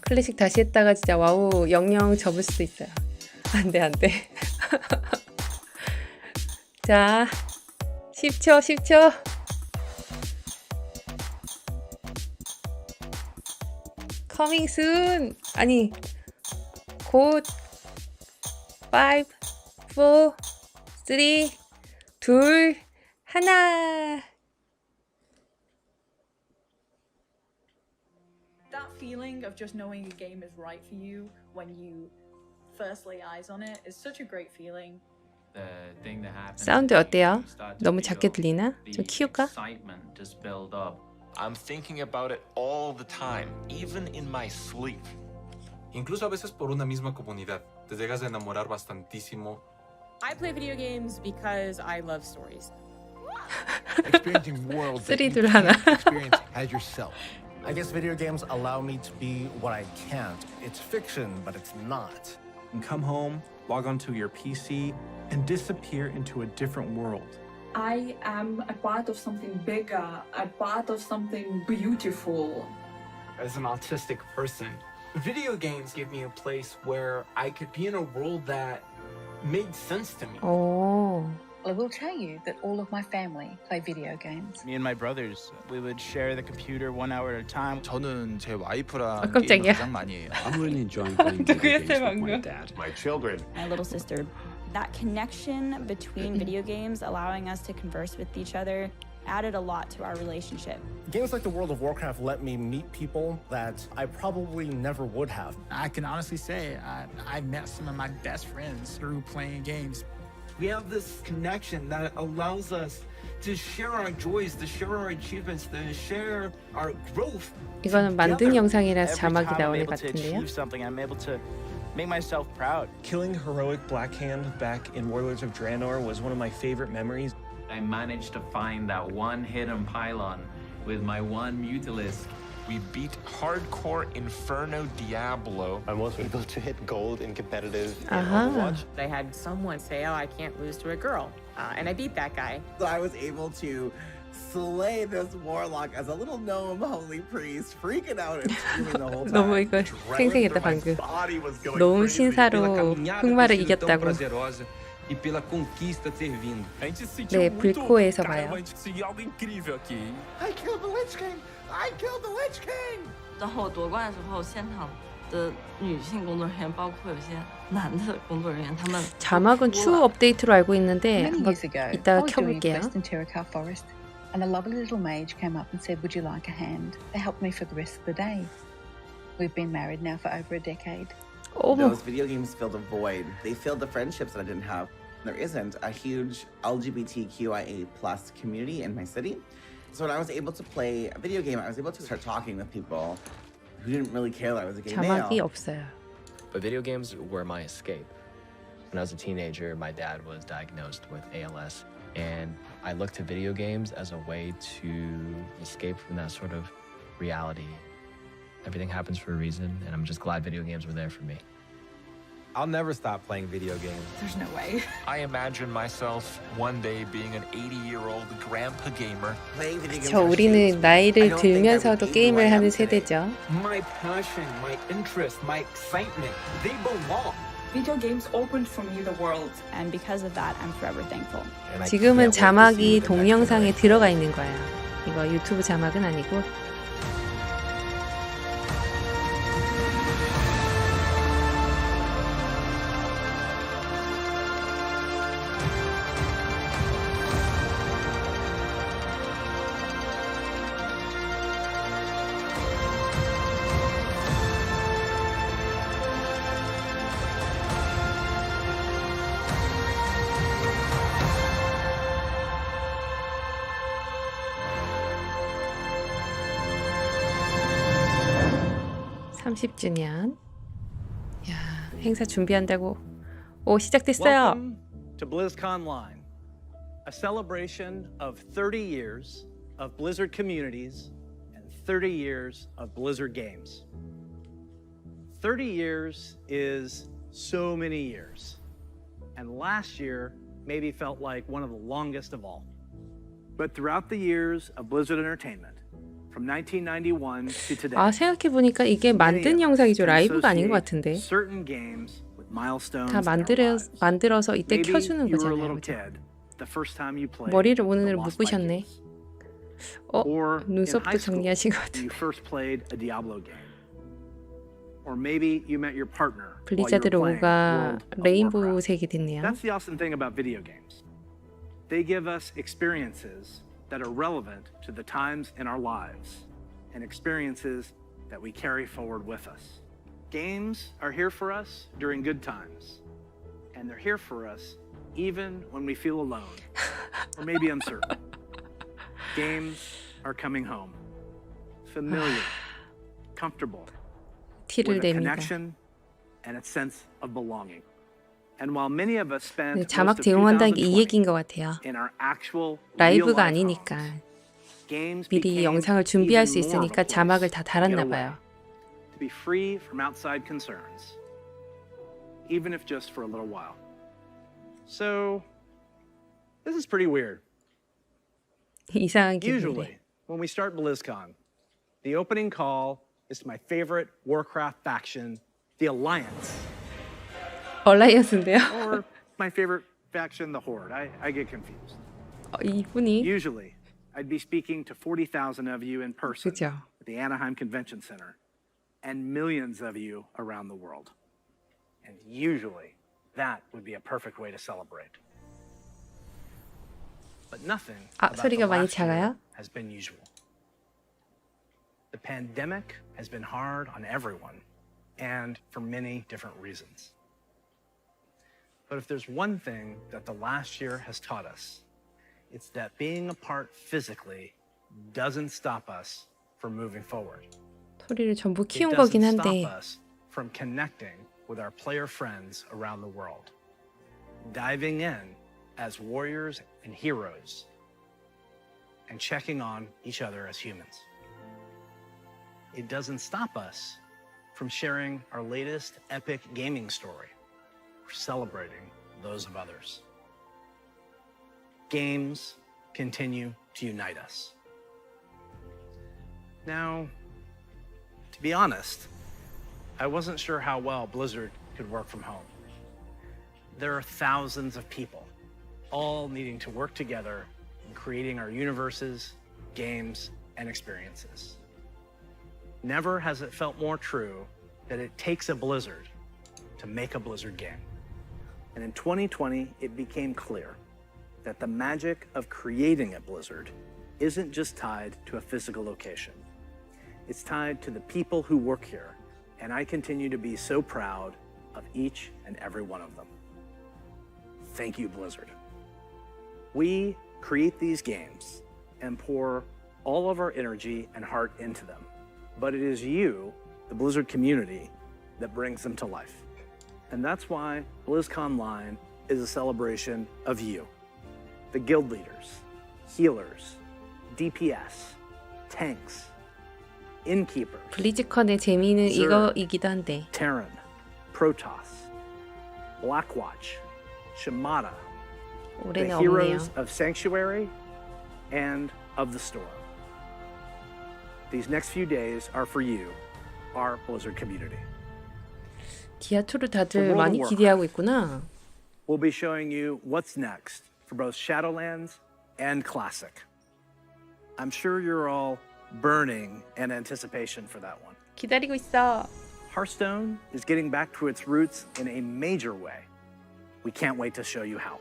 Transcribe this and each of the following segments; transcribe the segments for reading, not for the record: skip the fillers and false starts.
클래식 다시 했다가 진짜 와우 영영 접을 수도 있어요. 안돼 안돼. 자 10초 10초. Coming soon. 아니 곧 5 4 3 2 1. That feeling of just knowing a game is right for you when you first lay eyes on it is such a great feeling. 사운드 어때요? 너무 작게 들리나? 좀 키울까? I'm thinking about it all the time, even in my sleep. Incluso a veces por una misma comunidad. Te llegas a enamorar bastantísimo. I play video games because I love stories. Experiencing worlds that you 쓰리둘 하나. can't experience as yourself. I guess video games allow me to be what I can't. It's fiction, but it's not. You can come home, log onto your PC, and disappear into a different world. I am a part of something bigger, a part of something beautiful. As an autistic person, video games give me a place where I could be in a world that made sense to me. 오. I will tell you that all of my family play video games. Me and my brothers, we would share the computer 1 hour at a time. 저는 제 와이프랑 깜짝이야. 게임을 가장 많이 해요. I'm really enjoying playing video games with my 방금? dad. My children. My little sister. That connection between video games, allowing us to converse with each other, added a lot to our relationship. Games like the World of Warcraft let me meet people that I probably never would have. I can honestly say I met some of my best friends through playing games. We have this connection that allows us to share our joys, to share our achievements, to share our growth. 이거는 만든 영상이라서 Every 자막이 time I'm 나오는 able to 같은데요. achieve something, I'm able to make myself proud. Killing heroic Black Hand back in Warlords of Draenor was one of my favorite memories. I managed to find that one hidden pylon with my one Mutalisk. We beat hardcore Inferno Diablo. I'm also able to hit gold in competitive in Uh-huh. Overwatch. I had someone say, oh, I can't lose to a girl. And I beat that guy. So I was able to slay this warlock as a little gnome holy priest, freaking out and screaming the whole time. 너무 이거 생생했다 방금. 너무 신사로 흑마를 이겼다고. E pela conquista ter vindo. A gente se sentiu 네, muito, 불코에서 caramba, 봐요. a gente conseguiu algo incrível aqui. I killed the Lich King! I killed the Lich King! 然后夺冠的时候，现场的女性工作人员，包括有些男的工作人员，他们 자막은 추후 업데이트로 알고 있는데 Many 한번 years ago, I 이따가 was doing a 켜볼게요. quest in Tirikar Forest, and a lovely little mage came up and said, "Would you like a hand?" They helped me for the rest of the day. We've been married now for over a decade. Those video games filled a void. They filled the friendships that I didn't have. There isn't a huge LGBTQIA+ community in my city. So when I was able to play a video game, I was able to start talking with people who didn't really care that I was a gay male. 자막이 없어요. But video games were my escape. When I was a teenager, my dad was diagnosed with ALS, and I looked to video games as a way to escape from that sort of reality. Everything happens for a reason, and I'm just glad video games were there for me. I'll never stop playing video games. There's no way. I imagine myself one day being an 80-year-old grandpa gamer. Playing video games. 저 우리는 나이를 들면서도 게임을 하는 세대죠. My passion, my interest, my excitement, they belong. Video games opened for me the world. And because of that, I'm forever thankful. 지금은 자막이 동영상에 들어가 있는 거야. 이거 유튜브 자막은 아니고. (30주년) 야, 행사 준비한다고. 오, 시작됐어요. Welcome to BlizzConline, a celebration of 30 years of Blizzard communities and 30 years of Blizzard games. 30 years is so many years, and last year maybe felt like one of the longest of all. But throughout the years of Blizzard Entertainment, From 1991 to today. 아, 생각해보니까 이게 만든 영상이죠. 라이브가 아닌 것 같은데. Certain games with milestones 다 만들어서 이때 Maybe 켜주는 you were a 거잖아요. little 그죠? kid the first time you played 머리를 the 오늘 Lost 묶으셨네. Or in 눈썹도 high school, 정리하신 것 같아. you first played a Diablo game. Or maybe you met your partner while you 블리자드 were playing 로고가 World of 레인보우색이 Warcraft. 됐네요. That's the awesome thing about video games. They give us experiences that are relevant to the times in our lives and experiences that we carry forward with us. Games are here for us during good times, and they're here for us even when we feel alone or maybe uncertain. Games are coming home, familiar, comfortable, 티를 with a 냅니다. connection and a sense of belonging. And while many of us spent 네, most 자막 of 제공한다는 게 이 2020 얘기인 것 같아요. in our actual 라이브가 real-life 아니니까 homes, games 미리 became 영상을 준비할 수 even more of 있으니까 a place 자막을 다 to get 달았나 away, 봐요. to be free from outside concerns, even if just for a little while. So, this is pretty weird. 이상한 기분이네. Usually, when we start BlizzCon, the opening call is to my favorite Warcraft faction, the Alliance. 얼라이언스인데요? Or my favorite faction, the Horde. I get confused. 이분이 Usually, I'd be speaking to 40,000 of you in person 그죠? at the Anaheim Convention Center and millions of you around the world. And usually, that would be a perfect way to celebrate. But nothing about the 소리가 많이 last year 작아요? has been usual. The pandemic has been hard on everyone, and for many different reasons. But if there's one thing that the last year has taught us, it's that being apart physically doesn't stop us from moving forward. 소리를 전부 It 키운 doesn't 거긴 stop 한데 us from connecting with our player friends around the world, diving in as warriors and heroes, and checking on each other as humans. It doesn't stop us from sharing our latest epic gaming story or celebrating those of others. Games continue to unite us. Now, to be honest, I wasn't sure how well Blizzard could work from home. There are thousands of people, all needing to work together in creating our universes, games, and experiences. Never has it felt more true that it takes a Blizzard to make a Blizzard game. And in 2020, it became clear that the magic of creating at Blizzard isn't just tied to a physical location. It's tied to the people who work here, and I continue to be so proud of each and every one of them. Thank you, Blizzard. We create these games and pour all of our energy and heart into them, but it is you, the Blizzard community, that brings them to life. And that's why BlizzConline is a celebration of you, the guild leaders, healers, DPS, tanks, innkeepers, 블리즈컨의 재미는 Zerg, 이거이기도 한데 Terran, Protoss, Blackwatch, Shimada, the 올해는 heroes 없네요. of Sanctuary and of the Storm. These next few days are for you, our Blizzard community. 디아2를 다들 For World of 많이 Warcraft. 기대하고 있구나. We'll be showing you what's next for both Shadowlands and Classic. I'm sure you're all burning in anticipation for that one. 기다리고 있어. Hearthstone is getting back to its roots in a major way. We can't wait to show you how.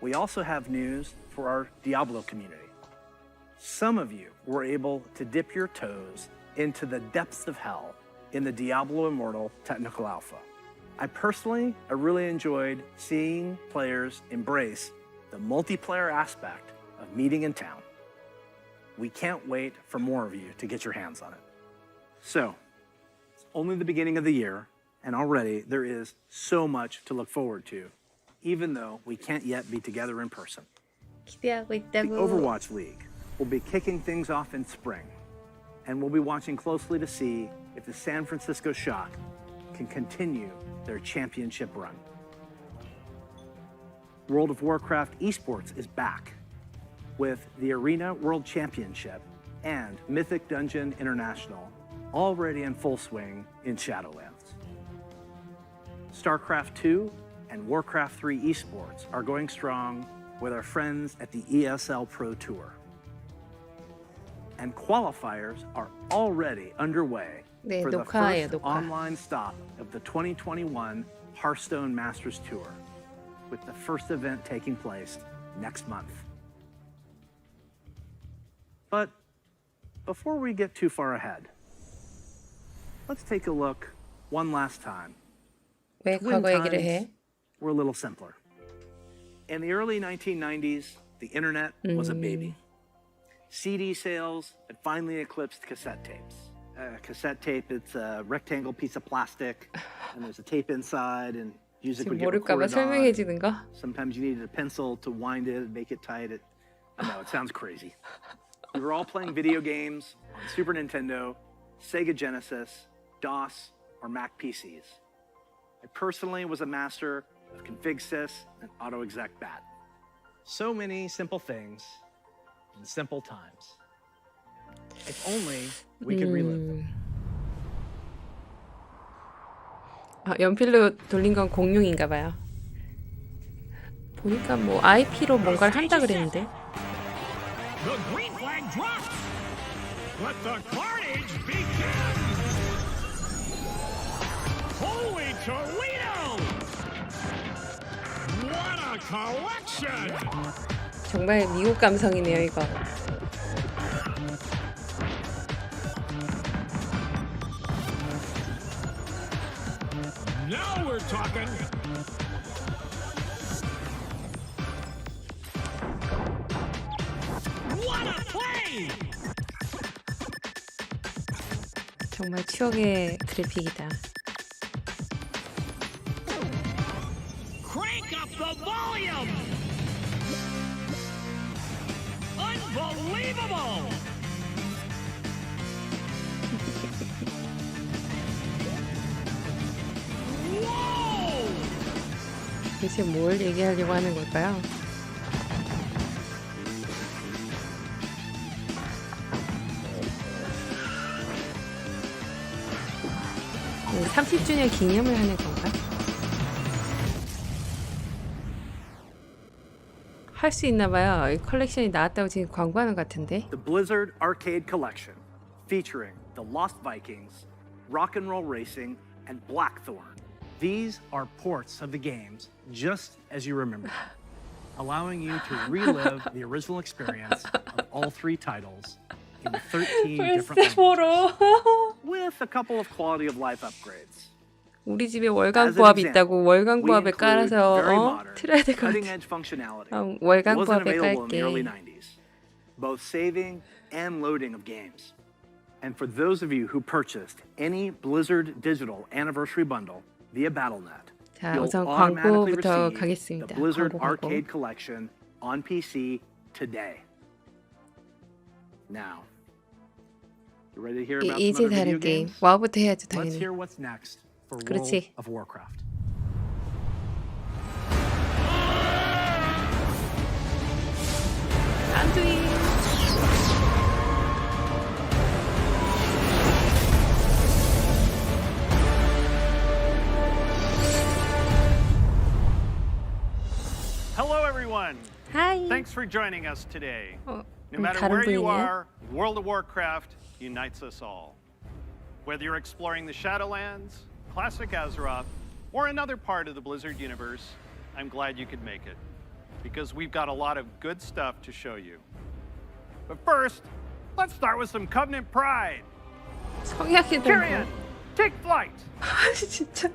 We also have news for our Diablo community. Some of you were able to dip your toes into the depths of hell in the Diablo Immortal Technical Alpha. I really enjoyed seeing players embrace the multiplayer aspect of meeting in town. We can't wait for more of you to get your hands on it. So, it's only the beginning of the year, and already there is so much to look forward to, even though we can't yet be together in person. 기대하고 The 있다고. Overwatch League will be kicking things off in spring, and we'll be watching closely to see if the San Francisco Shock can continue their championship run. World of Warcraft esports is back. with the Arena World Championship and Mythic Dungeon International already in full swing in Shadowlands. StarCraft 2 and Warcraft 3 esports are going strong with our friends at the ESL Pro Tour. And qualifiers are already underway 네, for the 녹화예요, first 녹화. online stop of the 2021 Hearthstone Masters Tour, with the first event taking place next month. But before we get too far ahead, let's take a look one last time. 왜 When 과거 얘기를 해? times were a little simpler. In the early 1990s, the internet was a baby. CD sales had finally eclipsed cassette tapes. Cassette tape, it's a rectangle piece of plastic, and there's a tape inside, and music would 지금 get 모를까봐 recorded on. 설명해주는가? Sometimes you needed a pencil to wind it and make it tight. I know, it sounds crazy. We were all playing video games on Super Nintendo, Sega Genesis, DOS, or Mac PCs. I personally was a master of config.sys and AutoExec.bat. So many simple things in simple times. If only we could relive them. 아, 연필로 돌린 건 공룡인가 봐요. 보니까 뭐 IP로 뭔가를 한다 그랬는데. The green flag drops. Let the carnage begin. Holy Toledo! What a collection! 정말 미국 감성이네요, 이거. Now we're talking. What a play! 정말 추억의 그래픽이다. Crank up the volume! Unbelievable! Whoa! 대체 뭘 얘기하려고 하는 걸까요? 30주년 기념을 하는 건가? 할 수 있나 봐요. 이 컬렉션이 나왔다고 지금 광고하는 것 같은데. The Blizzard Arcade Collection, featuring the Lost Vikings, Rock and Roll Racing, and Blackthorn. These are ports of the games just as you remember them, allowing you to relive the original experience of all three titles in 13 different languages, with a couple of quality of life upgrades. 우리 집에 월광보합 있다고 월광보합에 깔아서 틀어야 될 것 같아. 월광보합에 깔게. Both saving and loading of games. And for those of you who purchased any Blizzard Digital Anniversary Bundle via Battle.net, 자, you'll 우선 automatically 광고부터 receive 가겠습니다. the Blizzard 광고. Arcade Collection on PC today. Now, you ready to hear about some 이제 other video 다른 게임. games? 와우부터 해야죠, Let's 당연히. hear what's next for 그렇지. World of Warcraft. 안두이. Hello, everyone. Hi. Thanks for joining us today. No 다른 matter where you 분이네요. are, World of Warcraft unites us all. Whether you're exploring the Shadowlands, Classic Azeroth, or another part of the Blizzard universe, I'm glad you could make it, because we've got a lot of good stuff to show you. But first, let's start with some Covenant Pride. 성향이 Tyrion, take flight. 진짜.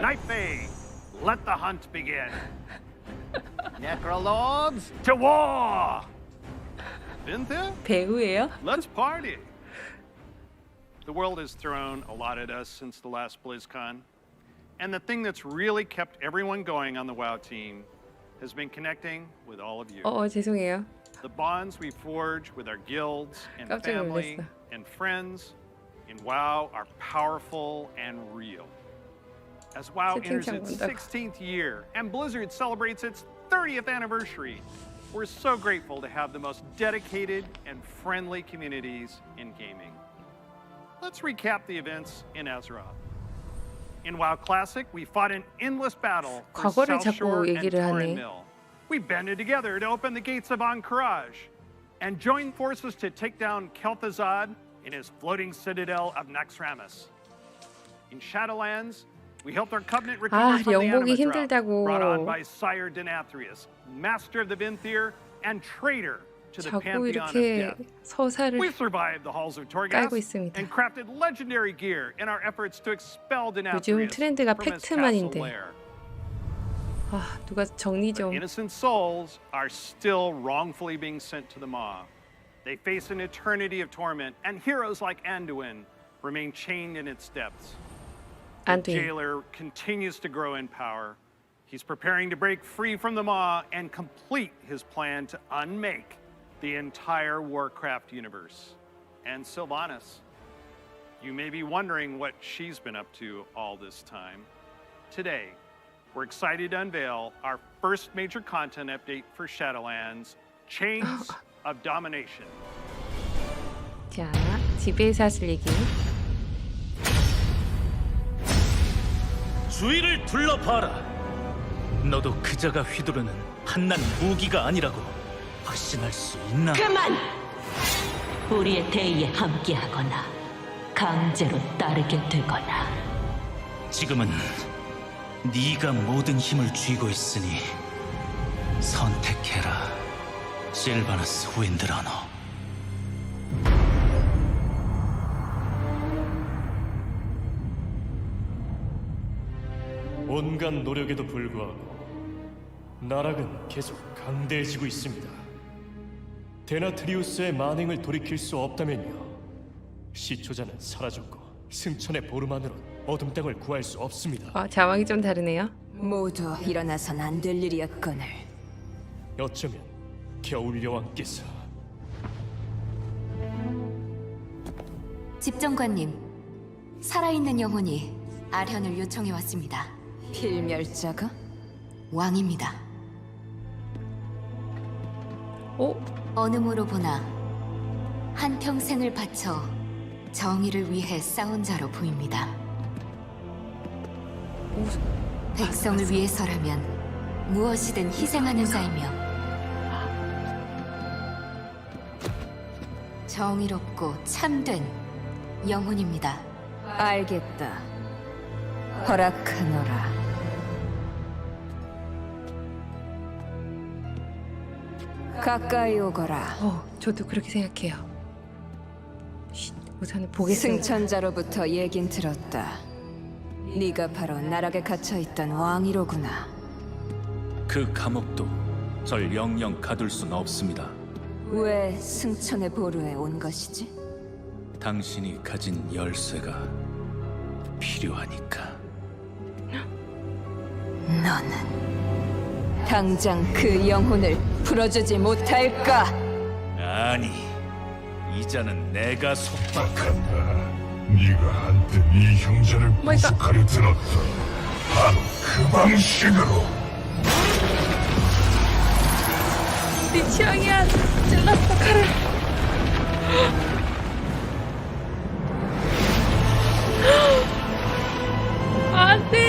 Night Fae, let the hunt begin. Necrolords, to war! Bintha? 배우예요? Let's party. The world has thrown a lot at us since the last BlizzCon. And the thing that's really kept everyone going on the WoW team has been connecting with all of you. 죄송해요. The bonds we forge with our guilds and 깜짝 family 놀랐어. and friends in WoW are powerful and real. As WoW enters 채팅창 its 본다고. 16th year and Blizzard celebrates its 30th anniversary, we're so grateful to have the most dedicated and friendly communities in gaming. Let's recap the events in Azeroth. In WoW Classic, we fought an endless battle for 과거를 South Shore 자꾸 and 얘기를 Torren 하네. Mill. We banded together to open the gates of Ahn'Qiraj and joined forces to take down Kel'Thuzad in his floating citadel of Naxxramas. In Shadowlands, we helped our covenant recover from the 영목이 anima drought brought on 힘들다고. by Sire Denathrius, master of the Vinthier and traitor to the 자꾸 pantheon of 이렇게 death. 서사를 We survived the halls of 깔고 Torghast 있습니다. and crafted legendary gear in our efforts to expel 요즘 Denathrius 트렌드가 from his castle 팩트만인데. lair. 아, 누가 정리 좀. Innocent souls are still wrongfully being sent to the Maw. They face an eternity of torment, and heroes like Anduin remain chained in its depths. The 안두인. jailer continues to grow in power. He's preparing to break free from the Maw and complete his plan to unmake the entire Warcraft universe. And Sylvanas, you may be wondering what she's been up to all this time. Today, we're excited to unveil our first major content update for Shadowlands, Chains of Domination. 자, 지배사슬 얘기. 주위를 둘러봐라. 너도 그자가 휘두르는 한낱 무기가 아니라고 확신할 수 있나? 그만! 우리의 대의에 함께하거나 강제로 따르게 되거나. 지금은 네가 모든 힘을 쥐고 있으니 선택해라, 실바나스 윈드러너. 온갖 노력에도 불구하고 나락은 계속 강대해지고 있습니다. 데나트리우스의 만행을 돌이킬 수 없다면요, 시초자는 사라졌고 승천의 보루만으로 어둠 땅을 구할 수 없습니다. 자막이 좀 다르네요. 모두 일어나선 안 될 일이었거늘. 어쩌면 겨울 여왕께서. 집정관님, 살아있는 영혼이 아련을 요청해 왔습니다. 필멸자가? 왕입니다. 어느 모로 보나 한평생을 바쳐 정의를 위해 싸운 자로 보입니다. 백성을 위해서라면 무엇이든 희생하는 자이며 정의롭고 참된 영혼입니다. 알겠다. 허락하노라. 가까이 오거라. 저도 그렇게 생각해요. 우선은 보겠습니다. 승천자로부터 얘긴 들었다. 네가 바로 나락에 갇혀있던 왕이로구나. 그 감옥도 절 영영 가둘 순 없습니다. 왜 승천의 보루에 온 것이지? 당신이 가진 열쇠가 필요하니까. 너는 당장 그 영혼을 풀어주지 못할까? 아니, 이자는 내가 속박한다. 네가 한때 네 형제를 구속하려 들었다. 바로 그 방식으로. 네 취향이야. 찔러 포카를. 안돼.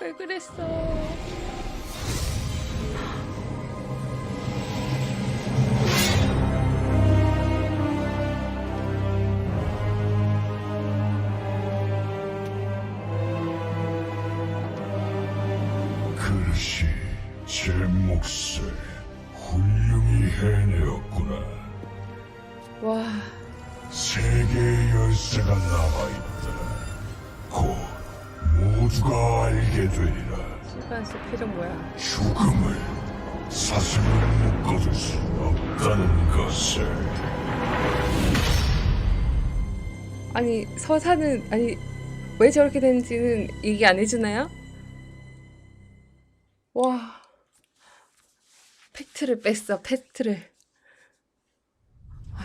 왜 그랬어? 그릇이 제 몫을 훌륭히 해내었구나. 와. 세 개의 열쇠가 남아있다. 곧 모두가 알게 되리라. 실바나스 표정 뭐야? 죽음을 사슴을 묶어둘 수 없다는 것을. 아니 서사는 아니 왜 저렇게 되는지는 얘기 안 해주나요? 와 팩트를 뺐어. 팩트를.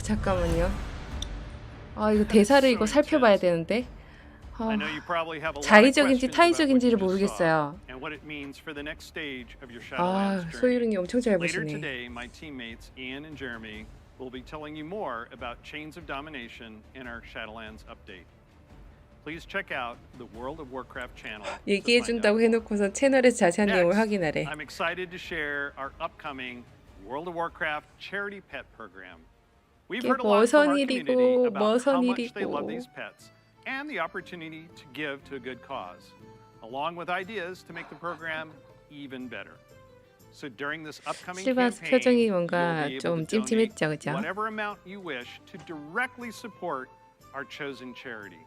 잠깐만요. 아 이거 대사를 이거 살펴봐야 되는데. 자의적인지 타의적인지를 모르겠어요. 아, 소희루님 엄청 잘 보시네. We'll be telling you more about Chains of Domination in our Shadowlands update. Please check out the World of Warcraft channel. 얘기해 준다고 해놓고선 채널에서 자세한 내용을 확인하래. I'm excited to share our upcoming World of Warcraft charity pet program. We've heard a lot from our community about how much they love these pets and the opportunity to give to a good cause, along with ideas to make the program even better. So during this upcoming 실바스 campaign, 표정이 you'll 뭔가 be able 좀 to donate 찜찜했죠, 그죠? whatever amount you wish to directly support our chosen charity.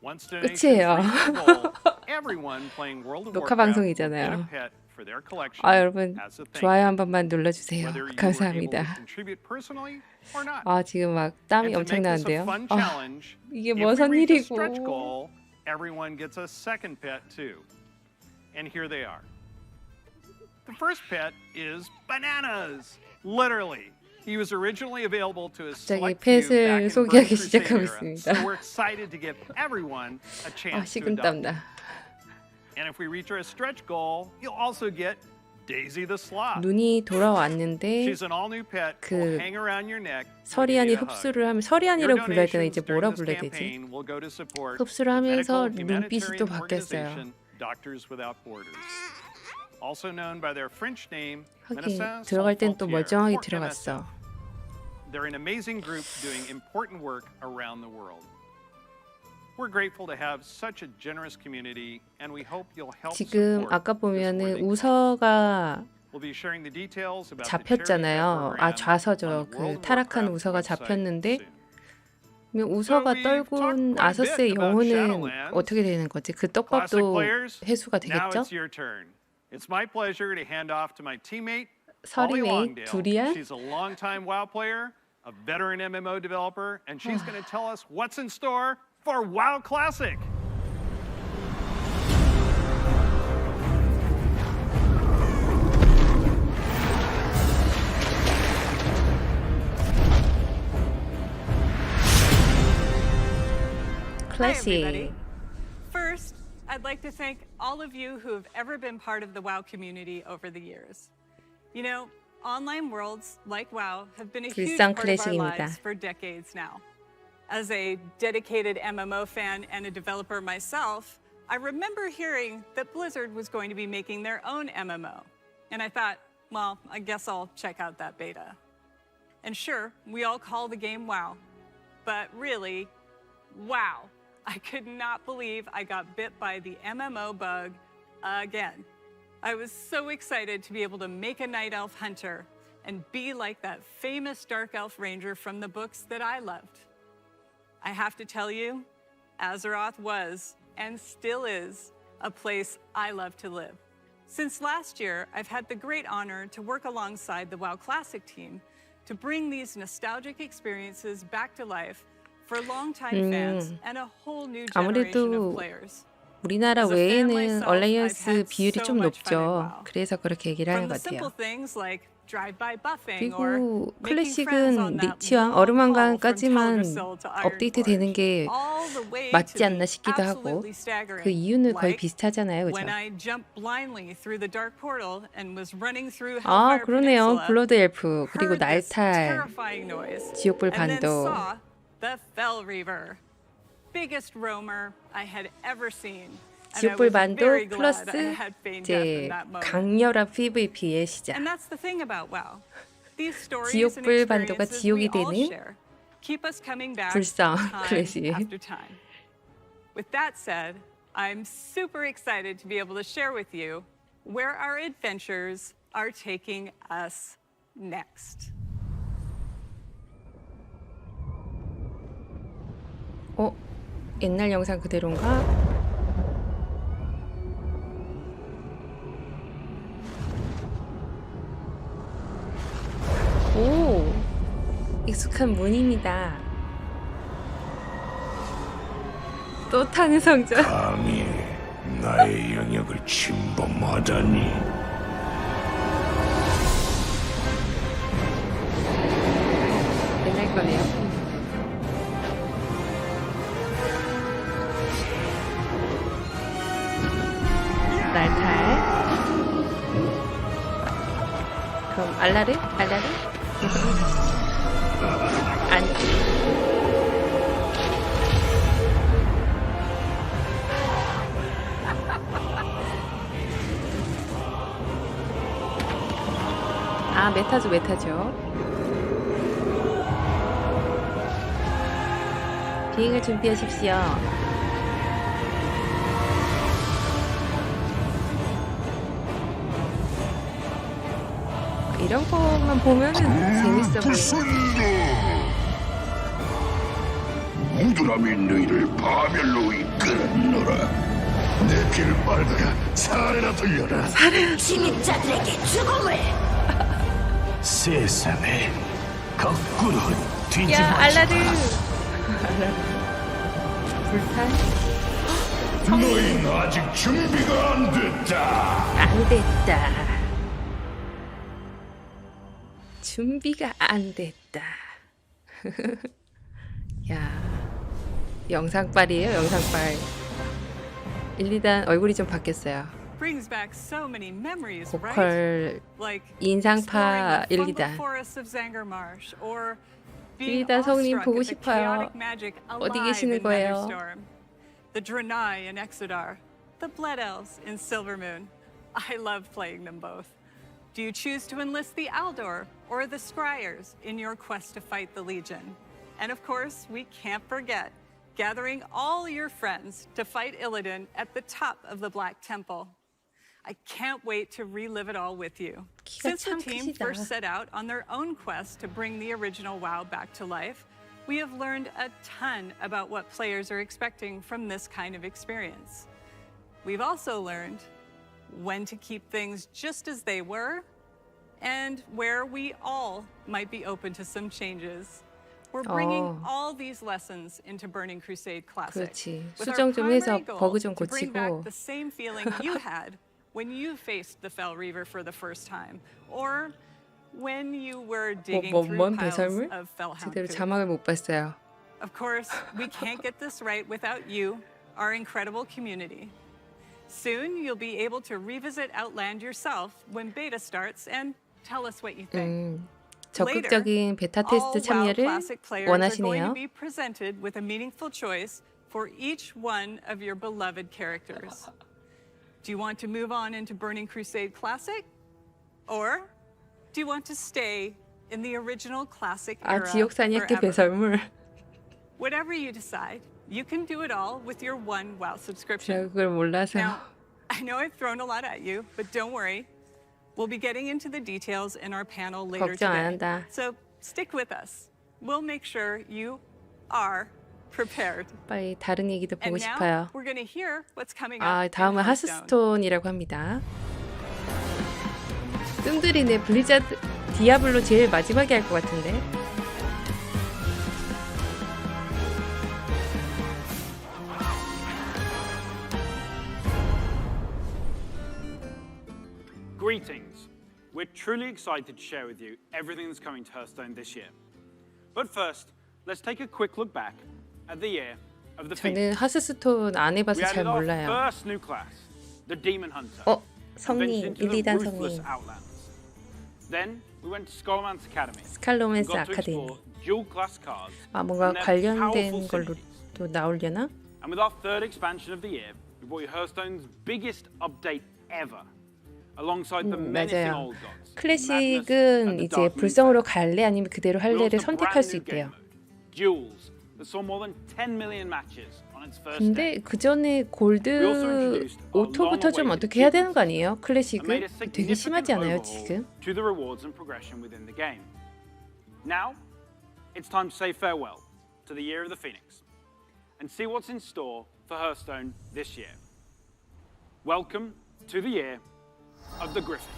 Once donations 끝이에요. reach the goal, everyone playing World of 녹화 Warcraft will get a 방송이잖아요. pet for their collection 아 여러분 as a thank 좋아요 you. 한 번만 눌러주세요. Whether you were able to 감사합니다. contribute personally or not. 아 지금 막 땀이 And to make this a 엄청나는데요. fun 아, challenge, 이게 if we 무슨 reach a stretch 일이고? goal, everyone gets a second pet too. And here they are. The first pet is Bananas. Literally. He was originally available to a 갑자기 select few back 펫을 in 소개하기 Burning Crusade 시작하고 era. 있습니다. So we're excited to give everyone a 아 chance to 식은땀 adopt. 나. And if we reach our stretch goal, you'll also get Daisy the Sloth. 눈이 돌아왔는데 She's an all-new pet. 그 Will hang around your neck. 서리안이 흡수를 하면 서리안이라고 불러야 되나 이제 뭐라 불러야 되지? 흡수를 하면서 눈빛이 또 바뀌었어요. Doctors Without Borders. Also known by their French name, 하긴 들어갈 땐 또 멀쩡하게 들어갔어. They're an amazing group doing important work around the world. We're grateful to have such a generous community, and we hope you'll help 지금 support 아까 this 보면은 worthy 우서가 We'll be sharing the details about the 잡혔잖아요. charity 아 program 좌서죠. on the 그 World of 타락한 Warcraft 우서가 website 잡혔는데 soon. 그러면 우서가 떨군 아서스의 영혼은 어떻게 되는 거지? 그 Classic 떡밥도 players, 회수가 now 되겠죠? it's your turn. It's my pleasure to hand off to my teammate, 서리 Holly 메이 Longdale. 두리안? She's a longtime WoW player, a veteran MMO developer, and she's going to tell us what's in store for WoW Classic. 클래식. First, I'd like to thank all of you who have ever been part of the WoW community over the years. You know, online worlds like WoW have been a huge 불상 part of our 클래식입니다. lives for decades now. As a dedicated MMO fan and a developer myself, I remember hearing that Blizzard was going to be making their own MMO. And I thought, well, I guess I'll check out that beta. And sure, we all call the game WoW. But really, wow. I could not believe I got bit by the MMO bug again. I was so excited to be able to make a Night Elf Hunter and be like that famous Dark Elf Ranger from the books that I loved. I have to tell you, Azeroth was, and still is, a place I love to live. Since last year, I've had the great honor to work alongside the WoW Classic team to bring these nostalgic experiences back to life for longtime fans and a whole new generation of 아무래도 players. 우리나라 As a fan 외에는 myself, 얼라이언스 I've had 비율이 so 좀 much fun in 높죠. WoW. 그래서 그렇게 얘기를 하는 From the 것 simple 같아요. things like drive-by buffing or 그리고 making friends on 클래식은 that 리치왕 long haul from 어루만강까지만 Teldrassil to 업데이트 되는 게 all the way 맞지 to 않나 the 싶기도 하고 absolutely staggering, 그 이유는 거의 like 비슷하잖아요. 그죠? when I jumped blindly through the dark portal and was running through 아 Hellfire 그러네요. Peninsula, 블러드 엘프 그리고 heard this 날탈 terrifying noise, 지옥불 and then 반도 saw the Fell Reaver, biggest roamer I had ever seen. And I 지옥불 was 반도 very glad 플러스 I had feigned death in 이제 that moment. 강렬한 PVP의 시작. And that's the thing about WoW. These stories and 지옥불 반도가 experiences 지옥이 we all 되는 share keep us coming back 불상 time 클래식. after time. With that said, I'm super excited to be able to share with you where our adventures are taking us next. 옛날 영상 그대로인가? 오, 익숙한 문입니다. 또 타는 성전. 감히 나의 영역을 침범하다니. 옛날 될 거네요. 날탈. 그럼 알라르? 아니. 아, 메타죠. 비행을 준비하십시오. 이런 거만 보면은 재밌어 보여요. 무드람이 너희를 파멸로 이끌었노라. 내 피를 빨거라. 사례나 들려라. 침입자들에게 죽음을. 세상을 거꾸로 뒤집어. 야, 알라르. 불탄. 너희는 아직 준비가 안 됐다. 준비가 안 됐다. 야, 영상빨이에요, 영상빨. 1, 2단 얼굴이 좀 바뀌었어요. 보컬 인상파 1, 2단. 1, 2단 성님 보고 싶어요. 어디 계시는 거예요? The Draenei in Exodar, the Blood Elves in Silvermoon. I love playing them both. Do you choose to enlist the Aldor or the Scryers in your quest to fight the Legion? And of course, we can't forget gathering all your friends to fight Illidan at the top of the Black Temple. I can't wait to relive it all with you. Since the team first set out on their own quest to bring the original WoW back to life, we have learned a ton about what players are expecting from this kind of experience. We've also learned when to keep things just as they were and where we all might be open to some changes. We're bringing all these lessons into Burning Crusade Classic. 그렇지. With our 수정 좀 해서 primary goal 버그 좀 to bring back 고치고. the same feeling you had when you faced the Fell Reaver for the first time, or when you were digging through piles 배설물? of Fellhound 제대로 poop. 자막을 못 봤어요. Of course, we can't get this right without you, our incredible community. Soon, you'll be able to revisit Outland yourself when beta starts and tell us what you think. 적극적인 베타 테스트 참여를 Classic players are going to 원하시네요. be presented with a meaningful choice for each one of your beloved characters. Do you want to move on into Burning Crusade Classic? Or do you want to stay in the original Classic 아, era 지옥 사냥개 forever? 배설물. Whatever you decide, you can do it all with your one WoW subscription. 제가 그걸 몰라서. Now, I know I've thrown a lot at you, but don't worry. We'll be getting into the details in our panel later 걱정 안 today. 한다. So stick with us. We'll make sure you are prepared. 빨리 다른 얘기도 보고 And now 싶어요. we're going to hear what's coming 아, up. 다음은 in Hearthstone. 하스스톤이라고 합니다. 뜸들이네. 블리자드 디아블로 제일 마지막에 할 것 같은데. Greetings. We're truly excited to share with you everything that's coming to Hearthstone this year. But first, let's take a quick look back at the year of the 저는 Phoenix. 하스스톤 안 We 해봐서 잘 added our 몰라요. first new class, the Demon Hunter. 성님, and ventured into 1, the 2단 ruthless 성님. Outlands. Then we went to Skullman's Academy. 스칼로맨스 and got to 아카데미. explore dual class cards 아, 뭔가 and their 관련된 powerful 걸로 synergies. 또 나오려나? And with our third expansion of the year, we brought you Hearthstone's biggest update ever. Alongside the menacing 맞아요. old gods. 클래식은 이제 불성으로 갈래 아니면 그대로 할래를 선택할 수 있대요. Duels that saw more than 10 million matches on its first day. 근데 그 전에 골드 오토부터 좀 어떻게 해야 되는 거 아니에요? 클래식은 되게 심하지 않아요 지금? To the rewards and progression within the game. Now, it's time to say farewell to the year of the Phoenix and see what's in store for Hearthstone this year. Welcome to the year of the Griffin.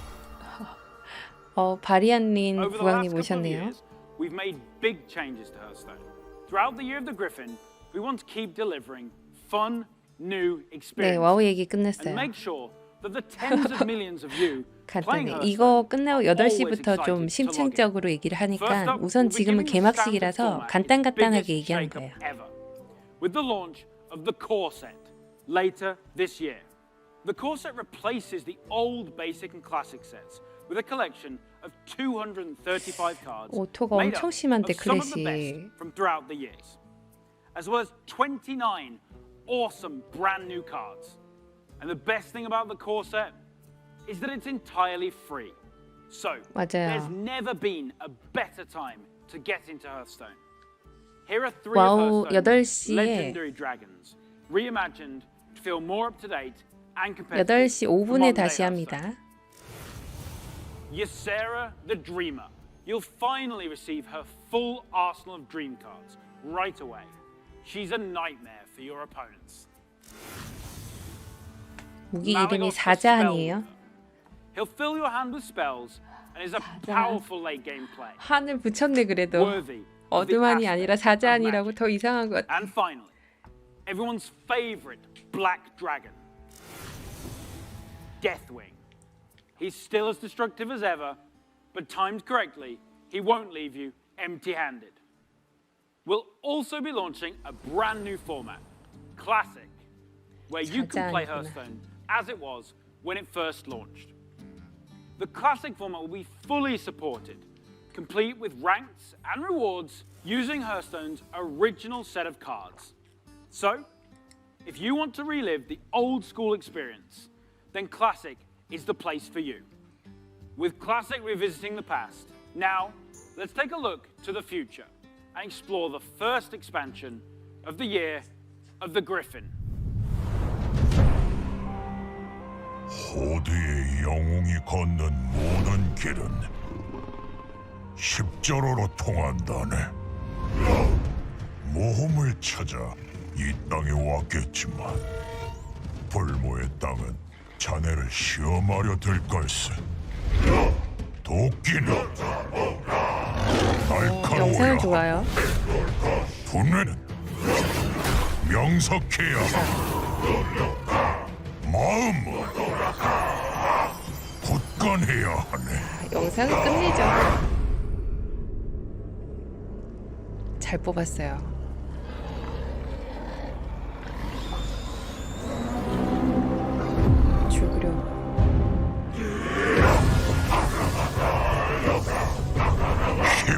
바리안린 Over the 부왕님 last couple of 오셨네요. years, we've made big changes to Hearthstone. Throughout the year of the Griffin, we want to keep delivering fun, new 네, experiences 와우 얘기 and 끝냈어요. make sure that the tens of millions of you playing 간단해. Hearthstone 이거 끝나고 are always 8시부터 좀 excited to log in. 심층적으로 얘기를 First 하니까 up, 우선 we'll be 지금은 giving the standard 개막식이라서 format its 간단간단하게 biggest 얘기하는 shakeup 거예요. ever, with the launch of the core set later this year. The core set replaces the old basic and classic sets with a collection of 235 cards 오토가 made up 엄청 심한데 of some of the 클래식. best from throughout the years, as well as 29 awesome brand new cards. And the best thing about the core set is that it's entirely free. So 맞아요. there's never been a better time to get into Hearthstone. Here are three 와우, of Hearthstone's 8시에 legendary dragons, reimagined to feel more up to date and competitive. 8시 for 5분에 modern day 다시 Hearthstone. 합니다. Ysera the Dreamer. You'll finally receive her full arsenal of dream cards right away. She's a nightmare for your opponents. 무기 이름이 사자한이에요. He'll fill your hand with spells and is a powerful late game play. 한을 붙였네 그래도. Worthy of the 어드만이 아니라 aspect of 사자한이라고 magic. 더 이상한 것 같아. And finally, everyone's favorite black dragon, Deathwing. He's still as destructive as ever, but timed correctly, he won't leave you empty-handed. We'll also be launching a brand new format, Classic, where you can play Hearthstone as it was when it first launched. The Classic format will be fully supported, complete with ranks and rewards using Hearthstone's original set of cards. So, if you want to relive the old school experience, then Classic is the place for you. With Classic revisiting the past, now let's take a look to the future and explore the first expansion of the year of the Griffin. 호드의 영웅이 걷는 모든 길은 십자로로 통한다네. 모험을 찾아 이 땅에 왔겠지만 불모의 땅은 자네를 시험하려 들 걸세. 도끼는 날카로워야 영상은 좋아요. 분해는 명석해야 마음은 굳건해야 하네. 영상은 끝내죠. 잘 뽑았어요. 죽으려. 힘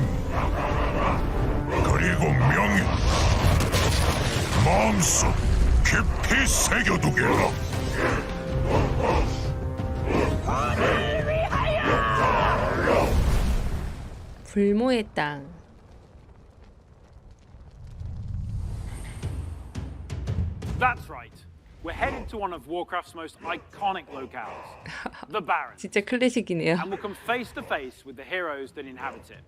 그리고 명예 마음속 깊이 새겨두게라. 불모의 땅. That's right. We're headed to one of Warcraft's most iconic locales, the Barrens. 진짜 클래식이네요. And we'll come face to face with the heroes that inhabit it.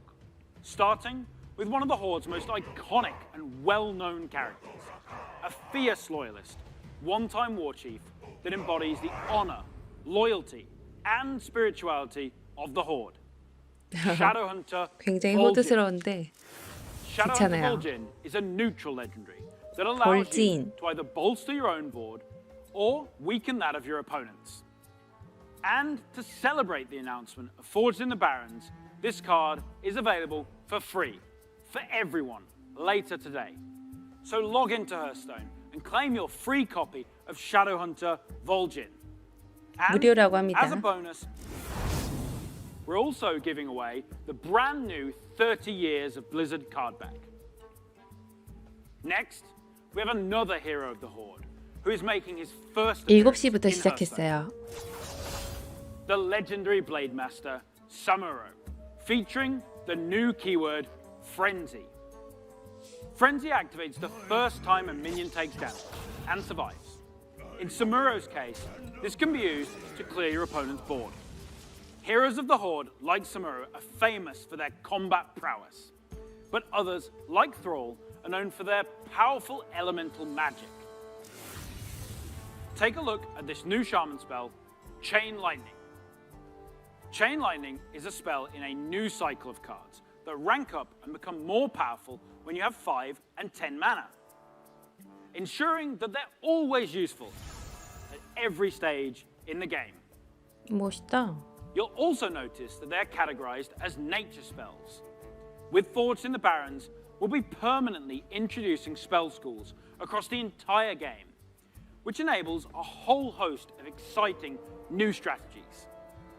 Starting with one of the Horde's most iconic and well-known characters, a fierce loyalist, one-time war chief that embodies the honor, loyalty, and spirituality of the Horde. Shadowhunter 굉장히 Vol'jin. 호드스러운데 Shadowhunter 괜찮아요. Vol'jin is a neutral legendary that allows you Vol'jin. to either bolster your own board or weaken that of your opponents. And to celebrate the announcement of Forged in the Barrens, this card is available for free for everyone later today. So log into Hearthstone and claim your free copy of Shadowhunter Vol'jin. And 무료라고 합니다. as a bonus, we're also giving away the brand new 30 Years of Blizzard card back. Next, we have another hero of the Horde who is making his first appearance 7시부터 in 시작했어요. Hearthstone. The legendary Blade Master Samuro, featuring the new keyword Frenzy. Frenzy activates the first time a minion takes damage and survives. In Samuro's case, this can be used to clear your opponent's board. Heroes of the Horde, like Samuro, are famous for their combat prowess, but others, like Thrall, are known for their powerful elemental magic. Take a look at this new shaman spell, Chain Lightning. Chain Lightning is a spell in a new cycle of cards that rank up and become more powerful when you have 5 and 10 mana, ensuring that they're always useful at every stage in the game. 멋있다. You'll also notice that they're categorized as nature spells. With Forged in the Barrens, we'll be permanently introducing spell schools across the entire game, which enables a whole host of exciting new strategies.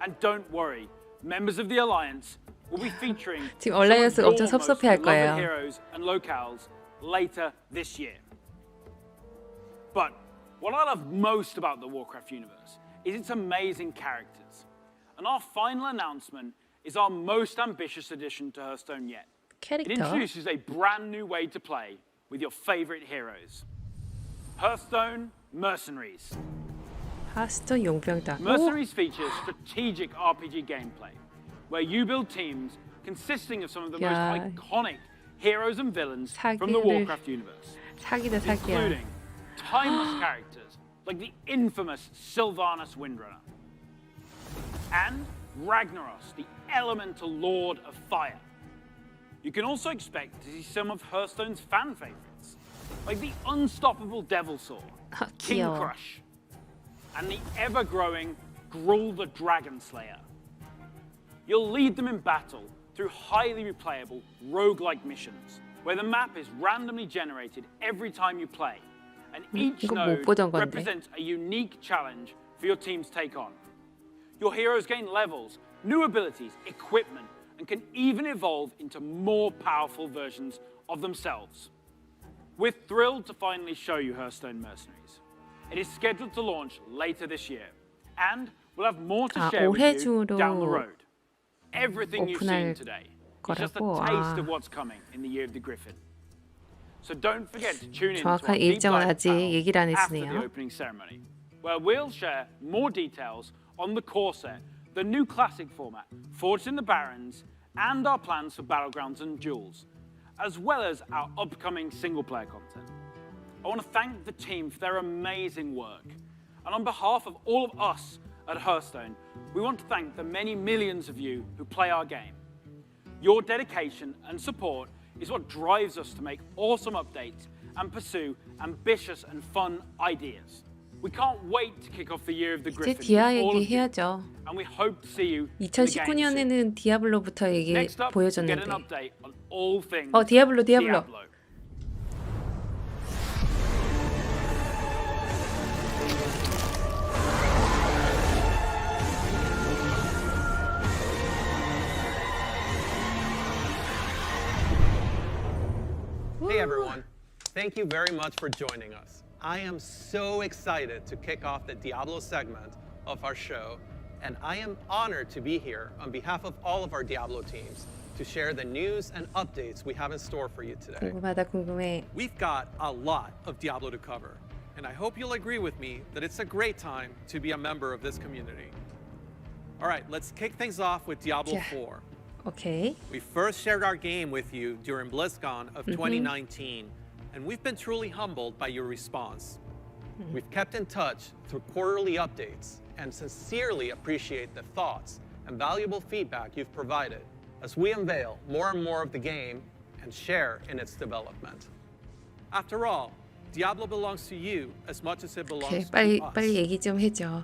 And don't worry, members of the Alliance will be featuring 지금 얼라이언스 엄청 섭섭해할 거예요. heroes and locales later this year. But what I love most about the Warcraft universe is its amazing characters. And our final announcement is our most ambitious addition to Hearthstone yet. It introduces a brand new way to play with your favorite heroes. Hearthstone Mercenaries. 하스톤 용병단. Mercenaries features strategic RPG gameplay, where you build teams consisting of some of the most iconic heroes and villains from the Warcraft universe, including timeless characters like the infamous Sylvanas Windrunner, and Ragnaros, the elemental lord of fire. You can also expect to see some of Hearthstone's fan favorites, like the unstoppable Devilsaur, King Crush, and the ever-growing Gruul the Dragon Slayer. You'll lead them in battle through highly replayable roguelike missions, where the map is randomly generated every time you play, and each node represents a unique challenge for your team to take on. Your heroes gain levels, new abilities, equipment, and can even evolve into more powerful versions of themselves. We're thrilled to finally show you Hearthstone Mercenaries. It is scheduled to launch later this year, and we'll have more to share with you down the road. Everything you've seen today is just a taste of what's coming in the Year of the Griffin. So don't forget to tune in to our deep dive panel after the opening ceremony, where we'll share more details on the core set, the new classic format, Forged in the Barrens, and our plans for Battlegrounds and Duels, as well as our upcoming single-player content. I want to thank the team for their amazing work. And on behalf of all of us at Hearthstone, we want to thank the many millions of you who play our game. Your dedication and support is what drives us to make awesome updates and pursue ambitious and fun ideas. We can't wait to kick off the Year of the Griffin with all of you, and we hope to see you in the game soon. 2019년에는 디아블로부터 얘기 Next up, we'll get an 보여줬는데. update on all things 디아블로. Hey everyone, thank you very much for joining us. I am so excited to kick off the Diablo segment of our show, and I am honored to be here on behalf of all of our Diablo teams to share the news and updates we have in store for you today. 궁금해. We've got a lot of Diablo to cover, and I hope you'll agree with me that it's a great time to be a member of this community. All right, let's kick things off with Diablo 4. Okay. We first shared our game with you during BlizzCon of 2019, and we've been truly humbled by your response. We've kept in touch through quarterly updates and sincerely appreciate the thoughts and valuable feedback you've provided as we unveil more and more of the game and share in its development. After all, Diablo belongs to you as much as it belongs to us. 빨리 얘기 좀 해줘.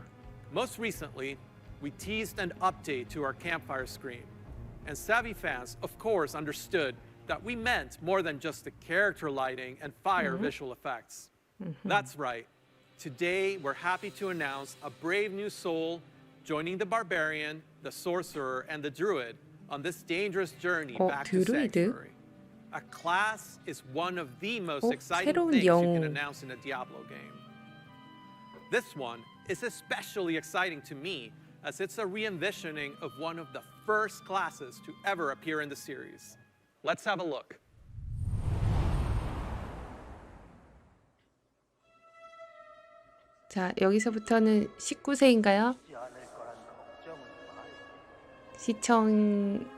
Most recently, we teased an update to our campfire screen. And savvy fans, of course, understood that we meant more than just the character lighting and fire visual effects. That's right. Today, we're happy to announce a brave new soul joining the barbarian, the sorcerer, and the druid on this dangerous journey back to Sanctuary. A class is one of the most exciting things you can announce in a Diablo game. This one is especially exciting to me, as it's a re-envisioning of one of the first classes to ever appear in the series. Let's have a look. 자, 여기서부터는 19세인가요? 시청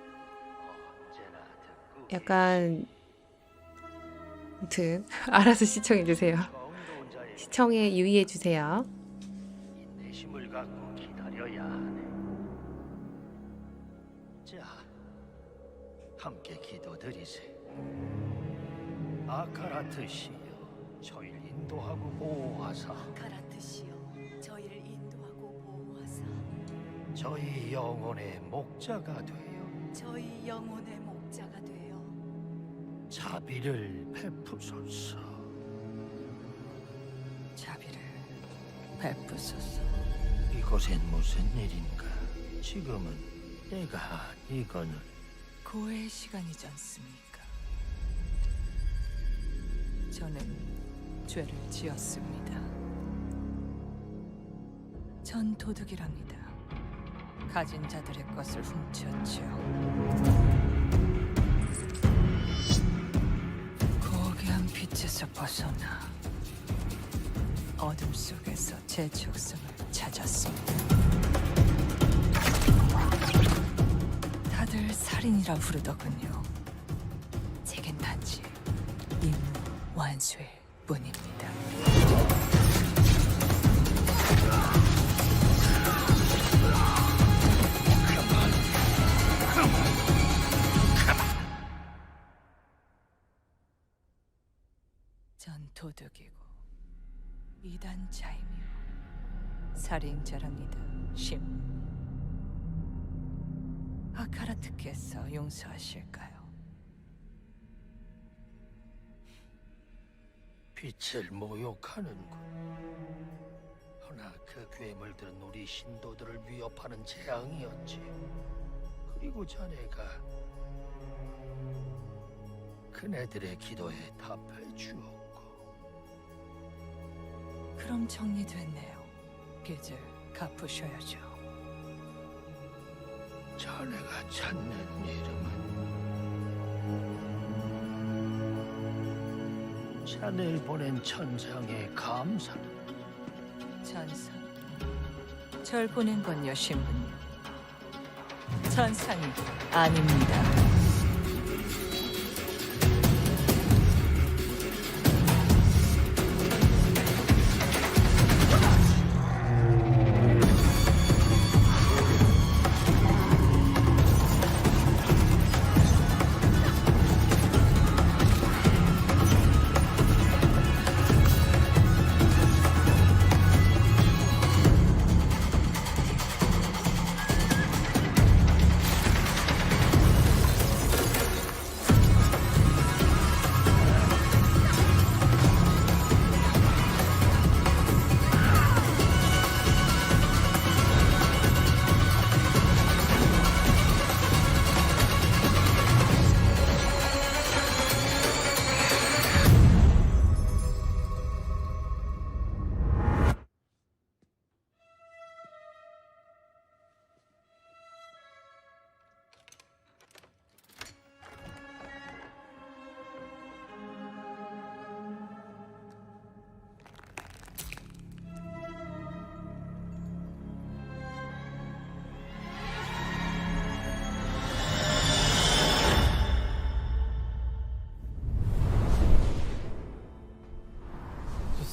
약간 아무튼 알아서 시청해 주세요. 시청에 유의해 주세요. 힘을 갖고 기다려야 하네. 자, 함께 기도드리세. 아카라트시여, 저희를 인도하고 보호하사. 아카라트시여, 저희를 인도하고 저희 영혼의 목자가 되어 저희 영혼의 목자가 되어 자비를 베푸소서. 자비를 베푸소서. 이곳엔 무슨 일인가? 지금은 내가 이거는 고해의 시간이지 않습니까? 저는 죄를 지었습니다. 전 도둑이랍니다. 가진 자들의 것을 훔쳤죠. 고귀한 빛에서 벗어나 어둠 속에서 제 적성을 찾았습니다. 다들 살인이라 부르더군요. 제겐 단지 임무 완수일 뿐입니다. 전 도둑이고 이단자이며 살인자랍니다. 심. 아카라트께서 용서하실까요? 빛을 모욕하는군. 허나 그 괴물들은 우리 신도들을 위협하는 재앙이었지. 그리고 자네가 그네들의 기도에 답해 주었고. 그럼 정리됐네요. 빚을 갚으셔야죠. 자네가 찾는 이름은 자네를 보낸 천상의 감사. 천상. 절 보낸 건요, 신분요. 천상이 아닙니다.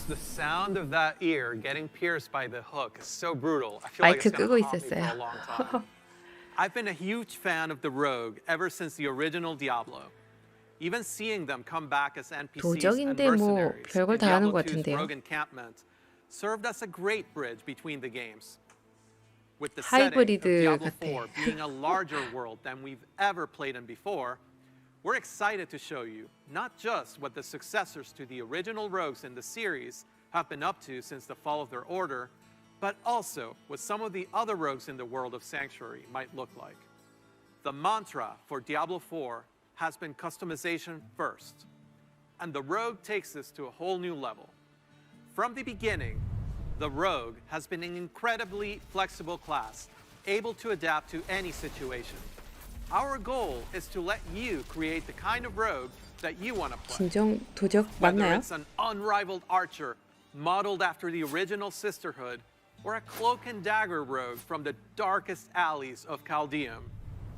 The sound of that ear getting pierced by the hook is so brutal. I feel like it's 끄고 gonna haunt me for 있었어요. a long time. I've been a huge fan of the Rogue ever since the original Diablo. Even seeing them come back as NPCs and 도적인데 뭐 mercenaries 별걸 in 다 하는 Diablo 것 2's 같은데요. Rogue encampment served as a great bridge between the games. With the setting of 하이브리드 Diablo 같아. 4 being a larger world than we've ever played in before, we're excited to show you not just what the successors to the original Rogues in the series have been up to since the fall of their order, but also what some of the other rogues in the world of Sanctuary might look like. The mantra for Diablo 4 has been customization first, and the Rogue takes this to a whole new level. From the beginning, the Rogue has been an incredibly flexible class, able to adapt to any situation. Our goal is to let you create the kind of rogue that you want to play. 진정 도적 Whether 맞나요? it's an unrivaled archer modeled after the original Sisterhood, or a cloak and dagger rogue from the darkest alleys of Chaldeum.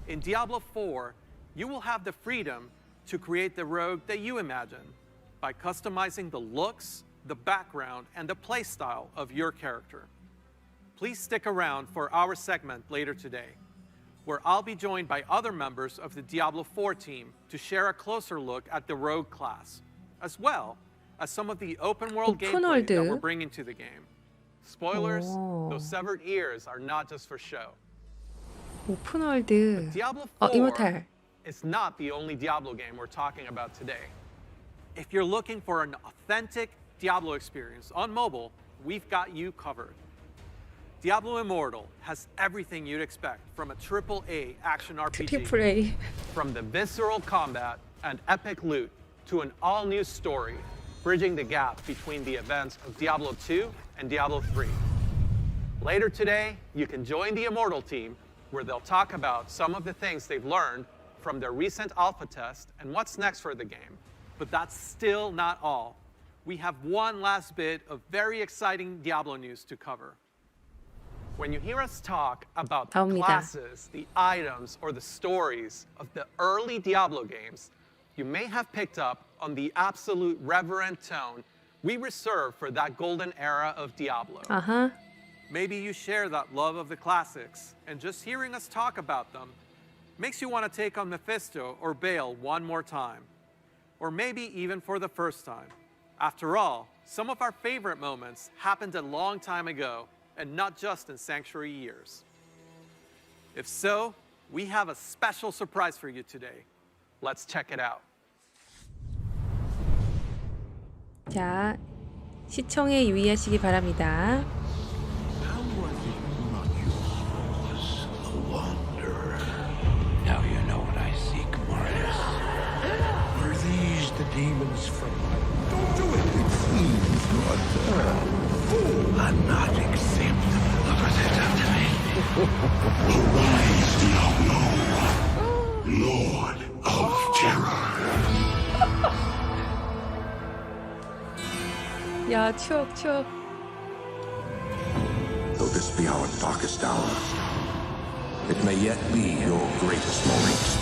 In Diablo 4, you will have the freedom to create the rogue that you imagine by customizing the looks, the background, and the playstyle of your character. Please stick around for our segment later today, where I'll be joined by other members of the Diablo 4 team to share a closer look at the rogue class, as well as some of the open world gameplay that we're bringing to the game. Spoilers, those severed ears are not just for show. 오픈월드. Diablo 이모탈. 4 is not the only Diablo game we're talking about today. If you're looking for an authentic Diablo experience on mobile, we've got you covered. Diablo Immortal has everything you'd expect from a AAA action RPG. AAA. From the visceral combat and epic loot to an all-new story, bridging the gap between the events of Diablo 2 and Diablo 3. Later today, you can join the Immortal team, where they'll talk about some of the things they've learned from their recent alpha test and what's next for the game. But that's still not all. We have one last bit of very exciting Diablo news to cover. When you hear us talk about the classes, the items, or the stories of the early Diablo games, you may have picked up on the absolute reverent tone we reserve for that golden era of Diablo. Maybe you share that love of the classics, and just hearing us talk about them makes you want to take on Mephisto or Baal one more time. Or maybe even for the first time. After all, some of our favorite moments happened a long time ago, and not just in Sanctuary years. If so, we have a special surprise for you today. Let's check it out. 자, 시청에 유의하시기 바랍니다. Now you know what I seek, Marcus. Are these the demons from my... Don't do it! It seems not I'm not acceptable of it. Arise, Diablo, Lord of Terror. 야, 추억. Though this be our darkest hour, it may yet be your greatest moment.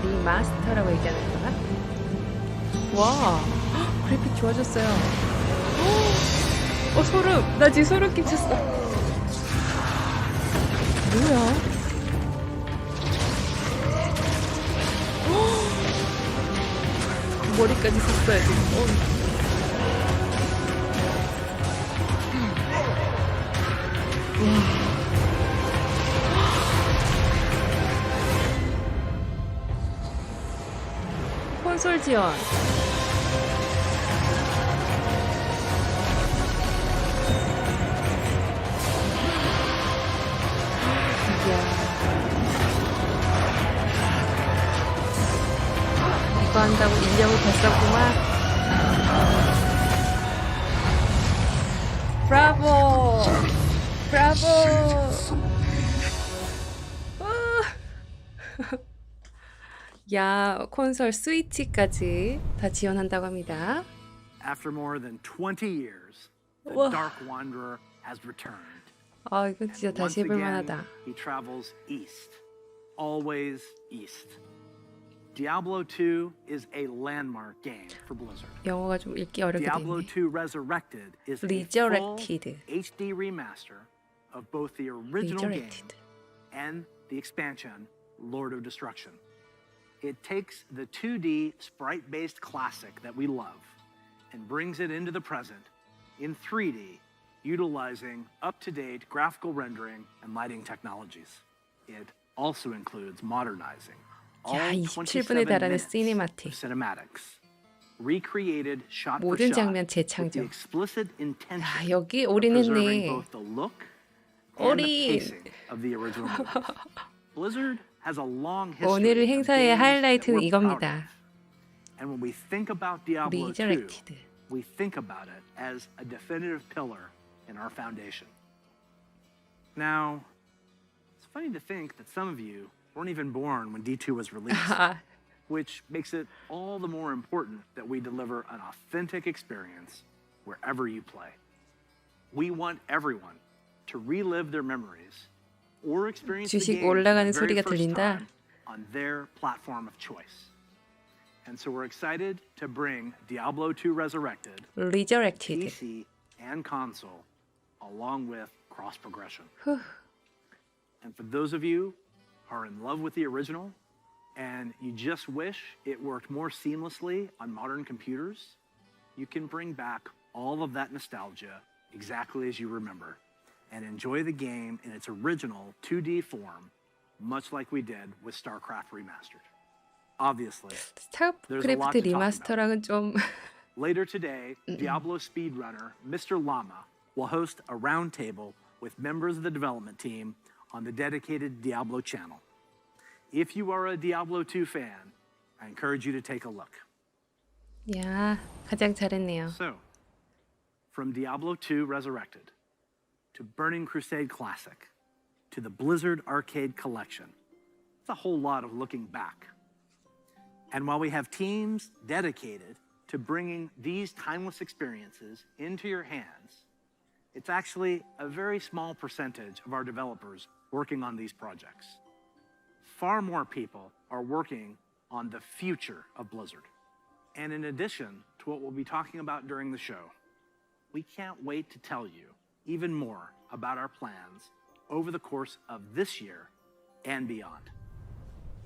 리마스터라고 얘기하는 거야? 와, 헉, 그래픽 좋아졌어요. 소름. 나 지금 소름 끼쳤어. 뭐야? 머리까지 썼어요 지금. 콘솔 지원. 이거 한다고 인력을 뺐었구만. 브라보! 야, 콘솔 스위치까지 다 지원한다고 합니다. After more than 20 years, the Dark Wanderer has returned. 이거 진짜 다시 해볼 만하다. He travels east, always east. Diablo 2 is a landmark game for Blizzard. 영어가 좀 읽기 어렵게 Diablo 되네. 2 Resurrected is a full HD remaster of both the original game and the expansion Lord of Destruction. It takes the 2D sprite-based classic that we love and brings it into the present in 3D, utilizing up-to-date graphical rendering and lighting technologies. It also includes modernizing all 27 minutes of cinematics, recreated shot for 모든 shot 장면 with the 재창조. explicit intention 여기 of 올인했네. preserving both the look and the 올인. pacing of the original movies. Blizzard has a long history 오늘 of 행사의 games that 하이라이트는 we're proud 이겁니다. of. And when we think about Diablo 2, Resurrected. we think about it as a definitive pillar in our foundation. Now, it's funny to think that some of you weren't even born when D2 was released, which makes it all the more important that we deliver an authentic experience wherever you play. We want everyone to relive their memories or experience the 주식 game for 올라가는 the very 소리가 first 들린다. time on their platform of choice. And so we're excited to bring Diablo 2 Resurrected, Resurrected. PC and console, along with cross progression. And for those of you who are in love with the original and you just wish it worked more seamlessly on modern computers, you can bring back all of that nostalgia exactly as you remember and enjoy the game in its original 2D form, much like we did with StarCraft Remastered. Obviously, there's a lot 스타크래프트 to talk about. 리마스터랑은 좀 Later today, Diablo speedrunner Mr. Llama will host a roundtable with members of the development team on the dedicated Diablo channel. If you are a Diablo 2 fan, I encourage you to take a look. 야, 가장 잘했네요. So, from Diablo 2 Resurrected, to Burning Crusade Classic, to the Blizzard Arcade Collection, it's a whole lot of looking back. And while we have teams dedicated to bringing these timeless experiences into your hands, it's actually a very small percentage of our developers working on these projects. Far more people are working on the future of Blizzard. And in addition to what we'll be talking about during the show, we can't wait to tell you even more about our plans over the course of this year and beyond.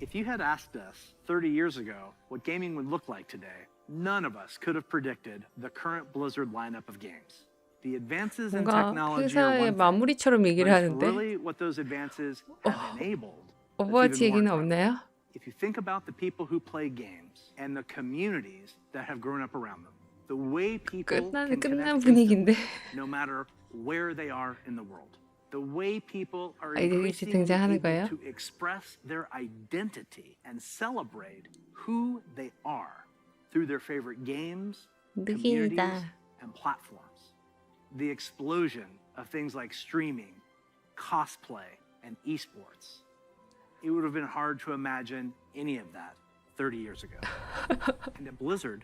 If you had asked us 30 years ago what gaming would look like today, none of us could have predicted the current Blizzard lineup of games. The advances in 뭔가 technology are 회사의 one thing, 마무리처럼 but 얘기를 it's 하는데 really what those advances have enabled. 오버워치 얘기는 없나요? If you think about the people who play games and the communities that have grown up around them, the way people can 끝난 connect 분위기인데. no matter where they are in the world, the way people are 아이들이 increasingly 등장하는 able 거예요? to express their identity and celebrate who they are through their favorite games, communities, 느낌이다. and platforms. The explosion of things like streaming, cosplay, and esports. It would have been hard to imagine any of that 30 years ago. And at Blizzard,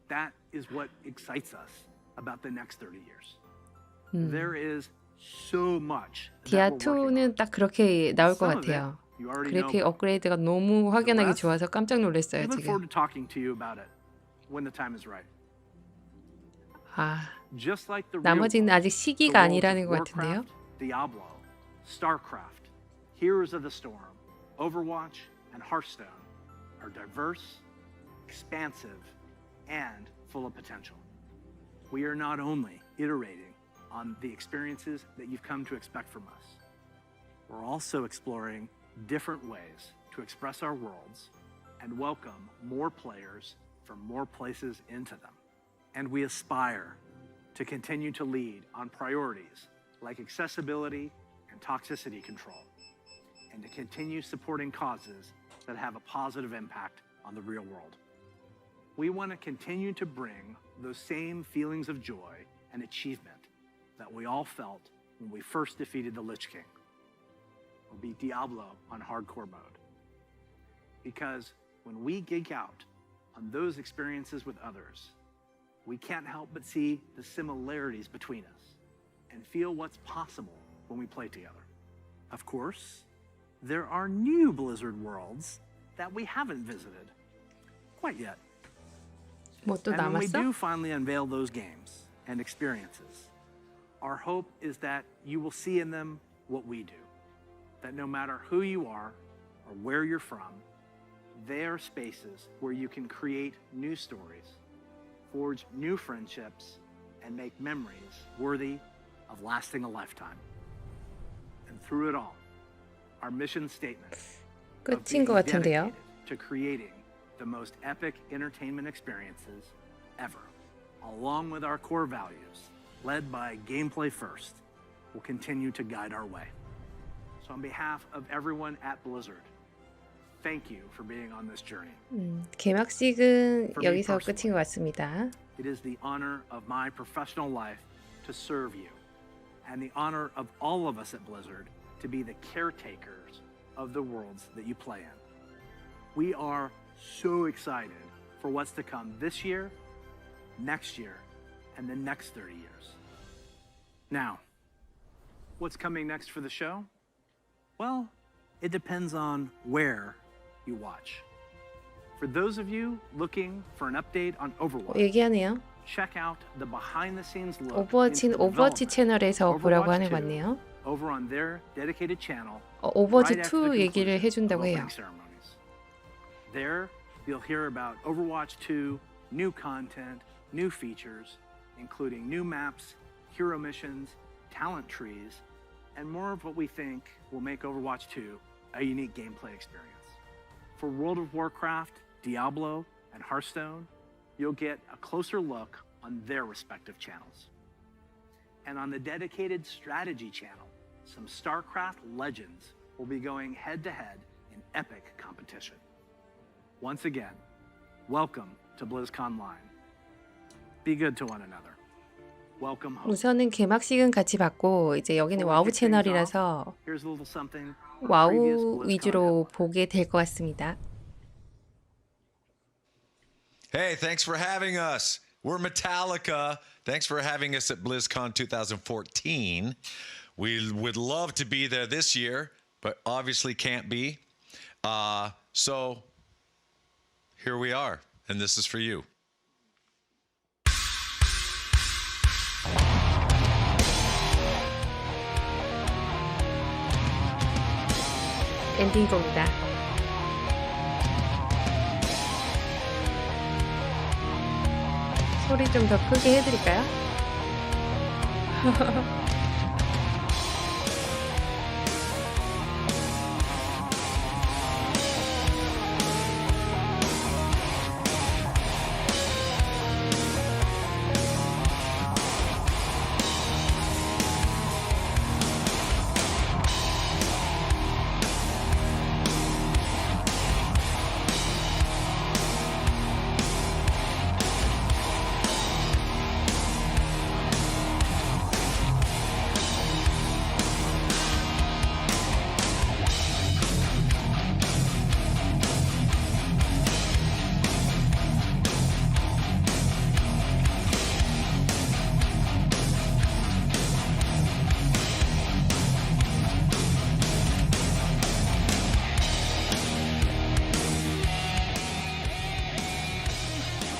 that is what excites us about the next 30 years. There is so much that we're working on. 디아2는 딱 그렇게 나올 것 Some of it 같아요. you already know 그렇게 about. 업그레이드가 너무 확연하게 좋아서 깜짝 I 놀랐어요, look forward 지금. to talking to you about it when the time is right. 아, Just like the real 나머지는 world, 아직 the 시기가 worlds 아니라는 of 것 같은데요. Warcraft, Diablo, StarCraft, Heroes of the Storm, Overwatch, and Hearthstone are diverse, expansive, and full of potential. We are not only iterating on the experiences that you've come to expect from us, we're also exploring different ways to express our worlds and welcome more players from more places into them. And we aspire to continue to lead on priorities like accessibility and toxicity control, and to continue supporting causes that have a positive impact on the real world. We want to continue to bring those same feelings of joy and achievement that we all felt when we first defeated the Lich King, or beat Diablo on hardcore mode. Because when we geek out on those experiences with others, we can't help but see the similarities between us and feel what's possible when we play together. Of course, there are new Blizzard worlds that we haven't visited quite yet. 뭐 또 And when we 남았어? do finally unveil those games and experiences, our hope is that you will see in them what we do. That no matter who you are or where you're from, they are spaces where you can create new stories, forge new friendships, and make memories worthy of lasting a lifetime. And through it all, our mission statement of 끝인 being 것 같은데요. dedicated to creating the most epic entertainment experiences ever, along with our core values, led by gameplay first, will continue to guide our way. So on behalf of everyone at Blizzard, thank you for being on this journey. 개막식은 For me 여기서 personally, 끝인 것 같습니다. It is the honor of my professional life to serve you, and the honor of all of us at Blizzard to be the caretakers of the worlds that you play in. We are so excited for what's to come this year, next year, and the next 30 years. Now, what's coming next for the show? Well, it depends on where you watch. For those of you looking for an update on Overwatch, 얘기하네요. check out the behind-the-scenes look into 오버워치는 the 오버워치 development 채널에서 of 보라고 Overwatch 하는 2 것 같네요. over on their dedicated channel. 오버워치 right after the 2 얘기를 conclusion 해준다고 of 해요. opening ceremonies. There, you'll hear about Overwatch 2, new content, new features, including new maps, hero missions, talent trees, and more of what we think will make Overwatch 2 a unique gameplay experience. For World of Warcraft, Diablo, and Hearthstone, you'll get a closer look on their respective channels. And on the dedicated strategy channel, some StarCraft legends will be going head-to-head in epic competition. Once again, welcome to BlizzConline. Be good to one another. Welcome home. 우선은 개막식은 같이 받고 이제 여기는 와우 채널이라서 Here's a little something. 와우 위주로 보게 될 것 같습니다. Hey, thanks for having us. We're Metallica. Thanks for having us at BlizzCon 2014. We would love to be there this year, but obviously can't be. So here we are, and this is for you. 엔딩곡이다. 소리 좀 더 크게 해드릴까요?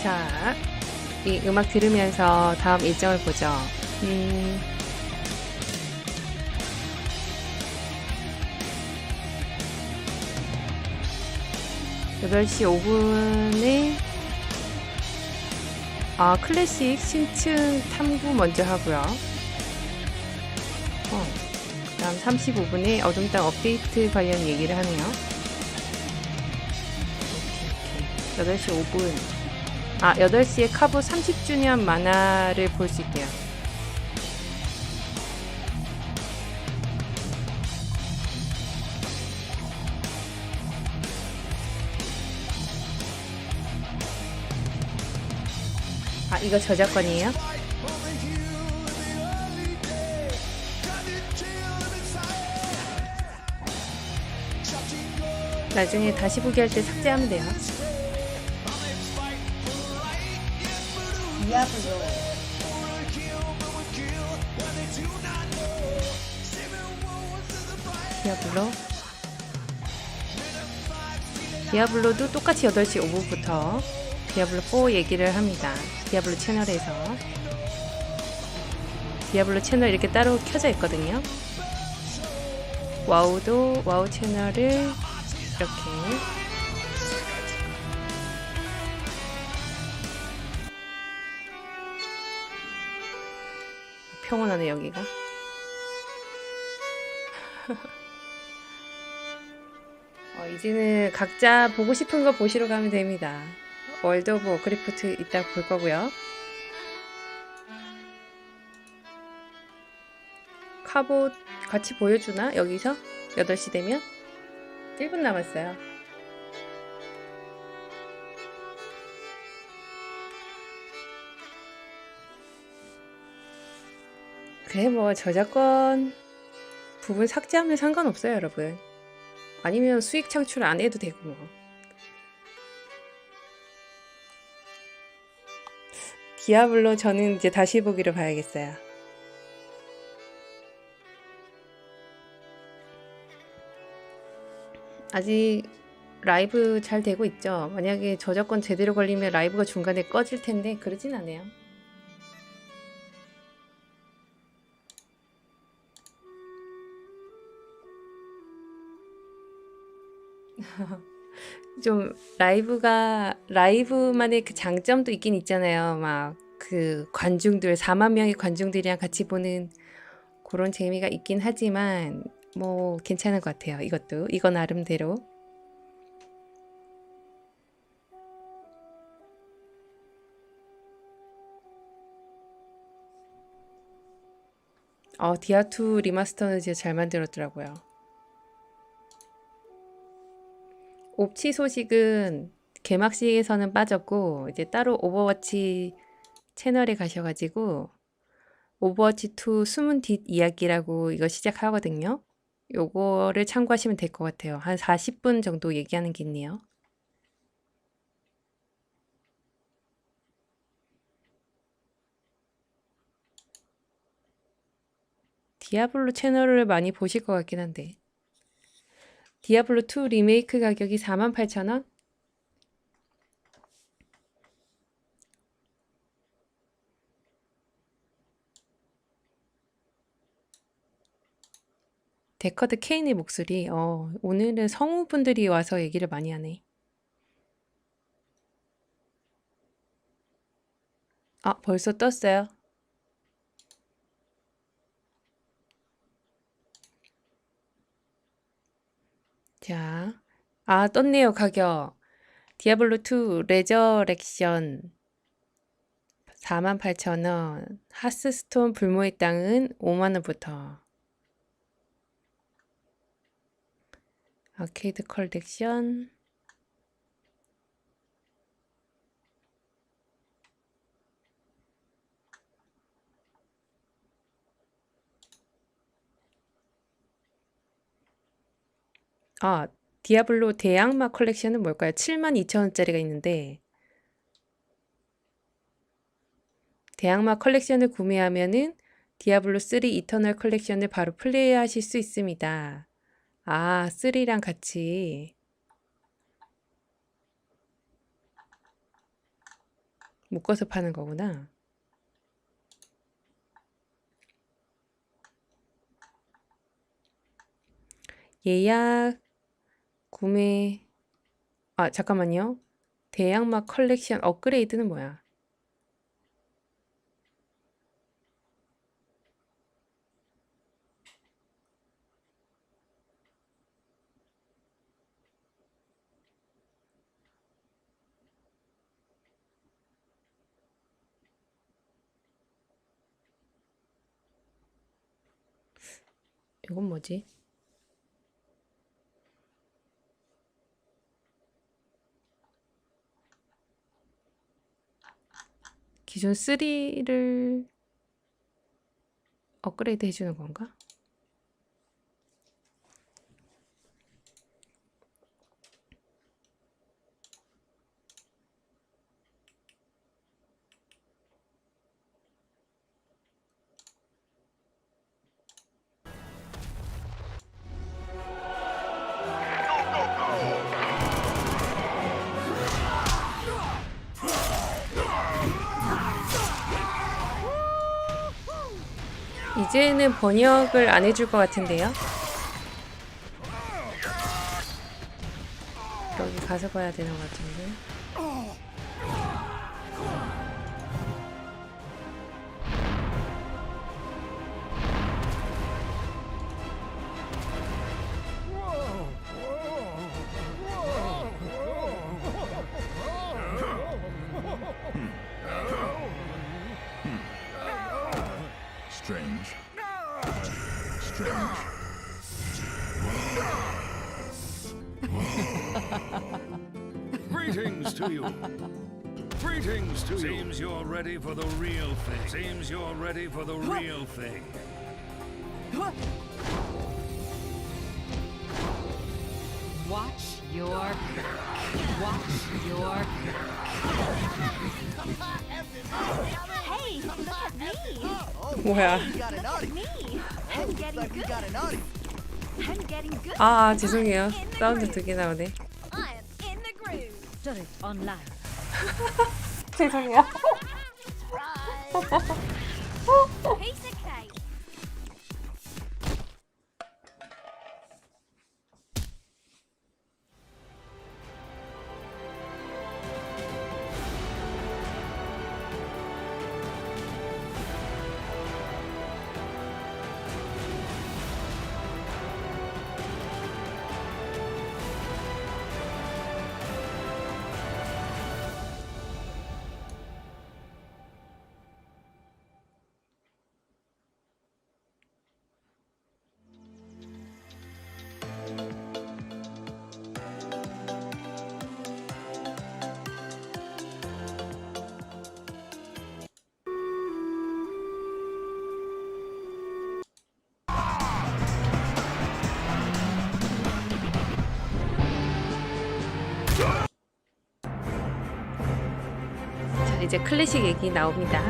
자, 이 음악 들으면서 다음 일정을 보죠. 8시 5분에 클래식 신층 탐구 먼저 하고요. 그 다음 35분에 어둠땅 업데이트 관련 얘기를 하네요. 8시 5분. 8시에 카보 30주년 만화를 볼 수 있대요. 이거 저작권이에요? 나중에 다시 보기 할 때 삭제하면 돼요. 디아블로도 똑같이 8시 5분부터 디아블로 4 얘기를 합니다. 디아블로 채널에서. 디아블로 채널 이렇게 따로 켜져 있거든요. 와우도 와우 채널을 이렇게 평온하네 여기가. 이제는 각자 보고 싶은 거 보시러 가면 됩니다. 월드오브워크래프트 이따 볼 거고요. 카봇 같이 보여주나? 여기서? 8시 되면? 1분 남았어요. 그래 뭐 저작권 부분 삭제하면 상관없어요 여러분. 아니면 수익 창출 안 해도 되고 뭐. 디아블로 저는 이제 다시 보기로 봐야겠어요. 아직 라이브 잘 되고 있죠? 만약에 저작권 제대로 걸리면 라이브가 중간에 꺼질 텐데 그러진 않아요. 좀 라이브만의 그 장점도 있긴 있잖아요. 막 그 관중들 4만 명의 관중들이랑 같이 보는 그런 재미가 있긴 하지만 뭐 괜찮은 것 같아요. 이것도 이거 나름대로. 디아2 리마스터는 진짜 잘 만들었더라고요. 옵치 소식은 개막식에서는 빠졌고 이제 따로 오버워치 채널에 가셔가지고 오버워치 2 숨은 뒷 이야기라고 이거 시작하거든요. 요거를 참고하시면 될 것 같아요. 한 40분 정도 얘기하는 게 있네요. 디아블로 채널을 많이 보실 것 같긴 한데 디아블로 2 리메이크 가격이 48,000원? 데커드 케인의 목소리. 오늘은 성우분들이 와서 얘기를 많이 하네. 벌써 떴어요. 자, 떴네요, 가격. 디아블로2 레저렉션 48,000원. 하스스톤 불모의 땅은 5만원부터. 아케이드 컬렉션. 디아블로 대악마 컬렉션은 뭘까요? 72,000원짜리가 있는데 대악마 컬렉션을 구매하면은 디아블로 3 이터널 컬렉션을 바로 플레이하실 수 있습니다. 3랑 같이 묶어서 파는 거구나. 예약 구매 잠깐만요. 대양막 컬렉션 업그레이드는 뭐야? 이건 뭐지? 기존 3를 업그레이드 해주는 건가? 이제는 번역을 안 해줄 것 같은데요? 여기 가서 봐야 되는 것 같은데. Strange. Strange. Greetings to you. Greetings to you. Seems you're ready for the real thing. Seems you're ready for the real thing. Watch your back. Watch your Hey, look at me. 뭐야? Look at me. I'm getting good. I'm getting good. 죄송해요. 사운드 2개 나오네. I'm in the groove. Done it online. 죄송해요. Piece of cake. 이제 클래식 얘기 나옵니다.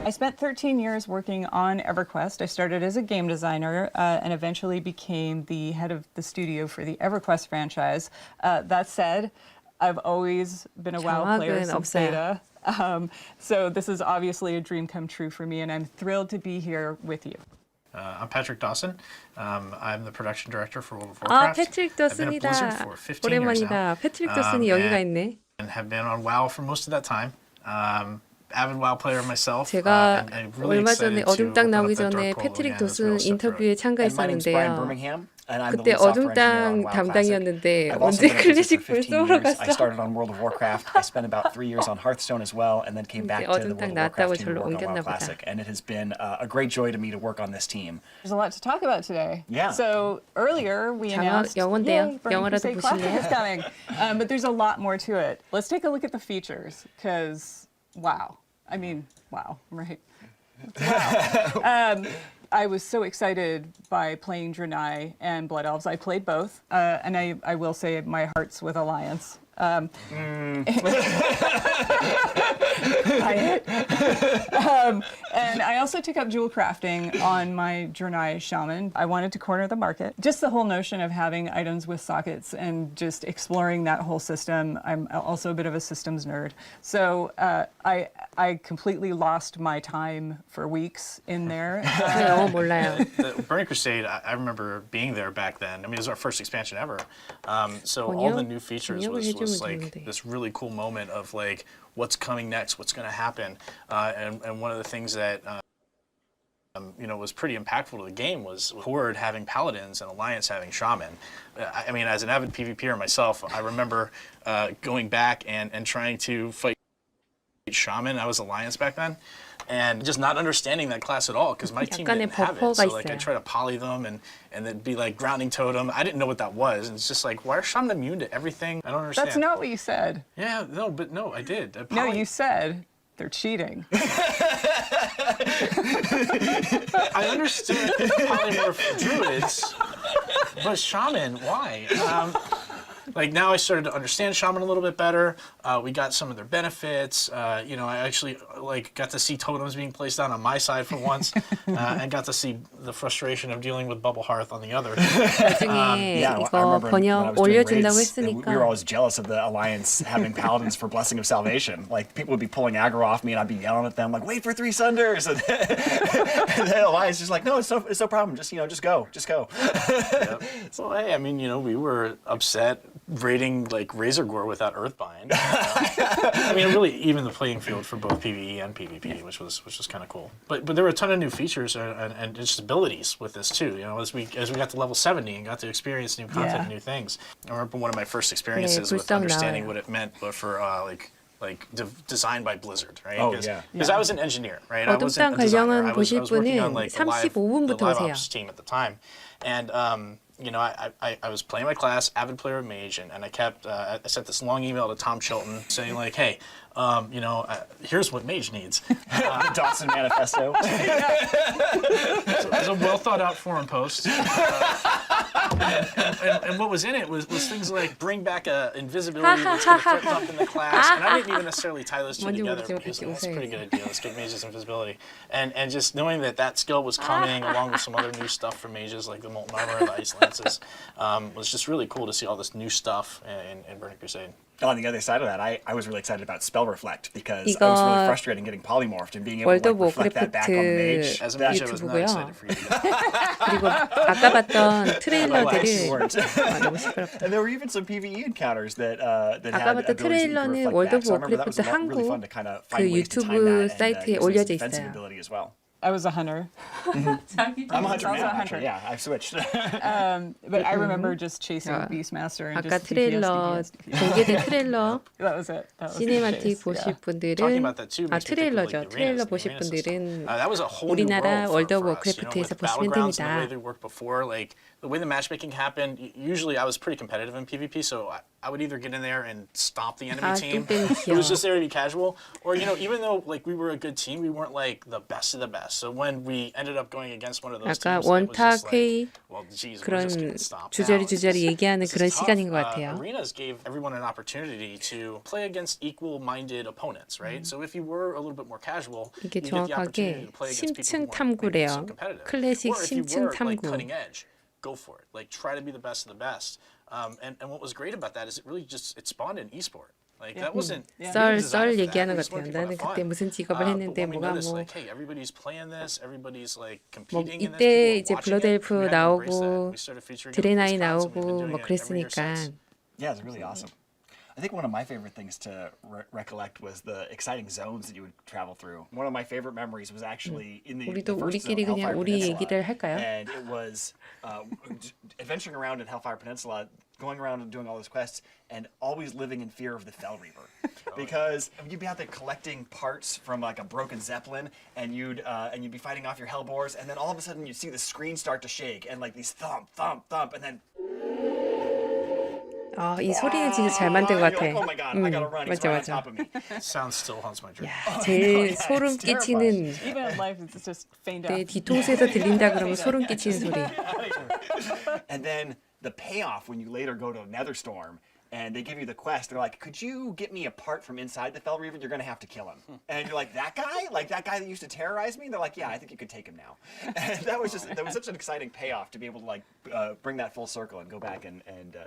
I spent 13 years working on EverQuest. I started as a game designer and eventually became the head of the studio for the EverQuest franchise. That said, I've always been a WoW player since beta. So this is obviously a dream come true for me, and I'm thrilled to be here with you. I'm Patrick Dawson. I'm the production director for World of 아, Warcraft. 패트릭 I've been at Blizzard 더슨이다. for 15 years now. 오랜만이다. 패트릭 더슨이 여기가 있네. And have been on WoW for most of that time. Avid WoW player myself. 제가 and really 얼마 전에 excited to 어둠 땅 open up 나오기 that 전에 dark portal 패트릭 again as we all 도슨 step through 인터뷰에 it. 참가했었는데요. 그때 어둠 땅 담당이었는데 I've also 언제 been at Blizzard 클래식 for 15 벌써 오러 years. I 갔어? started on World of Warcraft. I spent about 3 years on Hearthstone as well, and then came back to the 어둠 땅 World of 나왔다고 Warcraft team to 절로 work on 옮겼나 WoW 보다. Classic. And it has been a great joy to me to work on this team. There's a lot to talk about today. Yeah. So earlier we 장어 announced 영어인데요. Burning 영어라도 Crusade Classic 보실래요? is coming. But there's a lot more to it. Let's take a look at the features, because wow. I mean, wow, right? Wow. I was so excited by playing Draenei and Blood Elves. I played both, and I will say my heart's with Alliance. And I also took up jewel crafting on my Draenei Shaman. I wanted to corner the market. Just the whole notion of having items with sockets and just exploring that whole system. I'm also a bit of a systems nerd. So I completely lost my time for weeks in there. 영어 몰라요. The Burning Crusade, I remember being there back then. I mean, it was our first expansion ever. So all the new features was like this really cool moment of like, what's coming next, what's going to happen. And one of the things that was pretty impactful to the game was Horde having Paladins and Alliance having Shaman. I mean, as an avid PvPer myself, I remember going back and trying to fight Shaman. I was Alliance back then. And just not understanding that class at all because my team didn't have it. So like I try to poly them and then be like grounding totem. I didn't know what that was. And it's just like, why are Shaman immune to everything? I don't understand. That's not what you said. Yeah, no, I did. No, you said they're cheating. I understood polymorph druids, but Shaman, why? Like now I started to understand Shaman a little bit better. We got some of their benefits. I actually like got to see totems being placed down on my side for once, and got to see the frustration of dealing with Bubble Hearth on the other. 나중에 이거 번역 올려준다고 했으니까. We were always jealous of the Alliance having Paladins for Blessing of Salvation. Like people would be pulling aggro off me, and I'd be yelling at them like, "Wait for 3 Sunders!" And then Alliance is just like, "No, it's no problem. Just go." Yep. So hey, I mean, we were upset raiding like Razorgore without Earthbind. I mean, it really evened the playing field for both PvE and PvP, which was kind of cool. But there were a ton of new features and just abilities with this too. As we got to level 70 and got to experience new content and new things. I remember one of my first experiences with understanding what it meant for designed by Blizzard, right? Because I was an engineer, right? I wasn't a designer. I was working on like the live ops team at the time, and I was playing my class, avid player of Mage, and I sent this long email to Tom Chilton saying like, hey, here's what Mage needs. The Dawson Manifesto. So it was a well thought out forum post. And what was in it was things like bring back invisibility that's going to threaten up in the class. And I didn't even necessarily tie those two together because that's a pretty good idea. Let's get Mage's invisibility. And just knowing that skill was coming along with some other new stuff for Mages like the Molten Armor and the Ice Lances was just really cool to see all this new stuff in Burning Crusade. On the other side of that, I was really excited about Spell Reflect because I was really frustrated getting polymorphed and being able to reflect that back on the mage. As a mage, I was not excited for you. 그리고 아까 봤던 트레일러들을 너무 시끄럽다. And there were even some PvE encounters that 아까 봤던 트레일러는 월드 오브 워크래프트 한국 그 유튜브 사이트에 올려져 있어요. I was a hunter. I'm a hunter now, actually. Yeah, I've switched. But I remember just chasing Beastmaster and 아까 just 트레일러, 공개된 트레일러, That was it. 시네마틱 보실 분들은 트레일러죠. 트레일러 보실 분들은 우리나라 월드 오브 워크래프트에서 보시면 됩니다. the way the matchmaking happened, usually I was pretty competitive in PvP, so I would either get in there and stomp the enemy team, who was just there to be casual, or even though like we were a good team, we weren't like the best of the best. So when we ended up going against one of those 아까 teams, it was just 원탁 회의 like, well, geez, we're 그런 just getting stomped. 주저리 얘기하는 그런 시간인 것 같아요. Arenas gave everyone an opportunity to play against equal-minded opponents, right? So if you were a little bit more casual, 이게 you get the opportunity 정확하게 to play against people 심층 who weren't maybe so 탐구래요. competitive. 클래식 Or if you 심층 were like 탐구. cutting edge, go for it. Like try to be the best of the best. And what was great about that is it really just it spawned an esport. Like that wasn't 썰 얘기하는 것 같아요. 나는 그때 무슨 직업을 했는데 뭐가 뭐 hey, everybody's playing this, everybody's like 뭐 competing in this. 이때 people 이제 are watching it. 블러드 엘프 We had to embrace that. 나오고 We started featuring it 드레나이 in Wisconsin. We've been 나오고 doing 뭐 it every year 그랬으니까. since. Yeah, it's really awesome. I think one of my favorite things to recollect was the exciting zones that you would travel through. One of my favorite memories was actually in the 우리도 first zone, 우리끼리 Hellfire 그냥 우리 Peninsula. 얘기를 할까요? And it was adventuring around in Hellfire Peninsula, going around and doing all those quests, and always living in fear of the Fell Reaper. Because you'd be out there collecting parts from like a broken Zeppelin, and you'd be fighting off your Hellbores, and then all of a sudden you'd see the screen start to shake, and like these thump, thump, thump, and then 이 소리는 진짜 잘 만든 것 같아. Oh my God, I gotta run. He's 맞아 right on 맞아. top of me. Sound still haunts my dream. 제일 소름 끼치는 Even in life, it's just feigned 내 out. 뒤통수에서 들린다 그러면 소름 끼치는 소리. And then the payoff when you later go to Netherstorm and they give you the quest, they're like, could you get me a part from inside the Fell Reaver? You're going to have to kill him. And you're like, that guy? Like that guy that used to terrorize me? They're like, yeah, I think you could take him now. And that was such an exciting payoff to be able to like bring that full circle and go back and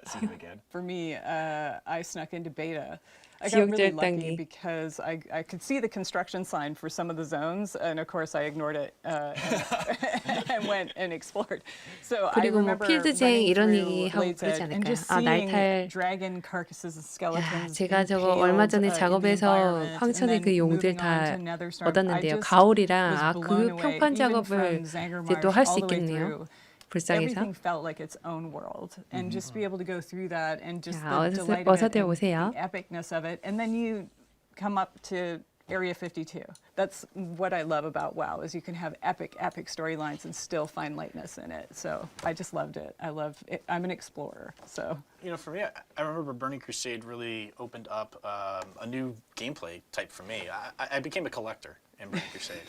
see him again. For me, I snuck into beta. I got really lucky 지역절단기. because I could see the construction sign for some of the zones, and of course I ignored it and went and explored. So I 그리고 뭐 remember 필드쟁 running 이런 through 얘기 하고 Blade's 그러지 Edge and 않을까요? just 아 seeing 날탈. dragon carcasses and skeletons. 제가 저거 impaled, 얼마 전에 in the 작업해서 environment, 황천의 and 그 then 용들 moving on 다 to Netherstorm. I 얻었는데요. just 가오리랑 was 그 blown away, 평판 even 작업을 from 이제 또 할 수 all the way 있겠네요. through. 불쌍해서. Everything felt like its own world, and just be able to go through that, and just 야, the delight of it, 어서들 and 오세요. the epicness of it, and then you come up to Area 52. That's what I love about WoW is you can have epic storylines and still find lightness in it. So I just loved it. I love it. I'm an explorer, so. You know, for me, I remember Burning Crusade really opened up a new gameplay type for me. I became a collector in Burning Crusade,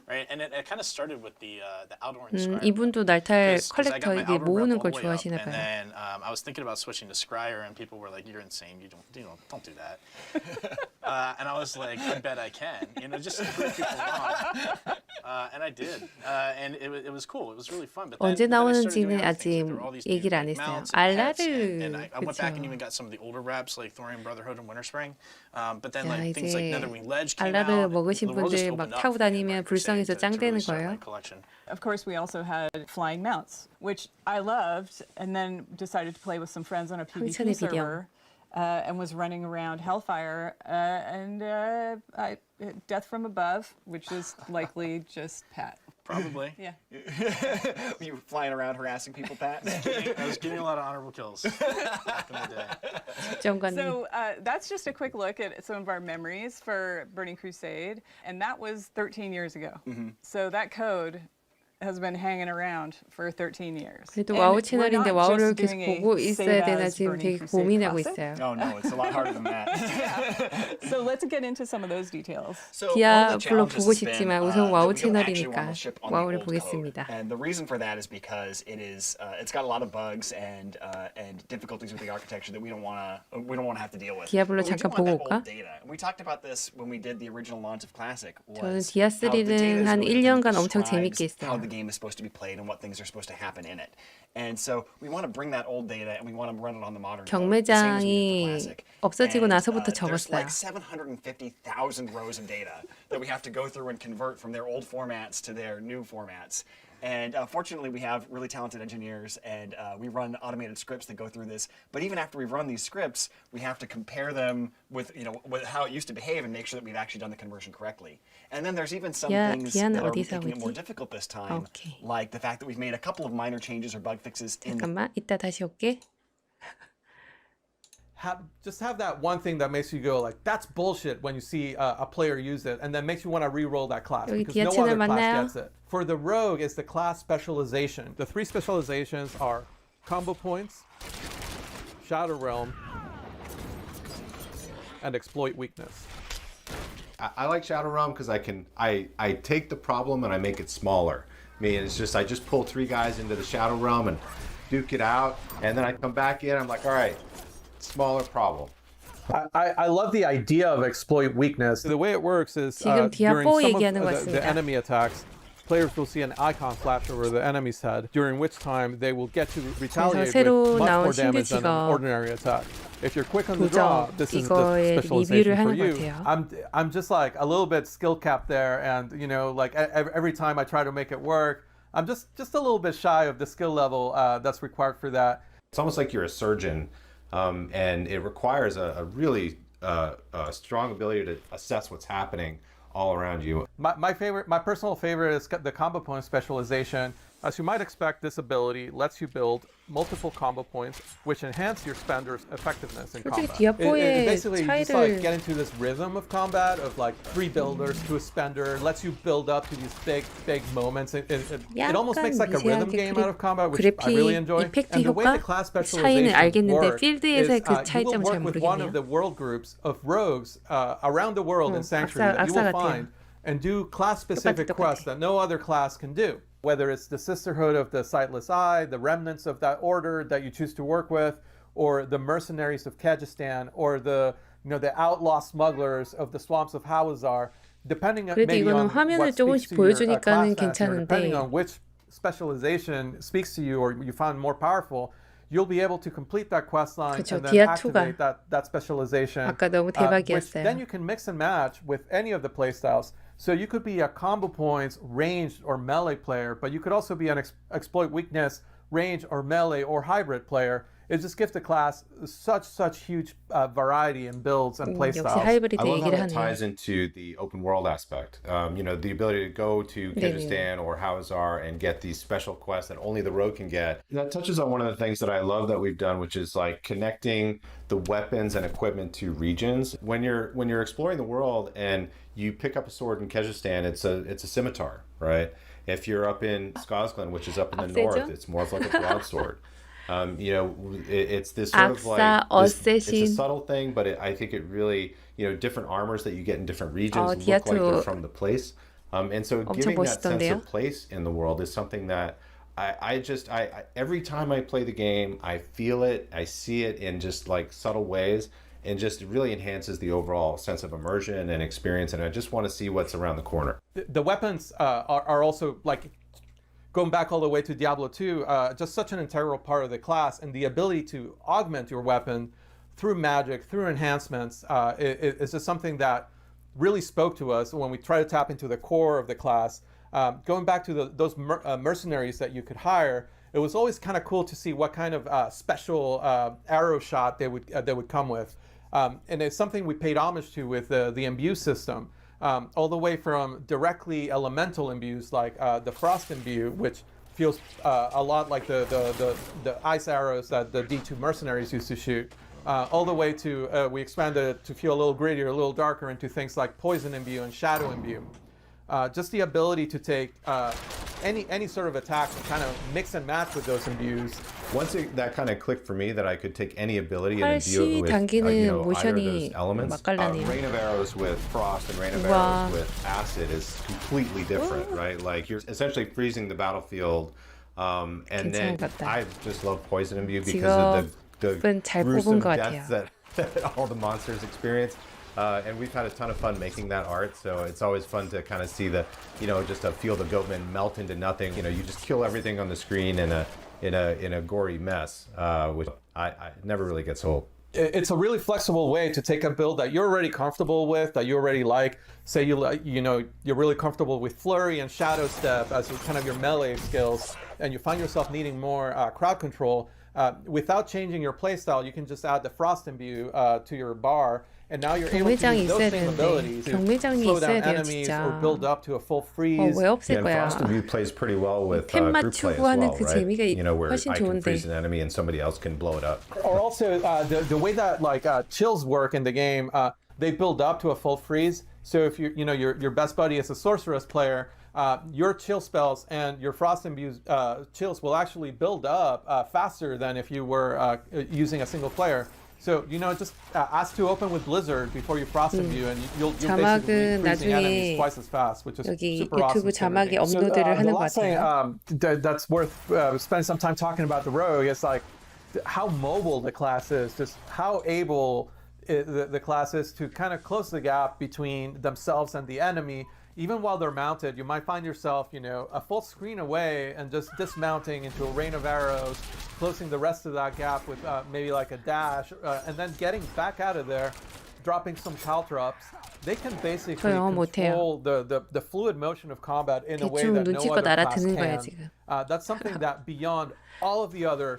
right? And it kind of started with the Outdoor Scryer. 이분도 날탈 'Cause I got my 컬렉터 이게 Outer 모으는 Rep 걸 all the way up, 좋아하시나 and 봐요. then I was thinking about switching to Scryer, and people were like, "You're insane. You don't do that." And I was like, "I bet I can." You know, just to prove people wrong. And I did, and it was cool. It was really fun. But 언제 then I started doing 나오는지는 other things, like 아직 there were all these 얘기를 new, 안 like, 했어요. mounts and pets, 알라르 and I went back and even 그렇죠. got some of the older reps like Thorium Brotherhood and Winterspring. But then 야, like things like 이제 Netherwing Ledge came 알라르 out. 먹으신 The world just 분들 막 opened up 타고 for me in 다니면 Burning Crusade 불쌍해서 to 짱 really 되는 start my 거예요. collection. Of course, we also had flying mounts, which I loved, and then decided to play with some friends on a PvP 황천의 비령. server, and was running around Hellfire, and Death from Above, which is likely just Pat. Probably. Yeah. You were flying around harassing people, Pat? I was getting a lot of honorable kills back in the day. So that's just a quick look at some of our memories for Burning Crusade, and that was 13 years ago. So that code has been hanging around for 13 years. 그래도 And 와우 we're 채널인데 not 와우를 just 계속 doing a 보고 save 있어야 되나 as 지금 Burning 되게 Crusade 고민하고 classic. 있어요. Oh no, it's a lot harder than that. So let's get into some of those details. 디아블로 보고 싶지만 우선 와우 채널이니까 와우를 보겠습니다. And the reason for that is because it's got a lot of bugs and difficulties with the architecture that we don't want to have to deal with. 디아블로 잠깐 보고 올까? We talked about this when we did the original launch of Classic. 저는 디아3는 한 1년간 엄청 재밌게 How 했어요. the game is supposed to be played and what things are supposed to happen in it. And so we want to bring that old data and we want to run it on the modern code, the same as we did for Classic. 없어지고 And, 나서부터 there's 적었어요. like 750,000 rows of data that we have to go through and convert from their old formats to their new formats. And fortunately, we have really talented engineers, and we run automated scripts that go through this. But even after we've run these scripts, we have to compare them with how it used to behave and make sure that we've actually done the conversion correctly. And then there's even some things that are making it more difficult this time, like the fact that we've made a couple of minor changes or bug fixes in. 잠깐만, 이따 다시 올게. just have that one thing that makes you go like, that's bullshit when you see a player use it, and then makes you want to re-roll that class 여기 because no other 디아2는 class 맞나요? gets it. For the rogue, it's the class specialization. The 3 specializations are combo points, Shadow Realm, and exploit weakness. I like Shadow Realm because I take the problem and I make it smaller. I mean, it's just I just pull 3 guys into the Shadow Realm and duke it out, and then I come back in. I'm like, all right, smaller problem. I love the idea of exploit weakness. The way it works is 지금 during 디아4 some 얘기하는 것 of the 같습니다. enemy attacks, players will see an icon flash over the enemy's head, during which time they will get to retaliate with 새로 much 나온 more damage than an 신규 ordinary attack. If you're quick on the draw, 도적 this is the 이거에 specialization 리뷰를 for 하는 것 you. 같아요. I'm just like a little bit skill capped there, and you know, like every time I try to make it work, I'm just a little bit shy of the skill level that's required for that. It's almost like you're a surgeon, and it requires a really strong ability to assess what's happening all around you. My personal favorite is the combo point specialization. As you might expect, this ability lets you build multiple combo points, which enhance your spender's effectiveness in combat. 디아4의 Basically, you just 차이를 like get into this rhythm of combat of like 3 builders to a spender, lets you build up to these big moments. It almost makes like a rhythm game out of combat, which I really enjoy. 이펙트 And the way the 효과 class 차이는 specialization 알겠는데 works 필드에서의 is 그 you 차이점을 will 잘 work with one of 모르겠네요. the world groups of rogues around the world in Sanctuary that you will 악사 find and do class-specific quests that no other class can do. Whether it's the Sisterhood of the Sightless Eye, the remnants of that order that you choose to work with, or the mercenaries of Kyrgyzstan, or the outlaw smugglers of the swamps of Hawazar, depending 그래도 maybe 이거는 on 화면을 what speaks 조금씩 to your 보여주니까는 class master, depending 괜찮은데 on which specialization speaks to you or you find more powerful, you'll be able to complete that quest line 그쵸, and then 디아2가 activate that specialization. 아까 너무 which 대박이었어요. then you can mix and match with any of the playstyles. So you could be a combo points, ranged, or melee player, but you could also be an exploit weakness, range, or melee, or hybrid player. It just gives the class such huge variety in builds and 역시 playstyles. 하이브리드 I love how 얘기를 that 하네요. ties into the open world aspect. The ability to go to Kyrgyzstan or Hawazar and get these special quests that only the rogue can get. That touches on one of the things that I love that we've done, which is like connecting the weapons and equipment to regions. When you're exploring the world and you pick up a sword in Kyrgyzstan, it's a scimitar, right? If you're up in Skazglan, which is up in the north, it's more of like a broadsword. It's this sort of like it's a subtle thing, but I think it really, different armors that you get in different regions look like they're from the place. And so giving that sense of place in the world is something that I every time I play the game, I feel it, I see it in just like subtle ways, and just really enhances the overall sense of immersion and experience. And I just want to see what's around the corner. The weapons are also like, going back all the way to Diablo 2, just such an integral part of the class, and the ability to augment your weapon through magic, through enhancements, is just something that really spoke to us when we try to tap into the core of the class. Going back to those mercenaries that you could hire, it was always kind of cool to see what kind of special arrow shot they would come with. And it's something we paid homage to with the imbue system. All the way from directly elemental imbues like the frost imbue, which feels a lot like the ice arrows that the D2 mercenaries used to shoot, all the way to we expanded it to feel a little grittier, a little darker, into things like poison imbue and shadow imbue. Just the ability to take any sort of attack and kind of mix and match with those imbues. Once that kind of clicked for me that I could take any ability and imbue it with 당기는 either of 모션이 those elements. 맛깔나네요. Rain of arrows with frost and rain of arrows with acid is completely different, right? Like you're essentially freezing the battlefield. And then I just love poison imbue because of the gruesome deaths that all the monsters experience. And we've had a ton of fun making that art, so it's always fun to kind of see just to feel the goatmen melt into nothing. You just kill everything on the screen in a gory mess, which I never really gets old. It's a really flexible way to take a build that you're already comfortable with, that you already like. Say you're really comfortable with flurry and shadow step as kind of your melee skills, and you find yourself needing more crowd control. Without changing your playstyle, you can just add the frost imbue to your bar, And now you're able to 경매장이 use those 있어야 same 되는데 abilities to 경매장이 slow down 있어야 돼요 enemies or 진짜. build up to a full freeze. 왜 없을 거야? Frost and View plays pretty well with 템 group play as 맞추고 하는 well, 그 right? 재미가 You know, where 훨씬 I can 좋은데. freeze an enemy and somebody else can blow it up. Or also the way that like chills work in the game, they build up to a full freeze. So if your best buddy is a sorceress player, your chill spells and your Frost and View chills will actually build up faster than if you were using a single player. So just ask to open with Blizzard before you Frost and View, and you'll basically 자막은 freezing enemies 나중에 twice as fast, which is 여기 super awesome. 유튜브 자막에 업로드를 하는 것 같아요. That's worth spending some time talking about the rogue. It's like how mobile the class is, just how able the class is to kind of close the gap between themselves and the enemy. Even while they're mounted, you might find yourself, a full screen away and just dismounting into a rain of arrows, closing the rest of that gap with maybe like a dash, and then getting back out of there, dropping some caltrops. They can basically control the fluid motion of combat in a way that no other class can. That's something that beyond all of the other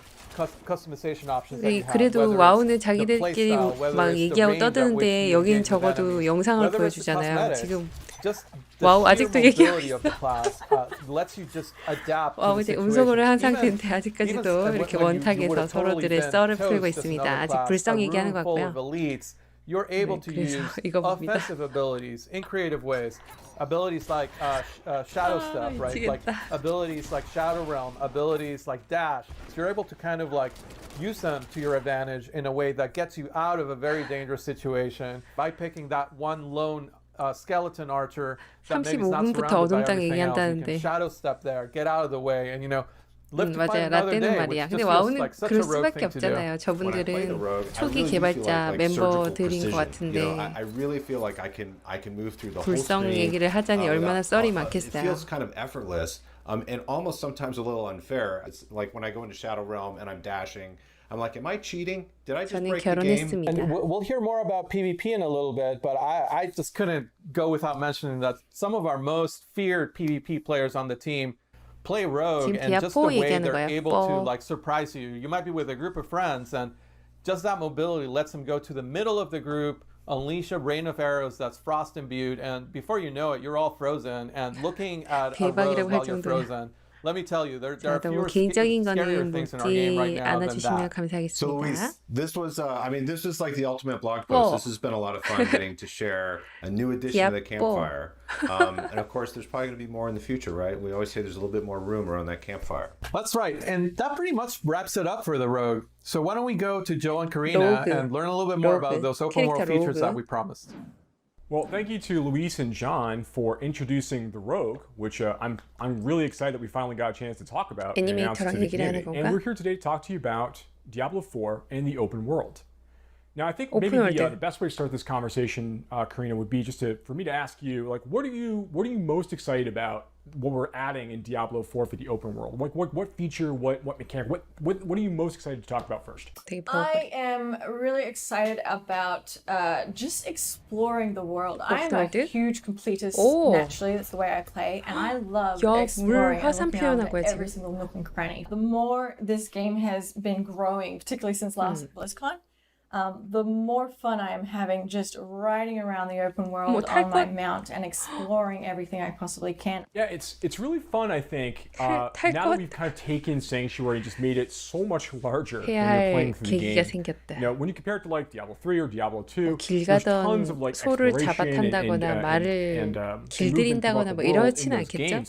customization options that you have, 그래도 와우는 자기들끼리 whether 막 it's the 얘기하고 range at which 떠드는데 you 여긴 engage with 적어도 enemies, 영상을 whether it's the 보여주잖아요. cosmetics, 지금 just the 와우 sheer 아직도 얘기하고 mobility of the class lets you just adapt to 와우 the 이제 situation. 음소거를 한 Even 상태인데 아직까지도 이렇게 원탁에서 서로들의 썰을 풀고 있습니다. 아직 불성 얘기하는 것 같고요. You're able to use 이거 봅니다. offensive abilities in creative ways. Abilities like shadow step, right? Like abilities like Shadow Realm, abilities like dash. So you're able to kind of like use them to your advantage in a way that gets you out of a very dangerous situation by picking that one lone skeleton archer that maybe is not 35분부터 surrounded by 어둠땅 everything else. You 얘기한다는데. can shadow step there, get out of the way, and live to 맞아요. fight another 라떼는 day, 말이야. which 근데 just feels 와우는 like such 그럴 a rogue 수밖에 thing to do. 없잖아요. 저분들은 초기 I 개발자 really feel like 멤버들인 것 surgical 같은데 precision. I really feel like I can move through the whole 불성 screen. 얘기를 하자니 얼마나 썰이 It 많겠어요. feels kind of effortless, and almost sometimes a little unfair. It's like when I go into Shadow Realm and I'm dashing, I'm like, am I cheating? Did I just 저는 break the game? 결혼했습니다. And we'll hear more about PvP in a little bit, but I just couldn't go without mentioning that some of our most feared PvP players on the team play rogue, 지금 and just the 디아4 way 얘기하는 they're 거예요. able to like surprise you. You might be with a group of friends, and just that mobility lets them go to the middle of the group, unleash a rain of arrows that's frost imbued, and before you know it, you're all frozen and looking at a rogue while you're frozen. Let me tell you, there are 너무 fewer 개인적인 scarier 거는 things in our game right 묻지 now than 않아주시면 that. 감사하겠습니다. So Luis, this was, this is like the ultimate blog post. This has been a lot of fun getting to share a new edition of the campfire. And of course, there's probably going to be more in the future, right? We always say there's a little bit more room around that campfire. That's right. And that pretty much wraps it up for the Rogue. So why don't we go to Joe and Karina and learn a little bit more about those open world features that we promised. Well, thank you to Luis and John for introducing the Rogue, which I'm really excited that we finally got a chance to talk about and announce to the community. And we're here today to talk to you about Diablo 4 and the open world. Now, I think maybe the best way to start this conversation, Karina, would be just for me to ask you, like, what are you most excited about what we're adding in Diablo 4 for the open world? What feature, what mechanic, what are you most excited to talk about first? I am really excited about just exploring the world. I'm a huge completist naturally. That's the way I play, and I love exploring and looking around at every single nook and cranny. The more this game has been growing, particularly since last BlizzCon, the more fun I am having just riding around the open world on my mount and exploring everything I possibly can. Yeah, it's really fun, I think. Now that we've kind of taken Sanctuary and just made it so much larger when you're playing through the game. You know, when you compare it to like Diablo 3 or Diablo 2, there's tons of like 소를 exploration 잡아탄다거나 말을 and 길들인다거나 뭐 이러진 않겠죠?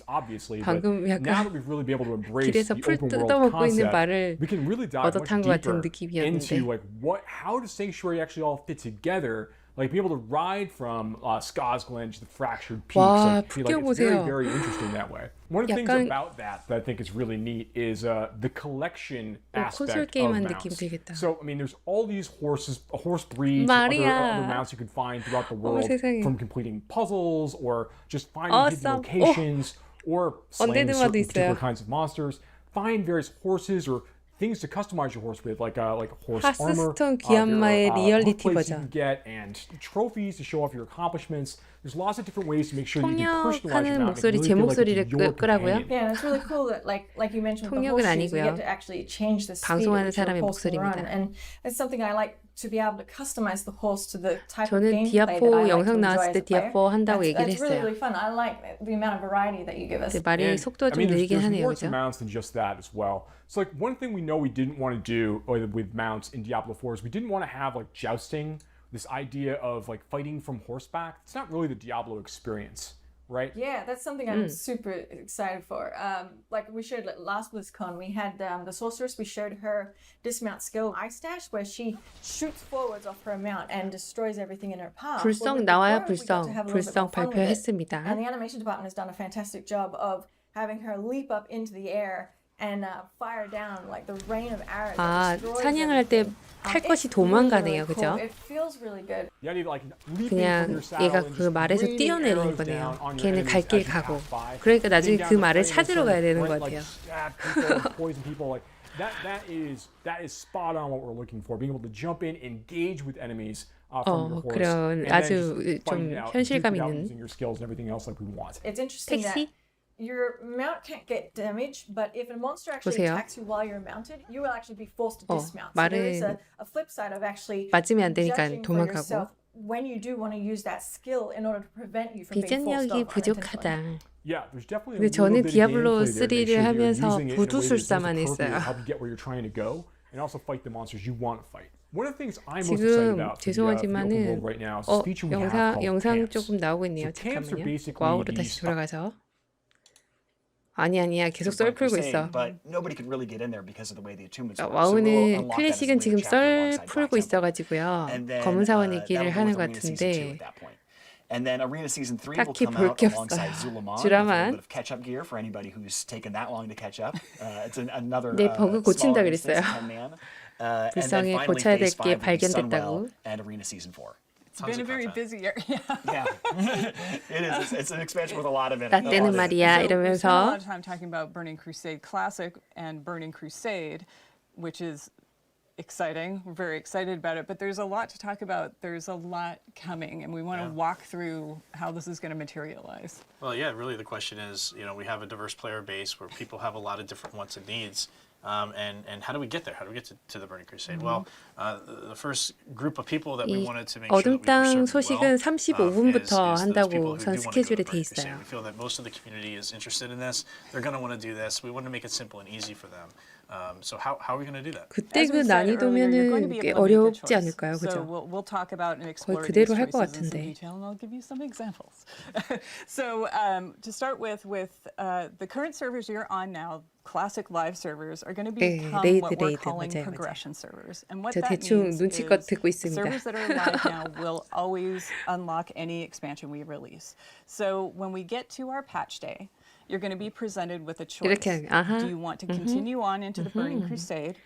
방금 now that we've really been able to embrace 길에서 the 풀 open world 뜯어먹고 있는 concept, 말을 we can really dive much 얻어탄 것 같은 deeper 느낌이었는데. into like how does Sanctuary actually all fit together? Like be able to ride from Skosglenj, the fractured peaks. 와, It's very, very interesting that way. One of the things 약간 about that I think is really neat is the collection aspect 콘솔 of 게임한 mounts. 느낌 들겠다. So I mean, there's all these horse breeds, other mounts you can find throughout the world from completing puzzles or just finding hidden locations or slaying certain particular kinds of monsters. Find various horses or things to customize your horse with, like horse armor, 하스스톤 기안마의 리얼리티 you 버전. can get, and trophies to show off your accomplishments. There's lots of different ways to make sure that you can personalize your 통역하는 map. 목소리 제 목소리를 끄라고요? Yeah, it's really cool that like you mentioned with the 통역은 horses, you 아니고요. get to actually change the speed 방송하는 at which your 사람의 horse will run, 목소리입니다. and it's something I like to be able to customize the horse to the type of 저는 gameplay that I 디아4 like 영상 to enjoy 나왔을 as 때 a player. 디아4 한다고 얘기를 That's really, 했어요. really fun. I like the amount of variety that you give us. 말이 속도가 좀 느리긴 there's 하네요, more to 그죠? mounts than just that as well. So like one thing we know we didn't want to do with mounts in Diablo 4 is we didn't want to have like jousting, this idea of like fighting from horseback. It's not really the Diablo experience, right? Yeah, that's something I'm super excited for. Like we showed last BlizzCon, we had the sorceress. We showed her dismount skill Ice Dash, where she shoots forwards off her mount and destroys everything in her path. 불성 나와요, 불성 발표했습니다. And the animation department has done a fantastic job of having her leap up into the air and fire down like the rain of arrows. 아, 사냥할 때 탈 것이 도망가네요, 그죠? It feels really good. 그냥 얘가 그 말에서 뛰어내리는 거네요. 걔는 갈 길 가고. 그러니까 나중에 그 말을 찾으러 가야 되는 것 같아요. That is spot on what we're looking for. Being able to jump in, engage with enemies from your horse, 그런 아주 좀 현실감 있는. It's interesting that your mount can't get damaged, but if a monster actually attacks you while you're mounted, you will actually be forced to dismount. So there is a flip side of actually 맞으면 안 되니까 judging for 도망가고. yourself when you do want to use that skill in order to prevent you from being forced 비전력이 off 부족하다. Yeah, there's definitely 근데 저는 디아블로 3를 하면서 부두술사만 했어요. And also fight the monsters you want to fight. One of the things I'm most excited 지금 about 죄송하지만은 right now is this feature we have called 영상 camps. 조금 나오고 있네요. So camps are 잠깐만요. basically 와우로 다시 돌아가서. 아니야 계속 썰 풀고 있어. But nobody could really get in there because of the way the attunements work. 와우는 클래식은 지금 썰 풀고 있어가지고요. 검은 사원 얘기를 하는 것 같은데 And then Arena Season 3 will 딱히 come 볼 out 게 alongside 없어요. Zulamon with a little 주라만 bit of catch-up gear for anybody who's taken that long to catch up. It's another 네, 버그 고친다 smaller 그랬어요. instance, 10-man. And then 불쌍히 finally 고쳐야 될 Phase 5 게 will be Sunwell 발견됐다고. and Arena Season 4. It's been a very busy year. Yeah, it is. It's an expansion with a lot of it. 나 때는 말이야 We spent a 이러면서 lot of time talking about Burning Crusade Classic and Burning Crusade, which is exciting. We're very excited about it, but there's a lot to talk about. There's a lot coming, and we want to walk through how this is going to materialize. Well, yeah, really the question is, we have a diverse player base where people have a lot of different wants and needs. And how do we get there? How do we get to the Burning Crusade? Well, the first group of people that we wanted to make sure that we 어둠 땅 were 소식은 serving 35분부터 is 한다고 people 우선 who do want to go 스케줄에 to 돼 Burning Crusade. 있어요. We feel that most of the community is interested in this. They're going to want to do this. We want to make it simple and easy for them. So how are we going to do that? 그때 그 난이도면은 꽤 어렵지 않을까요, So 그죠? we'll talk about and explore 거의 그대로 these 할 것 choices in some 같은데. detail, and I'll give you some examples. So to start with the current servers you're on now, classic live servers, are going to become what we're calling progression servers. And what 저 that 대충 means 눈치껏 is 듣고 있습니다. servers that are live now will always unlock any expansion we release. So when we get to our patch day, you're going to be presented with a choice. 이렇게, 아하. Do you want to continue on into the Burning Crusade,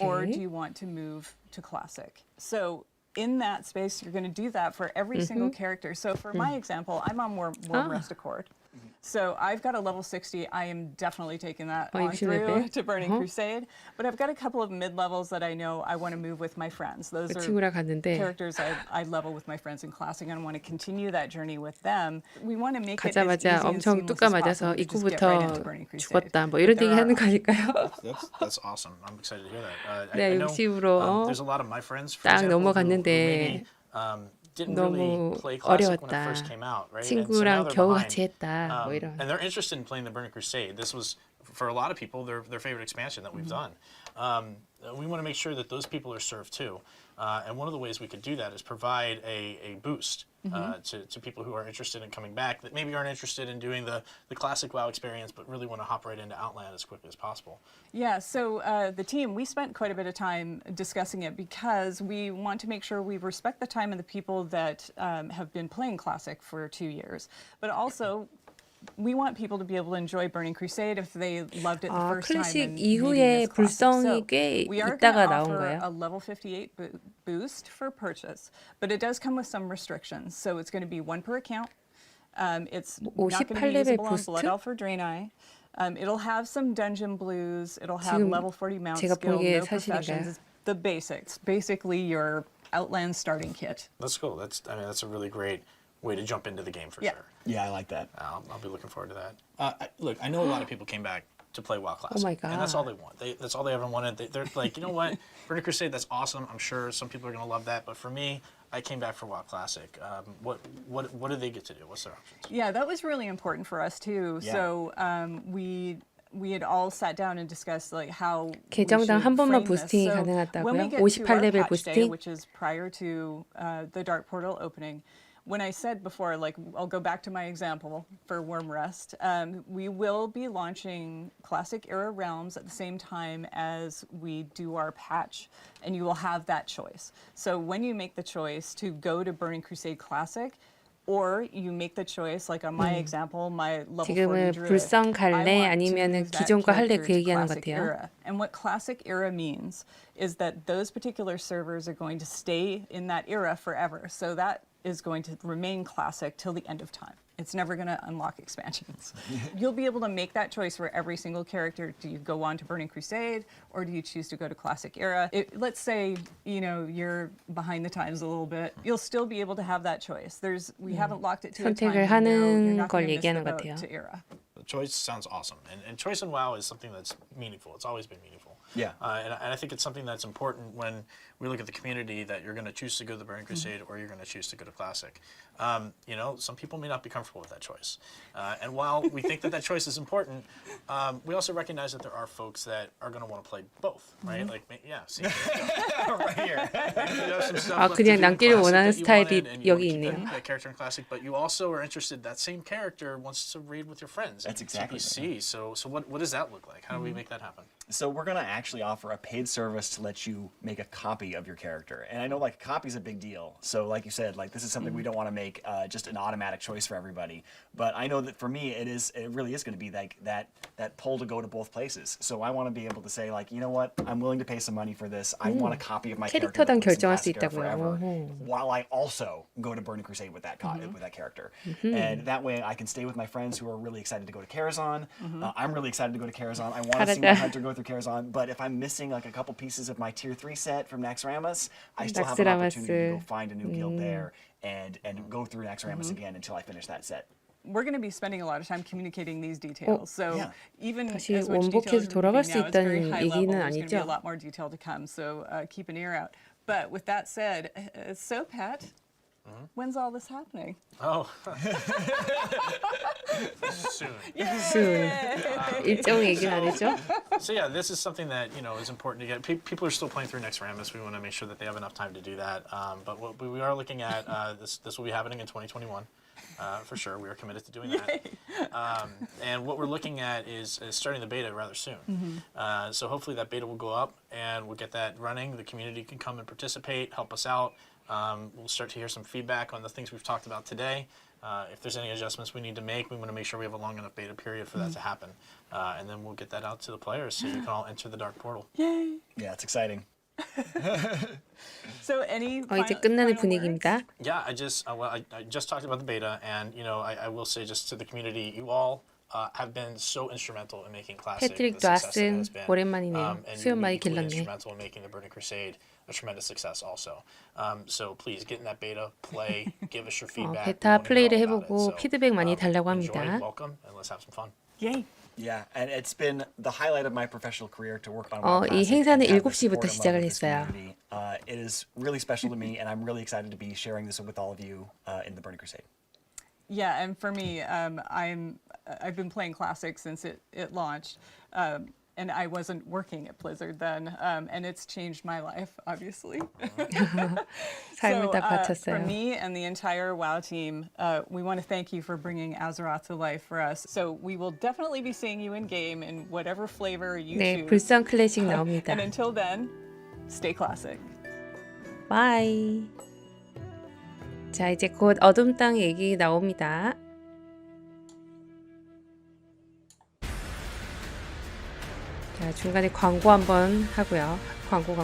or do you want to move to Classic? So in that space, you're going to do that for every single character. So for my example, I'm on Warm Rest Accord. So I've got a level 60. I am definitely taking that on through to Burning Crusade. But I've got a couple of mid-levels that I know I want to move with my friends. Those are characters I level with my friends in Classic, and I want to continue that journey with them. We want to make it as easy 가자마자 and 엄청 seamless 뚜까 as 맞아서 possible to just get right into 입구부터 Burning Crusade. 죽었다 뭐 이런 얘기 하는 거 아닐까요? That's awesome. I'm excited to hear that. 네, I know, 60으로 there's a lot of my friends, for 딱 example, who 넘어갔는데 maybe, didn't really 너무 play Classic when it 어려웠다. first came out, right? 친구랑 and so now 겨우 they're 같이 했다. 뭐 behind. 이런. And they're interested in playing the Burning Crusade. This was, for a lot of people, their favorite expansion that we've done. We want to make sure that those people are served too. And one of the ways we could do that is provide a boost to people who are interested in coming back, that maybe aren't interested in doing the classic WoW experience, but really want to hop right into Outland as quickly as possible. Yeah, so the team, we spent quite a bit of time discussing it because we want to make sure we respect the time of the people that have been playing Classic for 2 years. But also, we want people to be able to enjoy Burning Crusade if they loved it the first time. 클래식 and 이후에 불성이 꽤 we are 있다가 going to 나온 offer 거예요. a level 58 boost for purchase, but it does come with some restrictions. So it's going to be 1 per account. It's not going to be 58레벨 usable on 부스트? Blood Elf or Draenei. It'll have some dungeon blues. It'll have 지금 level 40 mount 제가 skill, 보기에 no professions. 사실인가요? It's the basics, basically your Outland starting kit. That's cool. That's a really great way to jump into the game for Yeah. sure. Yeah, I like that. I'll be looking forward to that. Look, I know a lot of people came back to play WoW Classic. Oh my God. And that's all they want. That's all they ever wanted. They're like, you know what? Burning Crusade, that's awesome. I'm sure some people are going to love that. But for me, I came back for WoW Classic. What do they get to do? What's their options? Yeah, that was really important for us too. Yeah. So we had all sat down and discussed like how 계정당 한 번만 부스팅이 when we 가능하다고요? get to our 58레벨 patch day, 부스팅? which is prior to the Dark Portal opening. When I said before, like, I'll go back to my example for Worm Rest, we will be launching Classic Era Realms at the same time as we do our patch, and you will have that choice. So when you make the choice to go to Burning Crusade Classic, or you make the choice, like on my example, my level 40 지금은 druid, 불성 갈래 I want to 아니면은 move that 기존과 할래 character 그 to 얘기하는 것 Classic 같아요. Era. And what Classic Era means is that those particular servers are going to stay in that era forever. So that is going to remain classic till the end of time. It's never going to unlock expansions. You'll be able to make that choice for every single character. Do you go on to Burning Crusade, or do you choose to go to Classic Era? Let's say, you know, you're behind the times a little bit. You'll still be able to have that choice. We haven't locked it to a time. 선택을 You know, you're 하는 not 걸 going to miss the 얘기하는 것 boat 같아요. to Era. The choice sounds awesome. And choice in WoW is something that's meaningful. It's always been meaningful. Yeah. And I think it's something that's important when we look at the community, that you're going to choose to go to the Burning Crusade or you're going to choose to go to Classic. You know, some people may not be comfortable with that choice. And while we think that choice is important, we also recognize that there are folks that are going to want to play both, right? Like, yeah, see, right here. 아, 그냥 남기를 원하는 스타일이 여기 있네요. That character in Classic, but you also are interested that same character wants to raid with your friends. That's exactly CPC. So what does that look like? How do we make that happen? So we're going to actually offer a paid service to let you make a copy of your character. And I know like a copy is a big deal. So like you said, like this is something we don't want to make just an automatic choice for everybody. But I know that for me, it really is going to be like that pull to go to both places. So I want to be able to say like, you know what, I'm willing to pay some money for this. I want a copy of my character 캐릭터당 that lives in 결정할 수 Classic Era 있다고요. forever, while I also go to Burning Crusade with that character. And that way I can stay with my friends who are really excited to go to Karazhan. I'm really excited to go to Karazhan. I want to see my hunter go through Karazhan. But if I'm missing like a couple pieces of my tier 3 set from Naxxramas, I still have an opportunity to go find a new guild there and go through Naxxramas again until I finish that set. We're going to be spending a lot of time communicating these details. So even 다시 as much 원복해서 detail 돌아갈 as 수 we're giving now, it's very 있다는 high level. 얘기는 There's going to be a 아니죠? lot more detail to come. So keep an ear out. But with that said, so Pat, when's all this happening? Oh. Soon. Soon. 일정 얘기는 안 했죠? So yeah, this is something that, you know, is important to get. People are still playing through Naxxramas. We want to make sure that they have enough time to do that. But what we are looking at, this will be happening in 2021. For sure, we are committed to doing that. And what we're looking at is starting the beta rather soon. So hopefully that beta will go up and we'll get that running. The community can come and participate, help us out. We'll start to hear some feedback on the things we've talked about today. If there's any adjustments we need to make, we want to make sure we have a long enough beta period for that to happen. And then we'll get that out to the players so you can all enter the Dark Portal. Yay! Yeah, it's exciting. So any 이제 끝나는 분위기입니다. Yeah, I just talked about the beta, and you know, I will say just to the community, you all have been so instrumental in making Classic the 패트릭도 success that it 왔음. has been. 오랜만이네요. And 수염 you're 많이 equally 길렀네. instrumental in making the Burning Crusade a tremendous success also. So please get in that beta, play, give us your feedback. 베타 플레이를 해보고 피드백 많이 달라고 합니다. Enjoy, welcome, and let's have some fun. Yay! Yeah, and it's been the highlight of my professional career to work on. 이 행사는 7시부터 시작을 했어요. It is really special to me, and I'm really excited to be sharing this with all of you in the Burning Crusade. Yeah, and for me, I've been playing Classic since it launched, and I wasn't working at Blizzard then, and it's changed my life, obviously. 삶을 다 For 바쳤어요. me and the entire WoW team, we want to thank you for bringing Azeroth to life for us. So we will definitely be seeing you in game in whatever flavor you 네, choose. 불성 클래식 나옵니다. And until then, stay classic. 바이. 자, 이제 곧 어둠 땅 얘기 나옵니다. 자, 중간에 광고 한번 하고요. 광고.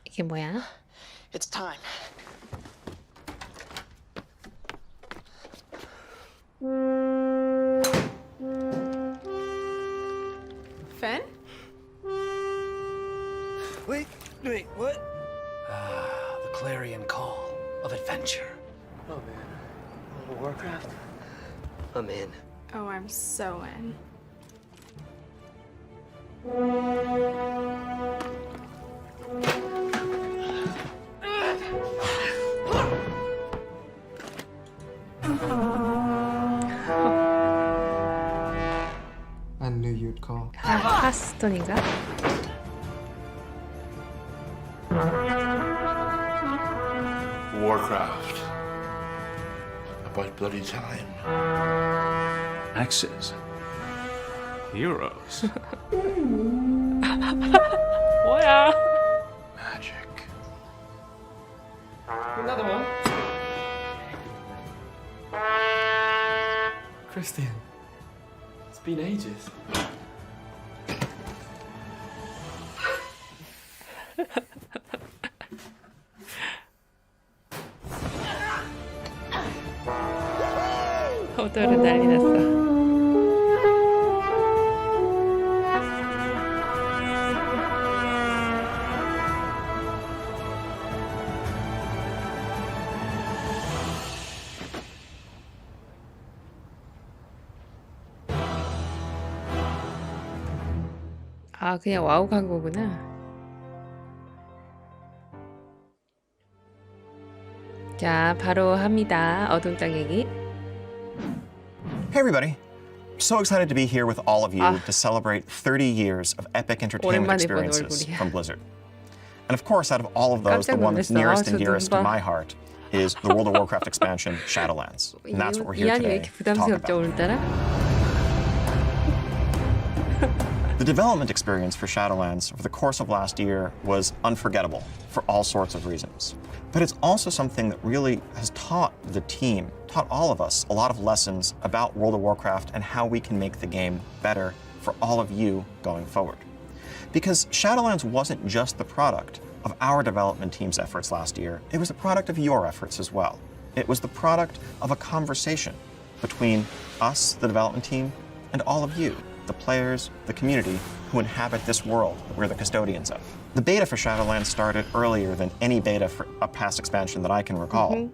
이게 뭐야? It's time. of adventure. Oh man, World of Warcraft? I'm in. Oh, I'm so in. I knew you'd call. 하스톤인가? Warcraft. About bloody time. Axes. Heroes. 뭐야? Magic. Another one. Christian. It's been ages. 호돌은 난리 났어. 아, 그냥 와우 간 거구나. 자, 바로 합니다. 어둠 땅 얘기. Hey everybody. So excited to be here with all of you to celebrate 30 years of epic entertainment experiences from Blizzard. And of course, out of all of those, the one that's nearest and dearest to my heart is the World of Warcraft expansion, Shadowlands. And that's what we're here today to talk about. The development experience for Shadowlands over the course of last year was unforgettable for all sorts of reasons. But it's also something that really has taught the team, taught all of us, a lot of lessons about World of Warcraft and how we can make the game better for all of you going forward. Because Shadowlands wasn't just the product of our development team's efforts last year, it was the product of your efforts as well. It was the product of a conversation between us, the development team, and all of you, the players, the community who inhabit this world that we're the custodians of. The beta for Shadowlands started earlier than any beta for a past expansion that I can recall.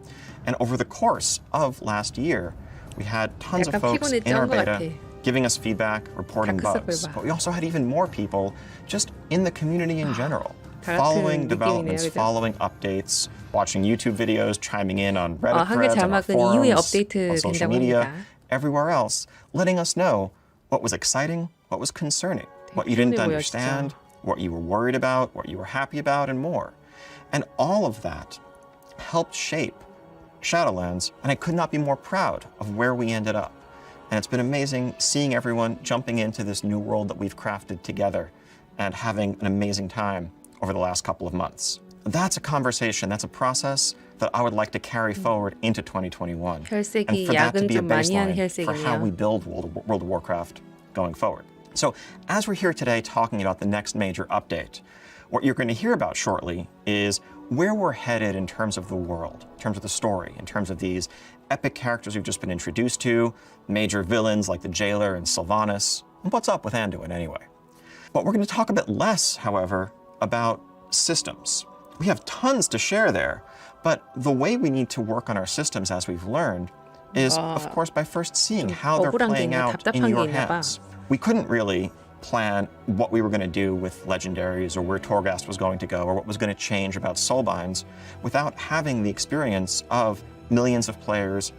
And over the course of last year, we had tons of folks in our beta giving us feedback, reporting bugs. But we also had even more people just in the community in general, following developments, following updates, watching YouTube videos, chiming in on Reddit threads, on our forums, on social media, everywhere else, letting us know what was exciting, what was concerning, what you didn't understand, what you were worried about, what you were happy about, and more. And all of that helped shape Shadowlands, and I could not be more proud of where we ended up. And it's been amazing seeing everyone jumping into this new world that we've crafted together and having an amazing time over the last couple of months. That's a conversation, that's a process that I would like to carry forward into 2021. And for that to be a baseline for how we build World of Warcraft going forward. So as we're here today talking about the next major update, what you're going to hear about shortly is where we're headed in terms of the world, in terms of the story, in terms of these epic characters we've just been introduced to, major villains like the Jailer and Sylvanas, and what's up with Anduin anyway. But we're going to talk a bit less, however, about systems. We have tons to share there, but the way we need to work on our systems, as we've learned, is, of course, by first seeing how they're playing out in your hands. We couldn't really plan what we were going to do with legendaries or where Torghast was going to go or what was going to change about soulbinds without having the experience of millions of players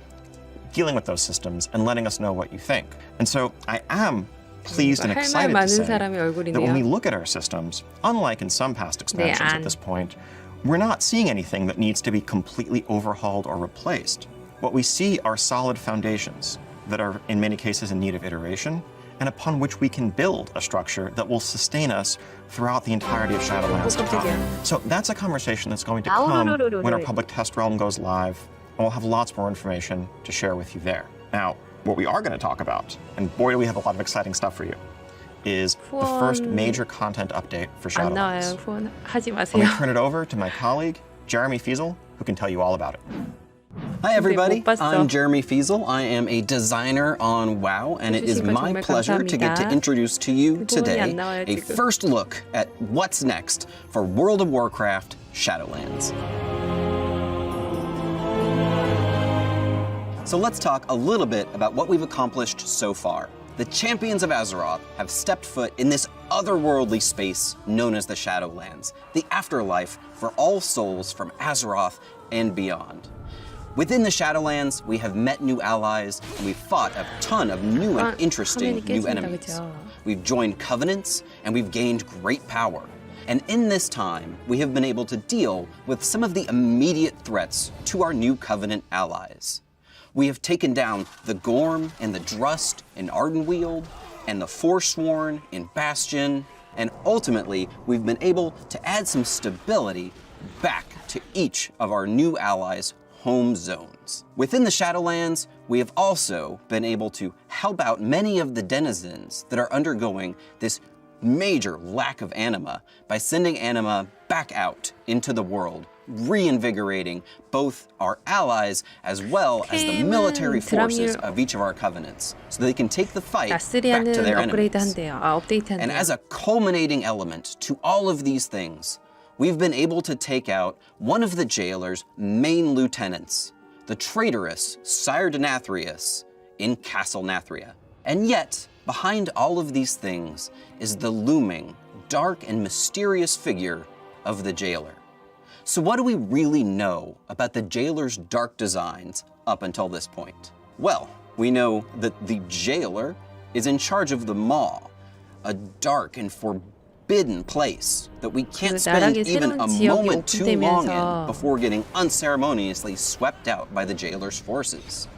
dealing with those systems and letting us know what you think. And so I am pleased and excited to say that when we look at our systems, unlike in some past expansions at this point, we're not seeing anything that needs to be completely overhauled or replaced. What we see are solid foundations that are in many cases in need of iteration and upon which we can build a structure that will sustain us throughout the entirety of Shadowlands to come. So that's a conversation that's going to come when our public test realm goes live, and we'll have lots more information to share with you there. Now, what we are going to talk about, and boy do we have a lot of exciting stuff for you, is the first major content update for Shadowlands. Let me turn it over to my colleague, Jeremy Fiesel, who can tell you all about it. Hi everybody, I'm Jeremy Fiesel. I am a designer on WoW, and it is my pleasure to get to introduce to you today a first look at what's next for World of Warcraft Shadowlands. So let's talk a little bit about what we've accomplished so far. The champions of Azeroth have stepped foot in this otherworldly space known as the Shadowlands, the afterlife for all souls from Azeroth and beyond. Within the Shadowlands, we have met new allies, and we've fought a ton of new and interesting new enemies. We've joined covenants, and we've gained great power. And in this time, we have been able to deal with some of the immediate threats to our new covenant allies. We have taken down the Gorm and the Drust in Ardenweald, and the Forsworn in Bastion, and ultimately, we've been able to add some stability back to each of our new allies' home zones. Within the Shadowlands, we have also been able to help out many of the denizens that are undergoing this major lack of anima by sending anima back out into the world, reinvigorating both our allies as well as the military forces of each of our covenants, so they can take the fight back to their enemies. And as a culminating element to all of these things, we've been able to take out one of the jailer's main lieutenants, the traitorous Sire Denathrius in Castle Nathria. And yet, behind all of these things is the looming, dark and mysterious figure of the jailer. So what do we really know about the jailer's dark designs up until this point? Well, we know that the jailer is in charge of the Maw, a dark and forbidden place that we can't spend even a moment too long in before getting unceremoniously swept out by the jailer's forces.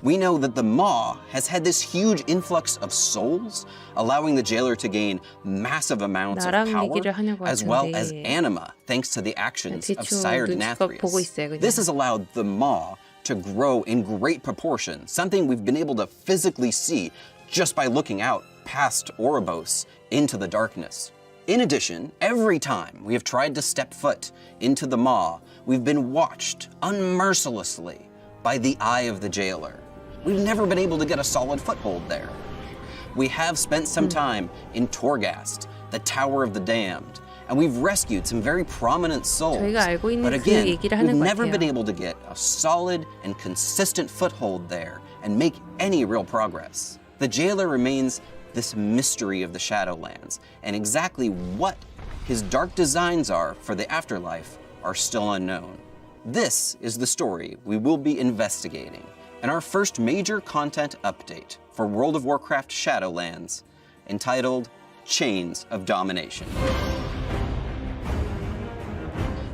We know that the Maw has had this huge influx of souls, allowing the jailer to gain massive amounts of power, as well as anima, thanks to the actions of Sire Denathrius. This has allowed the Maw to grow in great proportion, something we've been able to physically see just by looking out past Oribos into the darkness. In addition, every time we have tried to step foot into the Maw, we've been watched unmercilessly by the eye of the jailer. We've never been able to get a solid foothold there. We have spent some time in Torghast, the Tower of the Damned, and we've rescued some very prominent souls. But again, we've never been able to get a solid and consistent foothold there and make any real progress. The jailer remains this mystery of the Shadowlands, and exactly what his dark designs are for the afterlife are still unknown. This is the story we will be investigating in our first major content update for World of Warcraft Shadowlands, entitled Chains of Domination.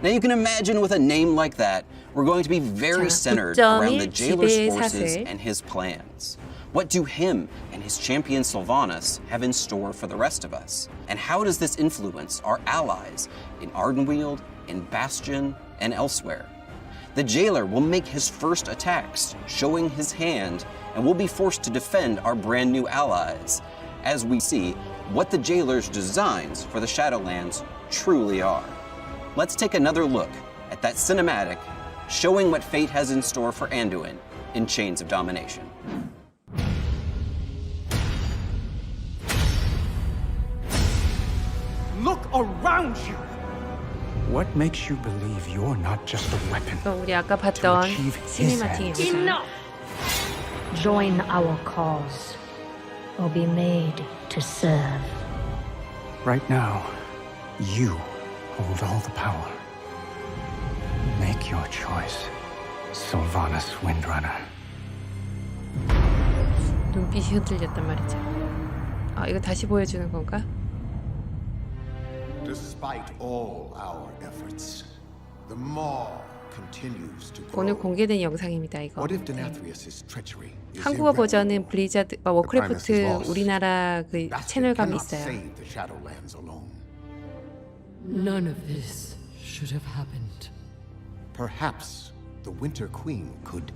Now you can imagine with a name like that, we're going to be very centered around the jailer's forces and his plans. What do him and his champion Sylvanas have in store for the rest of us? And how does this influence our allies in Ardenweald, in Bastion, and elsewhere? The jailer will make his first attacks, showing his hand, and we'll be forced to defend our brand new allies, as we see what the jailer's designs for the Shadowlands truly are. Let's take another look at that cinematic, showing what fate has in store for Anduin in Chains of Domination. Look around you! What makes you believe you're not just a weapon 우리 아까 봤던 시네마틱 영상. Enough! Join our cause, or be made to serve. Right now, you hold all the power. Make your choice, Sylvanas Windrunner. 눈빛이 흔들렸단 말이죠. 아, 이거 다시 보여주는 건가? Despite all our efforts, the Maw continues to grow. 오늘 공개된 영상입니다. 이거. What if Denathrius's treachery is 한국어 버전은 블리자드 워크래프트 우리나라 그 채널감이 있어요. save the Shadowlands alone. None of this should have happened. Perhaps the Winter Queen could.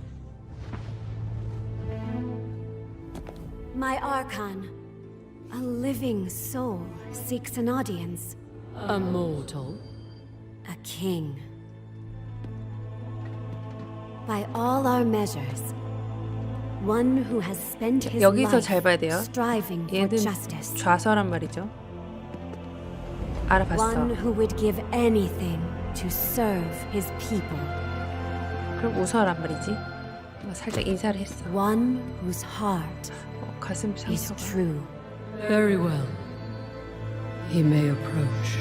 My Archon, a living soul, seeks an audience. A mortal? A king. By all our measures, one who has spent his 여기서 life 잘 봐야 돼요. striving for 얘는 justice. 좌서란 말이죠. 알아봤어. One who would give anything to serve his people. 그럼 우서란 말이지. 살짝 인사를 했어. One whose heart 가슴 is 상처가. true. Very well. He may approach.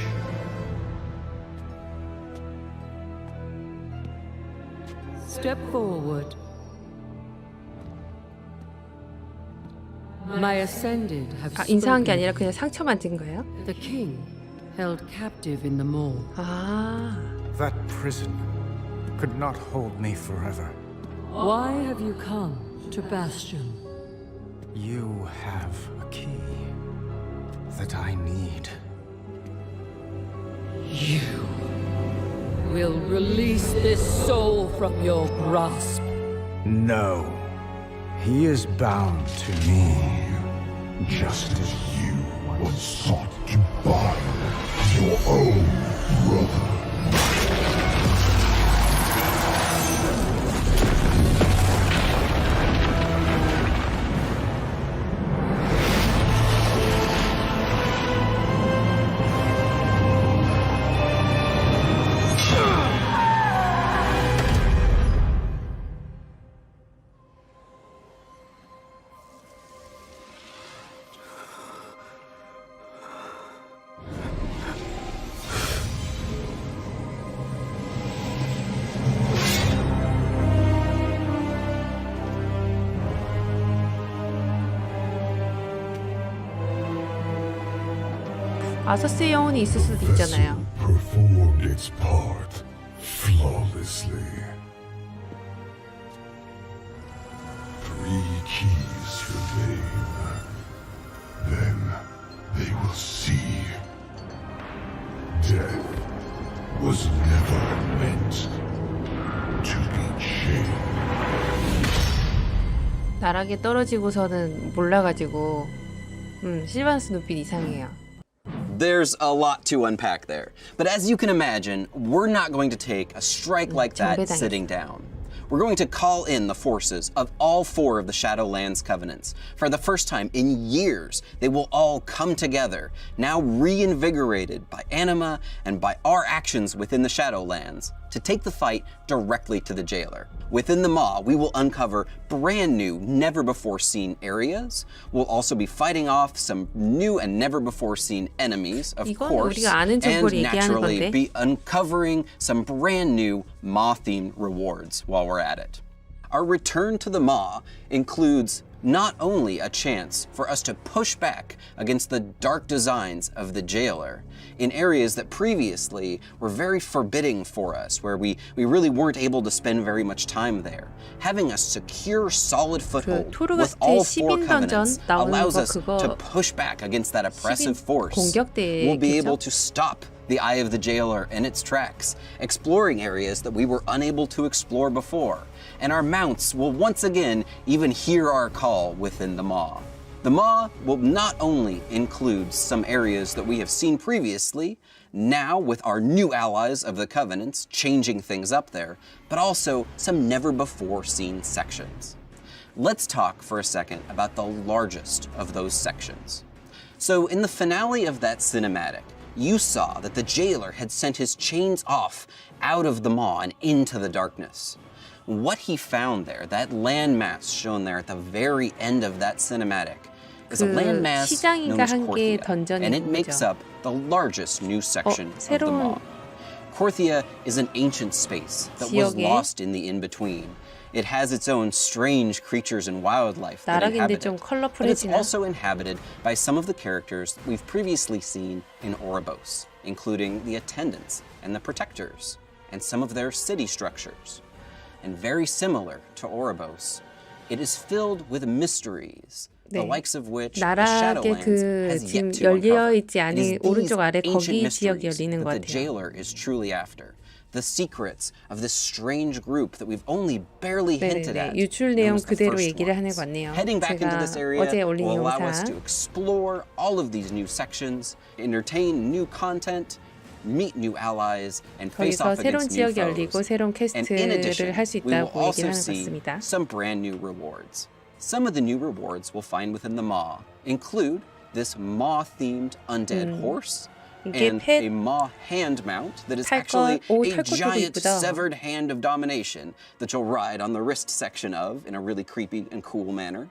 Step forward. My ascended have 인사한 게 spoken. 아니라 그냥 상처 만진 거예요? The king held captive in the mall. 아. That prison could not hold me forever. Why have you come to Bastion? You have a key that I need. You will release this soul from your grasp. No. He is bound to me. Just as you once sought to bind your own brother. 아서스의 영혼이 있을 수도 있잖아요. Performed its part flawlessly. 3 keys remain. Then they will see. Death was never meant to be chained. 나락에 떨어지고서는 몰라가지고 실바나스 눈빛 이상해요. There's a lot to unpack there. But as you can imagine, we're not going to take a strike like that sitting down. We're going to call in the forces of all 4 of the Shadowlands Covenants. For the first time in years, they will all come together, now reinvigorated by anima and by our actions within the Shadowlands, to take the fight directly to the jailer. Within the Maw, we will uncover brand new, never-before-seen areas. We'll also be fighting off some new and never-before-seen enemies, of course, and naturally be uncovering some brand new Maw-themed rewards while we're at it. Our return to the Maw includes not only a chance for us to push back against the dark designs of the jailer in areas that previously were very forbidding for us, where we really weren't able to spend very much time there. Having a secure, solid foothold with all 4 covenants allows us to push back against that oppressive force. We'll be able to stop the Eye of the Jailer in its tracks, exploring areas that we were unable to explore before. And our mounts will once again even hear our call within the Maw. The Maw will not only include some areas that we have seen previously, now with our new allies of the Covenants changing things up there, but also some never-before-seen sections. Let's talk for a second about the largest of those sections. So in the finale of that cinematic, you saw that the jailer had sent his chains off out of the Maw and into the darkness. What he found there, that landmass shown there at the very end of that cinematic, is a landmass known as Korthia, and it makes up the largest new section of the Maw. Korthia is an ancient space that was lost in the in-between. It has its own strange creatures and wildlife that inhabit it, but it's also inhabited by some of the characters we've previously seen in Oribos, including the Attendants and the Protectors, and some of their city structures. And very similar to Oribos, it is filled with mysteries, the likes of which the Shadowlands has yet to uncover. It is these ancient mysteries that the jailer is truly after. The secrets of this strange group that we've only barely hinted at. 유출 내용 그대로 얘기를 하는 것 같네요. Heading back into this area will allow us to explore all of these new sections, entertain new content, meet new allies, and face off against new foes. And in addition, we will also see some brand new rewards. Some of the new rewards we'll find within the Maw include this Maw-themed undead horse, and a maw hand mount that is actually a giant severed hand of domination that you'll ride on the wrist section of in a really creepy and cool manner.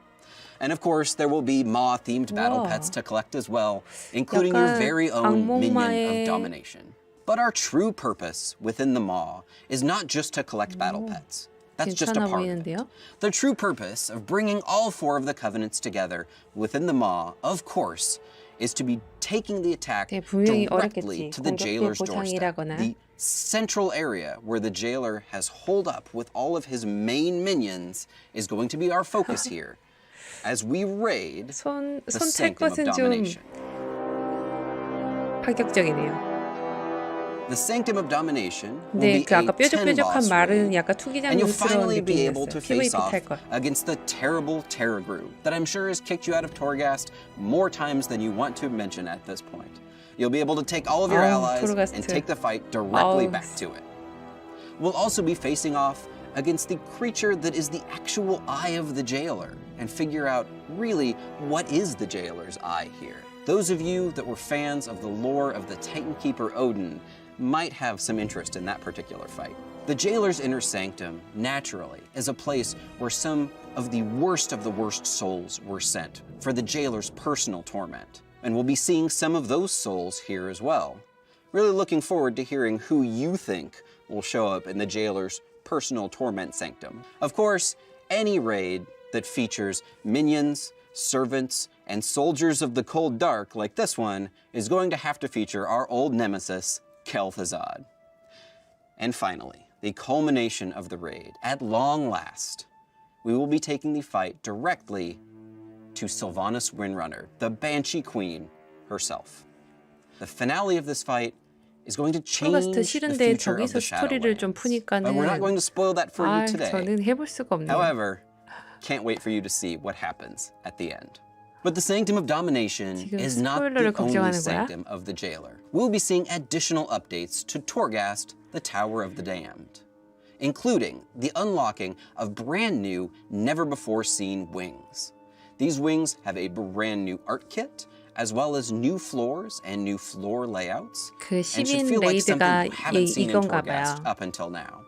And of course, there will be maw-themed battle pets to collect as well, including your very own minion of domination. But our true purpose within the maw is not just to collect battle pets. That's just a part of it. The true purpose of bringing all 4 of the covenants together within the maw, of course, is to be taking the attack directly to the jailer's doorstep, the central area where the jailer has holed up with all of his main minions is going to be our focus here as we raid the Sanctum of Domination. 파격적이네요. The Sanctum of Domination will be a 10-boss raid, and you'll finally be able to face off against the terrible Terragru that I'm sure has kicked you out of Torghast more times than you want to mention at this point. You'll be able to take all of your allies and take the fight directly back to it. We'll also be facing off against the creature that is the actual eye of the jailer and figure out really what is the jailer's eye here. Those of you that were fans of the lore of the Titan Keeper Odin might have some interest in that particular fight. The Jailer's Inner Sanctum, naturally, is a place where some of the worst souls were sent for the Jailer's personal torment. And we'll be seeing some of those souls here as well. Really looking forward to hearing who you think will show up in the Jailer's personal torment sanctum. Of course, any raid that features minions, servants, and soldiers of the cold dark like this one is going to have to feature our old nemesis, Kel'Thuzad. And finally, the culmination of the raid. At long last, we will be taking the fight directly to Sylvanas Windrunner, the Banshee Queen herself. The finale of this fight is going to change the future of the Shadowlands. But we're not going to spoil that for you today. However, can't wait for you to see what happens at the end. But the Sanctum of Domination is not the only sanctum of the Jailer. We'll be seeing additional updates to Torghast, the Tower of the Damned, including the unlocking of brand new, never-before-seen wings. These wings have a brand new art kit, as well as new floors and new floor layouts, and should feel like something you haven't seen in Torghast up until now.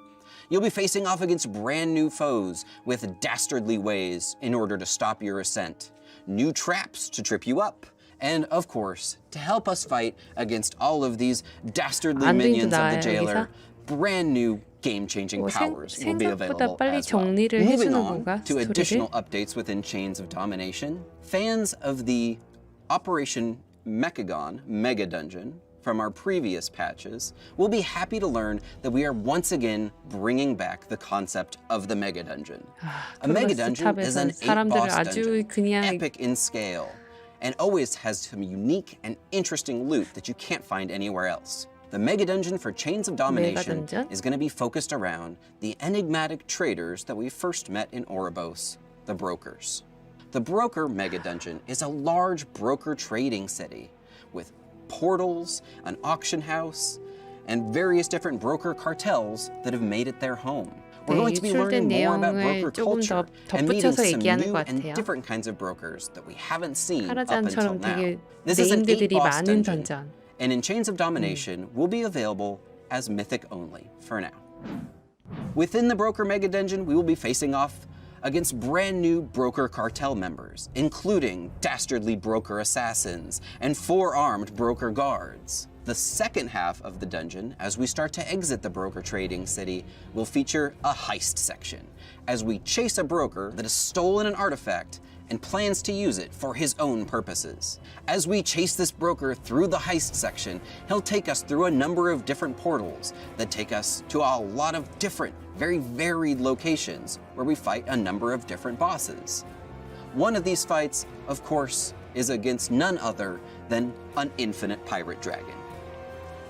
You'll be facing off against brand new foes with dastardly ways in order to stop your ascent, new traps to trip you up, and of course, to help us fight against all of these dastardly minions of the Jailer, brand new game-changing powers will be available as well. Moving on to additional updates within Chains of Domination, fans of the Operation Mechagon Mega Dungeon from our previous patches will be happy to learn that we are once again bringing back the concept of the Mega Dungeon. A Mega Dungeon is an 8-boss dungeon, epic in scale, and always has some unique and interesting loot that you can't find anywhere else. The Mega Dungeon for Chains of Domination is going to be focused around the enigmatic traders that we first met in Oribos, the Brokers. The Broker Mega Dungeon is a large broker trading city with portals, an auction house, and various different broker cartels that have made it their home. We're going to be learning more about broker culture and meeting some new and different kinds of brokers that we haven't seen up until now. This is an 8-boss dungeon, and in Chains of Domination will be available as Mythic only for now. Within the Broker Mega Dungeon, we will be facing off against brand new broker cartel members, including dastardly broker assassins and 4-armed broker guards. The second half of the dungeon, as we start to exit the broker trading city, will feature a heist section, as we chase a broker that has stolen an artifact and plans to use it for his own purposes. As we chase this broker through the heist section, he'll take us through a number of different portals that take us to a lot of different, very varied locations where we fight a number of different bosses. One of these fights, of course, is against none other than an infinite pirate dragon.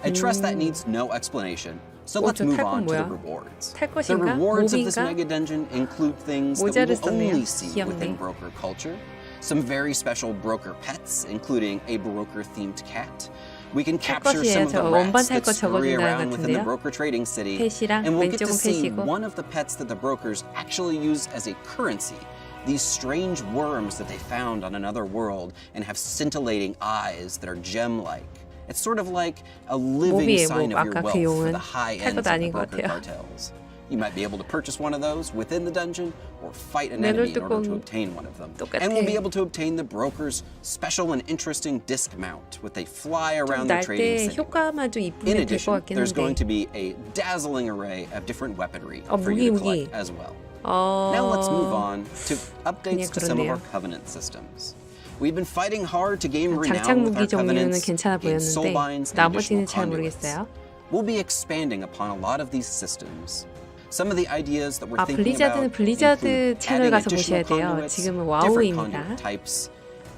I trust that needs no explanation, so let's move on to the rewards. The rewards of this mega dungeon include things that we will only see within broker culture, some very special broker pets, including a broker-themed cat. We can capture some of the rats that scurry around within the broker trading city, and we'll get to see one of the pets that the brokers actually use as a currency, these strange worms that they found on another world and have scintillating eyes that are gem-like. It's sort of like a living sign of your 아까 wealth 그 for 용은 the high 탈 ends 것도 of the 아닌 것 broker 같아요. cartels. You might be able to purchase one of those within the dungeon or fight an enemy in order to obtain one of them. And we'll be able to obtain the broker's special and interesting disc mount with a fly around the trading city. 효과만 좀 In 이쁘면 될 것 addition, 같긴 there's 한데. going to be a dazzling array of different weaponry for you to collect as well. 어... Now let's move on to updates to some of our 그렇네요. covenant systems. We've been fighting hard to gain 장착 renown with our 무기 종류는 covenants, 괜찮아 gain 보였는데 soulbinds, and 나머지는 additional 잘 conduits. 모르겠어요. We'll be expanding upon a lot of these systems. Some of the ideas that we're 아, thinking 블리자드는 about 블리자드 include 채널 adding 가서 additional 보셔야 돼요. conduits, 지금은 different 와우입니다. conduit types,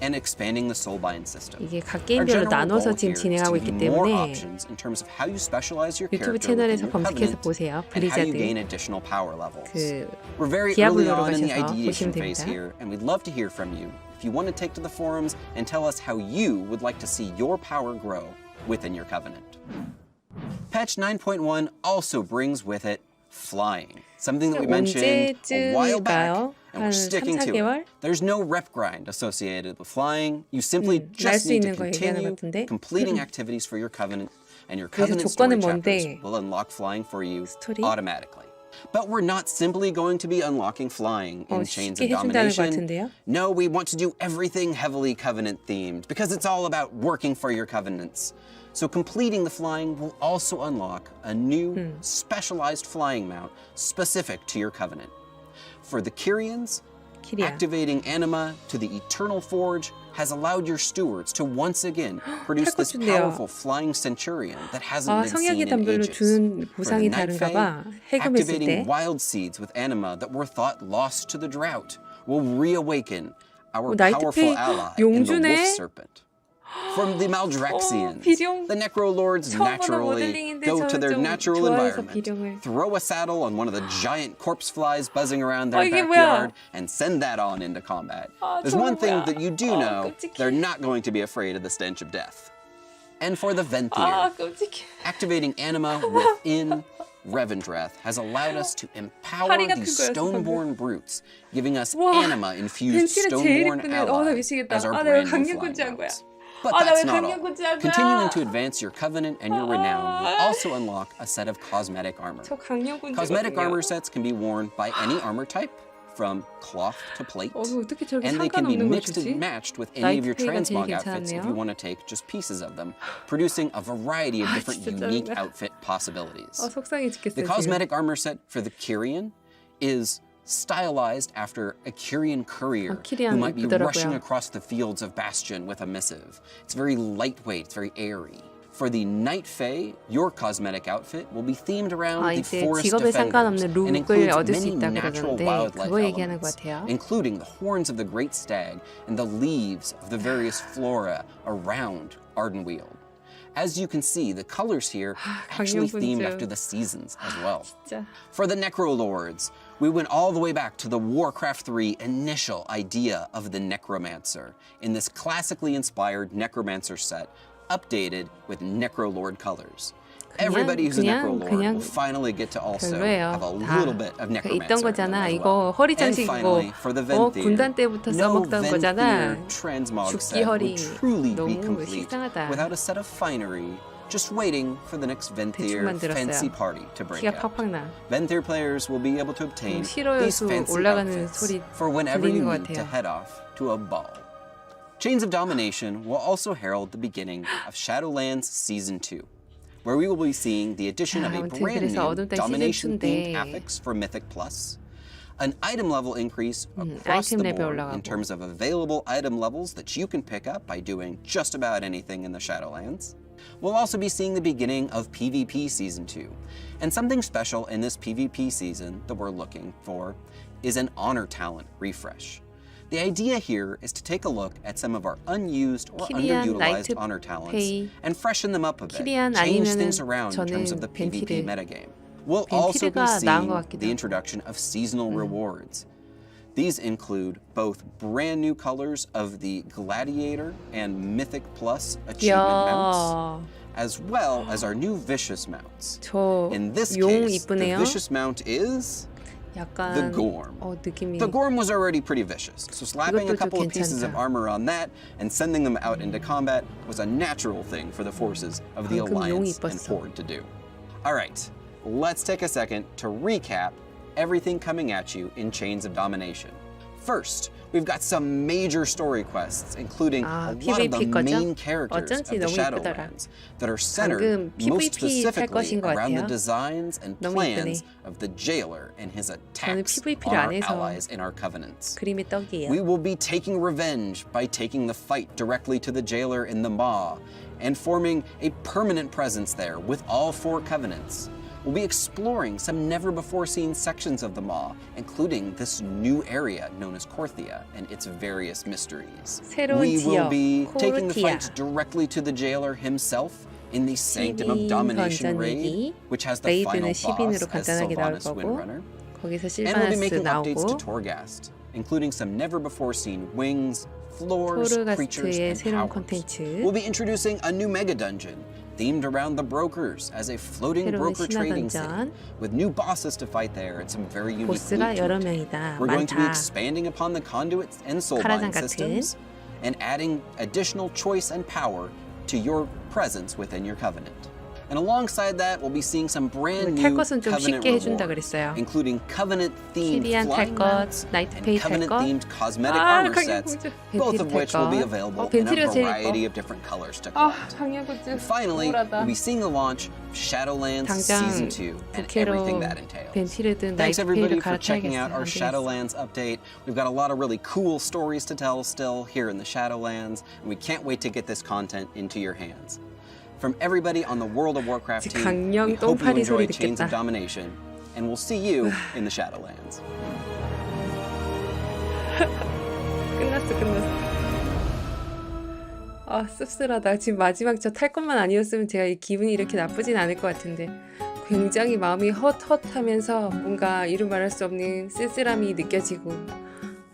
and expanding the soulbind system. 이게 각 Our 게임별로 general 나눠서 goal 지금 here is 진행하고 to 있기 give you more 때문에 options in terms of how you specialize your 유튜브 character within 채널에서 your 검색해서 covenant 보세요. and how you gain 블리자드 additional power levels. 그 We're very early 디아블로로 on in the 가셔서 ideation 보시면 phase 됩니다. here, and we'd love to hear from you. If you want to take to the forums and tell us how you would like to see your power grow within your covenant. Patch 9.1 also brings with it flying, something that we mentioned a while back, and we're sticking to it. There's no rep grind associated with flying. You simply just need to continue completing activities for your covenant, and your covenant story chapters will unlock flying for you automatically. But we're not simply going to be unlocking flying in Chains of Domination. No, we want to do everything heavily covenant themed because it's all about working for your covenants. So completing the flying will also unlock a new specialized flying mount specific to your covenant. For the Kyrians, activating anima to the Eternal Forge has allowed your stewards to once again produce this powerful flying centurion that hasn't been seen in ages. For the Night Fae, activating wild seeds with anima that were thought lost to the drought will reawaken our powerful ally in the wolf serpent. From the Maldraxians, the Necrolords naturally go to their natural environment, throw a saddle on one of the giant corpse flies buzzing around their backyard, and send that on into combat. There's one thing that you do know, they're not going to be afraid of the stench of death. And for the Venthyr, activating anima within Revendreth has allowed us to empower these Stoneborn brutes, giving us anima-infused Stoneborn allies as our brand new flying mounts. But that's not all. Continuing to advance your covenant and your renown will also unlock a set of cosmetic armor. Cosmetic armor sets can be worn by any armor type, from cloth to plate, and they can be mixed and matched with any of your transmog outfits if you want to take just pieces of them, producing a variety of different unique outfit possibilities. The cosmetic armor set for the Kyrian is stylized after a Kyrian courier who might be rushing across the fields of Bastion with a missive. It's very lightweight, it's very airy. For the Night Fae, your cosmetic outfit will be themed around the forest defenders and includes many natural wildlife elements, including the horns of the great stag and the leaves of the various flora around Ardenweald. As you can see, the colors here actually themed after the seasons as well. For the Necrolords, we went all the way back to the Warcraft 3 initial idea of the Necromancer in this classically inspired Necromancer set, updated with Necrolord colors. Everybody who's a Necrolord will finally get to also have a little bit of Necromancer 있던 거잖아. 이거 허리 장식이고 군단 때부터 써먹던 거잖아. 죽기 허리 너무 식상하다. Without a set of finery, just waiting for the next Venthyr fancy party to break out. Venthyr players will be able to obtain these fancy outfits for whenever you need to head off to a ball. Chains of Domination will also herald the beginning of Shadowlands Season 2, where we will be seeing the addition of a brand new Domination-themed affix for Mythic Plus, an item level increase across the board in terms of available item levels that you can pick up by doing just about anything in the Shadowlands. We'll also be seeing the beginning of PvP Season 2, and something special in this PvP season that we're looking for is an Honor Talent refresh. The idea here is to take a look at some of our unused or underutilized honor talents and freshen them up a bit, change things around in terms of the PvP metagame. We'll also be seeing the introduction of seasonal rewards. These include both brand new colors of the Gladiator and Mythic Plus achievement mounts, as well as our new Vicious mounts. In this case, the Vicious mount is 약간 the Gorm. 느낌이 The Gorm was already pretty vicious, so slapping a couple of pieces of armor on that and sending them out into combat was a natural thing for the forces of the Alliance and Horde to do. Alright, let's take a second to recap everything coming at you in Chains of Domination. First, we've got some major story quests, including a lot of the main characters of the Shadowlands that are centered most specifically around the designs and plans of the Jailer and his attacks on our allies in our covenants. We will be taking revenge by taking the fight directly to the Jailer in the Maw and forming a permanent presence there with all 4 covenants. We'll be exploring some never-before-seen sections of the Maw, including this new area known as Korthia and its various mysteries. We will be taking the fights directly to the Jailer himself in the Sanctum of Domination raid, which has the final boss as Sylvanas Windrunner. And we'll be making updates to Torghast, including some never-before-seen wings, floors, creatures, and powers. We'll be introducing a new mega dungeon themed around the brokers as a floating broker trading scene with new bosses to fight there and some very unique loot to it. We're going to be expanding upone the conduits and soulbind systems and adding additional choice and power to your presence within your covenant. And alongside that, we'll be seeing some brand new Covenant rewards, including Covenant-themed flying mats and Covenant-themed Cosmetic Armor sets, both of which will be available in a variety of different colors to collect. And finally, we'll be seeing the launch of Shadowlands Season 2 and everything that entails. Thanks everybody for checking out our Shadowlands update. We've got a lot of really cool stories to tell still here in the Shadowlands, and we can't wait to get this content into your hands. From everybody on the World of Warcraft team, we hope you enjoy Chains of Domination, and we'll see you in the Shadowlands. 끝났어. 씁쓸하다. 지금 마지막 저 탈 것만 아니었으면 제가 이 기분이 이렇게 나쁘진 않을 것 같은데 굉장히 마음이 헛헛하면서 뭔가 이루 말할 수 없는 쓸쓸함이 느껴지고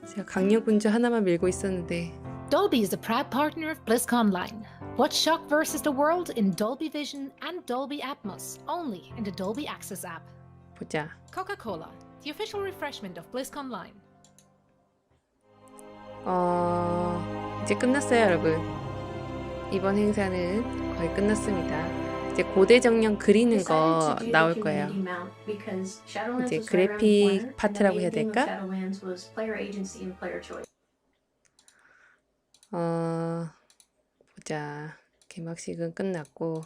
제가 강력군주 하나만 밀고 있었는데 Dolby is a proud partner of BlizzConline. Watch Shock vs. the World in Dolby Vision and Dolby Atmos, only in the Dolby Access app. 보자. Coca-Cola, the official refreshment of BlizzConline. 이제 끝났어요, 여러분. 이번 행사는 거의 끝났습니다. 이제 고대 정령 그리는 거 나올 거예요. 이제 그래픽 파트라고 해야 될까? 보자. 개막식은 끝났고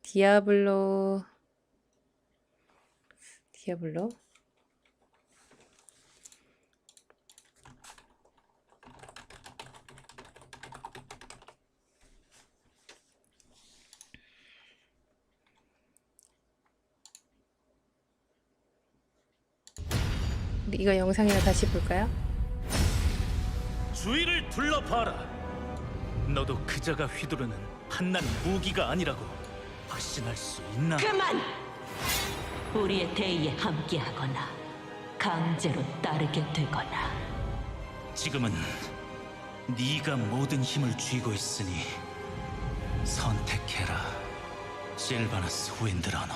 디아블로 이거 영상이나 다시 볼까요? 주위를 둘러봐라. 너도 그자가 휘두르는 한낱 무기가 아니라고 확신할 수 있나? 그만! 우리의 대의에 함께하거나 강제로 따르게 되거나. 지금은 네가 모든 힘을 쥐고 있으니 선택해라, 실바나스 윈드러너.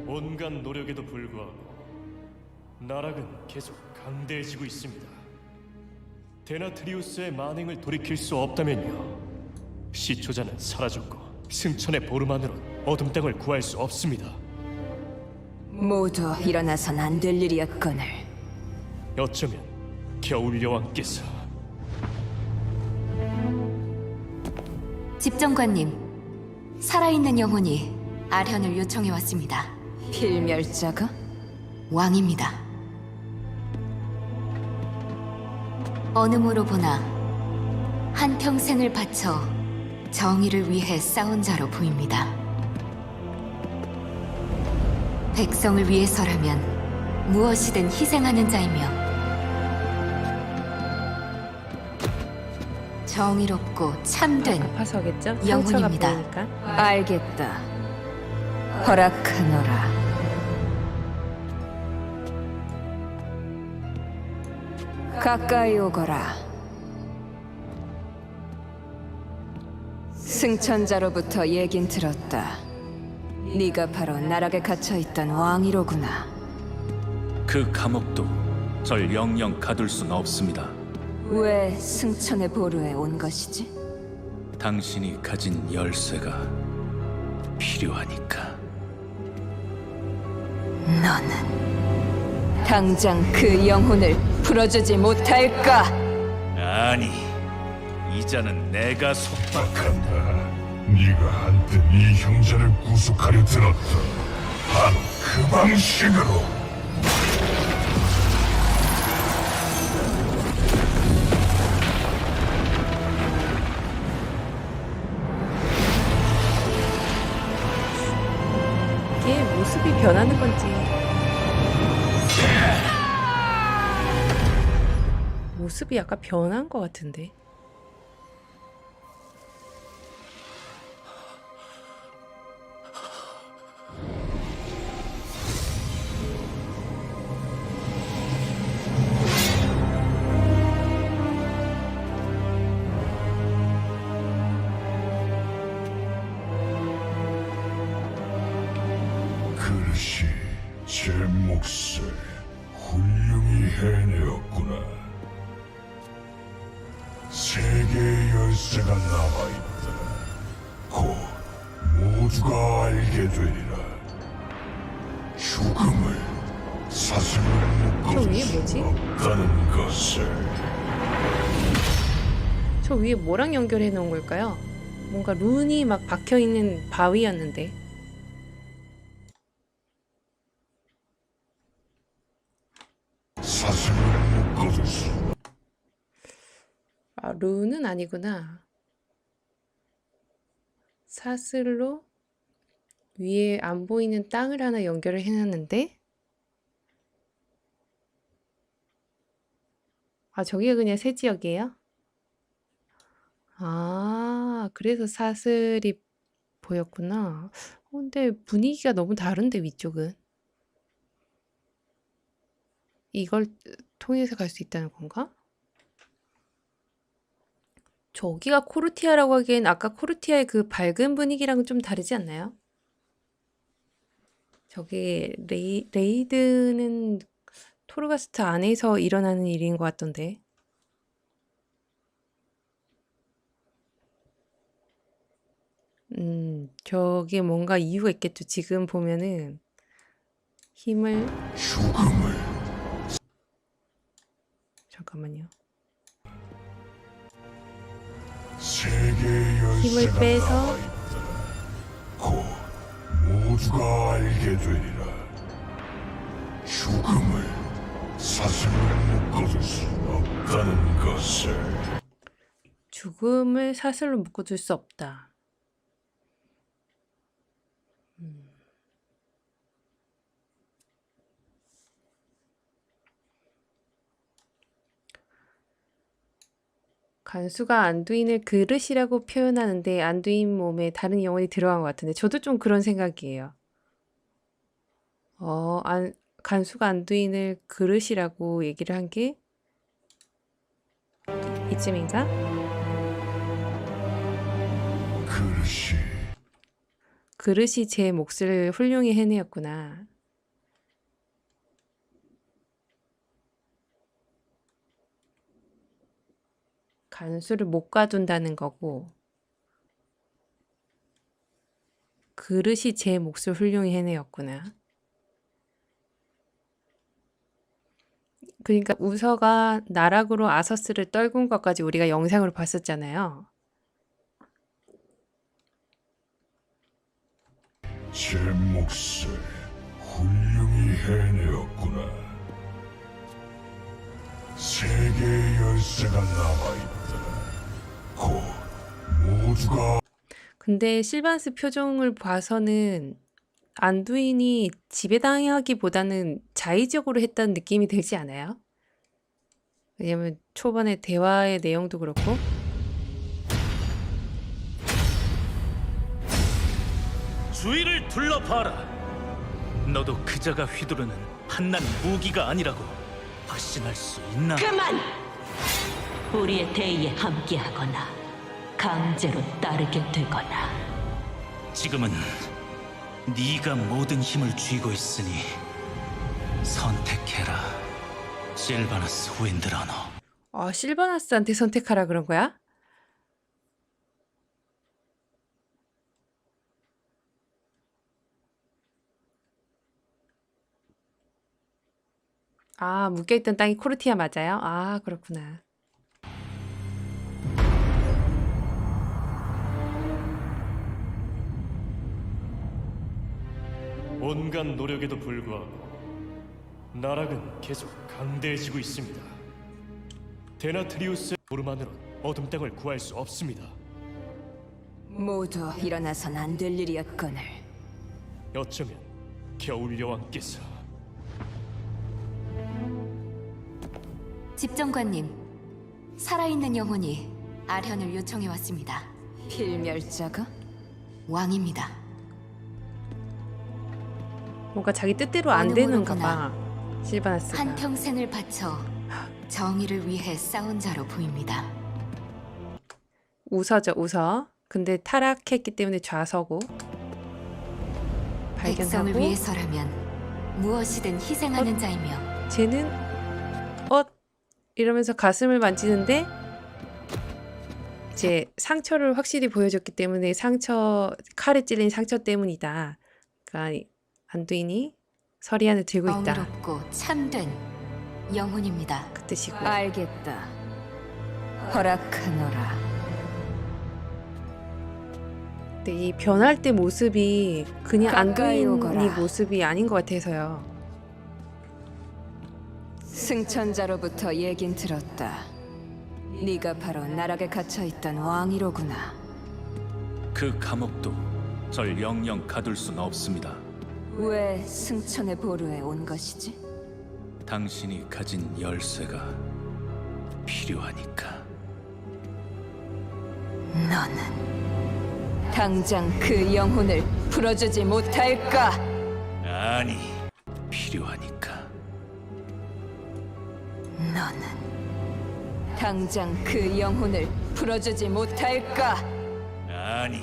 온갖 노력에도 불구하고 나락은 계속 강대해지고 있습니다. 데나트리우스의 만행을 돌이킬 수 없다면요, 시초자는 사라졌고 승천의 보름만으론 어둠 땅을 구할 수 없습니다. 모두 일어나선 안 될 일이었거늘. 어쩌면 겨울 여왕께서. 집정관님, 살아있는 영혼이 아련을 요청해 왔습니다. 필멸자가? 왕입니다. 어느 모로 보나 한평생을 바쳐 정의를 위해 싸운 자로 보입니다. 백성을 위해서라면 무엇이든 희생하는 자이며 정의롭고 참된 영혼입니다. 알겠다. 허락하노라. 가까이 오거라. 승천자로부터 얘긴 들었다. 네가 바로 나락에 갇혀있던 왕이로구나. 그 감옥도 절 영영 가둘 순 없습니다. 왜 승천의 보루에 온 것이지? 당신이 가진 열쇠가 필요하니까. 너는 당장 그 영혼을 풀어주지 못할까? 아니, 이자는 내가 속박한다. 네가 한때 네 형제를 구속하려 들었다. 바로 그 방식으로. 이게 모습이 변하는 건지 모습이 약간 변한 것 같은데. 그릇이 제 몫을 훌륭히 해내었구나. 세계의 열쇠가 남아있다. 곧 모두가 알게 되리라. 죽음을 사슬로 묶어줄 수 없다는 것을. 저 위에 뭐랑 연결해 놓은 걸까요? 뭔가 룬이 막 박혀있는 바위였는데. 사슬로 묶어줄 수. 아, 룬은 아니구나. 사슬로 위에 안 보이는 땅을 하나 연결을 해놨는데, 아, 저기가 그냥 새 지역이에요? 아, 그래서 사슬이 보였구나. 근데 분위기가 너무 다른데, 위쪽은. 이걸 통해서 갈 수 있다는 건가? 저기가 코르티아라고 하기엔 아까 코르티아의 그 밝은 분위기랑은 좀 다르지 않나요? 저기 레이드는 토르가스트 안에서 일어나는 일인 것 같던데. 저게 뭔가 이유가 있겠죠. 지금 보면은 힘을 잠깐만요. 힘을 빼서 곧 모두가 알게 되리라. 죽음을 사슬로 묶어줄 수 없다는 것을. 죽음을 사슬로 묶어줄 수 없다. 간수가 안두인을 그릇이라고 표현하는데 안두인 몸에 다른 영혼이 들어간 것 같은데 저도 좀 그런 생각이에요. 간수가 안두인을 그릇이라고 얘기를 한 게 이쯤인가? 그릇이 제 몫을 훌륭히 해내었구나. 간수를 못 가둔다는 거고 그릇이 제 몫을 훌륭히 해내었구나. 그러니까 우서가 나락으로 아서스를 떨군 것까지 우리가 영상으로 봤었잖아요. 제 몫을 훌륭히 해내었구나. 세계의 열쇠가 남아있다. 곧 모두가. 근데 실반스 표정을 봐서는 안두인이 지배당하기보다는 자의적으로 했다는 느낌이 들지 않아요? 왜냐면 초반에 대화의 내용도 그렇고 주위를 둘러봐라. 너도 그자가 휘두르는 한낱 무기가 아니라고 확신할 수 있나? 그만! 우리의 대의에 함께하거나 강제로 따르게 되거나. 지금은 네가 모든 힘을 쥐고 있으니 선택해라, 실바나스 윈드러너. 실바나스한테 선택하라 그런 거야? 묶여있던 땅이 코르티아 맞아요? 그렇구나. 온갖 노력에도 불구하고 나락은 계속 강대해지고 있습니다. 데나트리우스의 도르만으로 어둠 땅을 구할 수 없습니다. 모두 일어나선 안 될 일이었거늘. 어쩌면 겨울 여왕께서. 집정관님, 살아있는 영혼이 아련을 요청해 왔습니다. 필멸자가? 왕입니다. 뭔가 자기 뜻대로 안 되는가 봐. 실바나스가. 한평생을 바쳐 정의를 위해 싸운 자로 보입니다. 우서죠, 우서. 근데 타락했기 때문에 좌서고. 발견하고. 백성을 위해서라면 무엇이든 희생하는 자이며. 쟤는 이러면서 가슴을 만지는데 이제 상처를 확실히 보여줬기 때문에 칼에 찔린 상처 때문이다. 그러니까 안두인이 서리안을 들고 있다. 정의롭고 참된 영혼입니다. 그 뜻이고. 알겠다. 허락하노라. 근데 이 변할 때 모습이 그냥 안두인이 모습이 아닌 것 같아서요. 승천자로부터 얘긴 들었다. 네가 바로 나락에 갇혀있던 왕이로구나. 그 감옥도 절 영영 가둘 수는 없습니다. 왜 승천의 보루에 온 것이지? 당신이 가진 열쇠가 필요하니까. 너는 당장 그 영혼을 풀어주지 못할까? 아니, 필요하니까. 너는 당장 그 영혼을 풀어주지 못할까? 아니,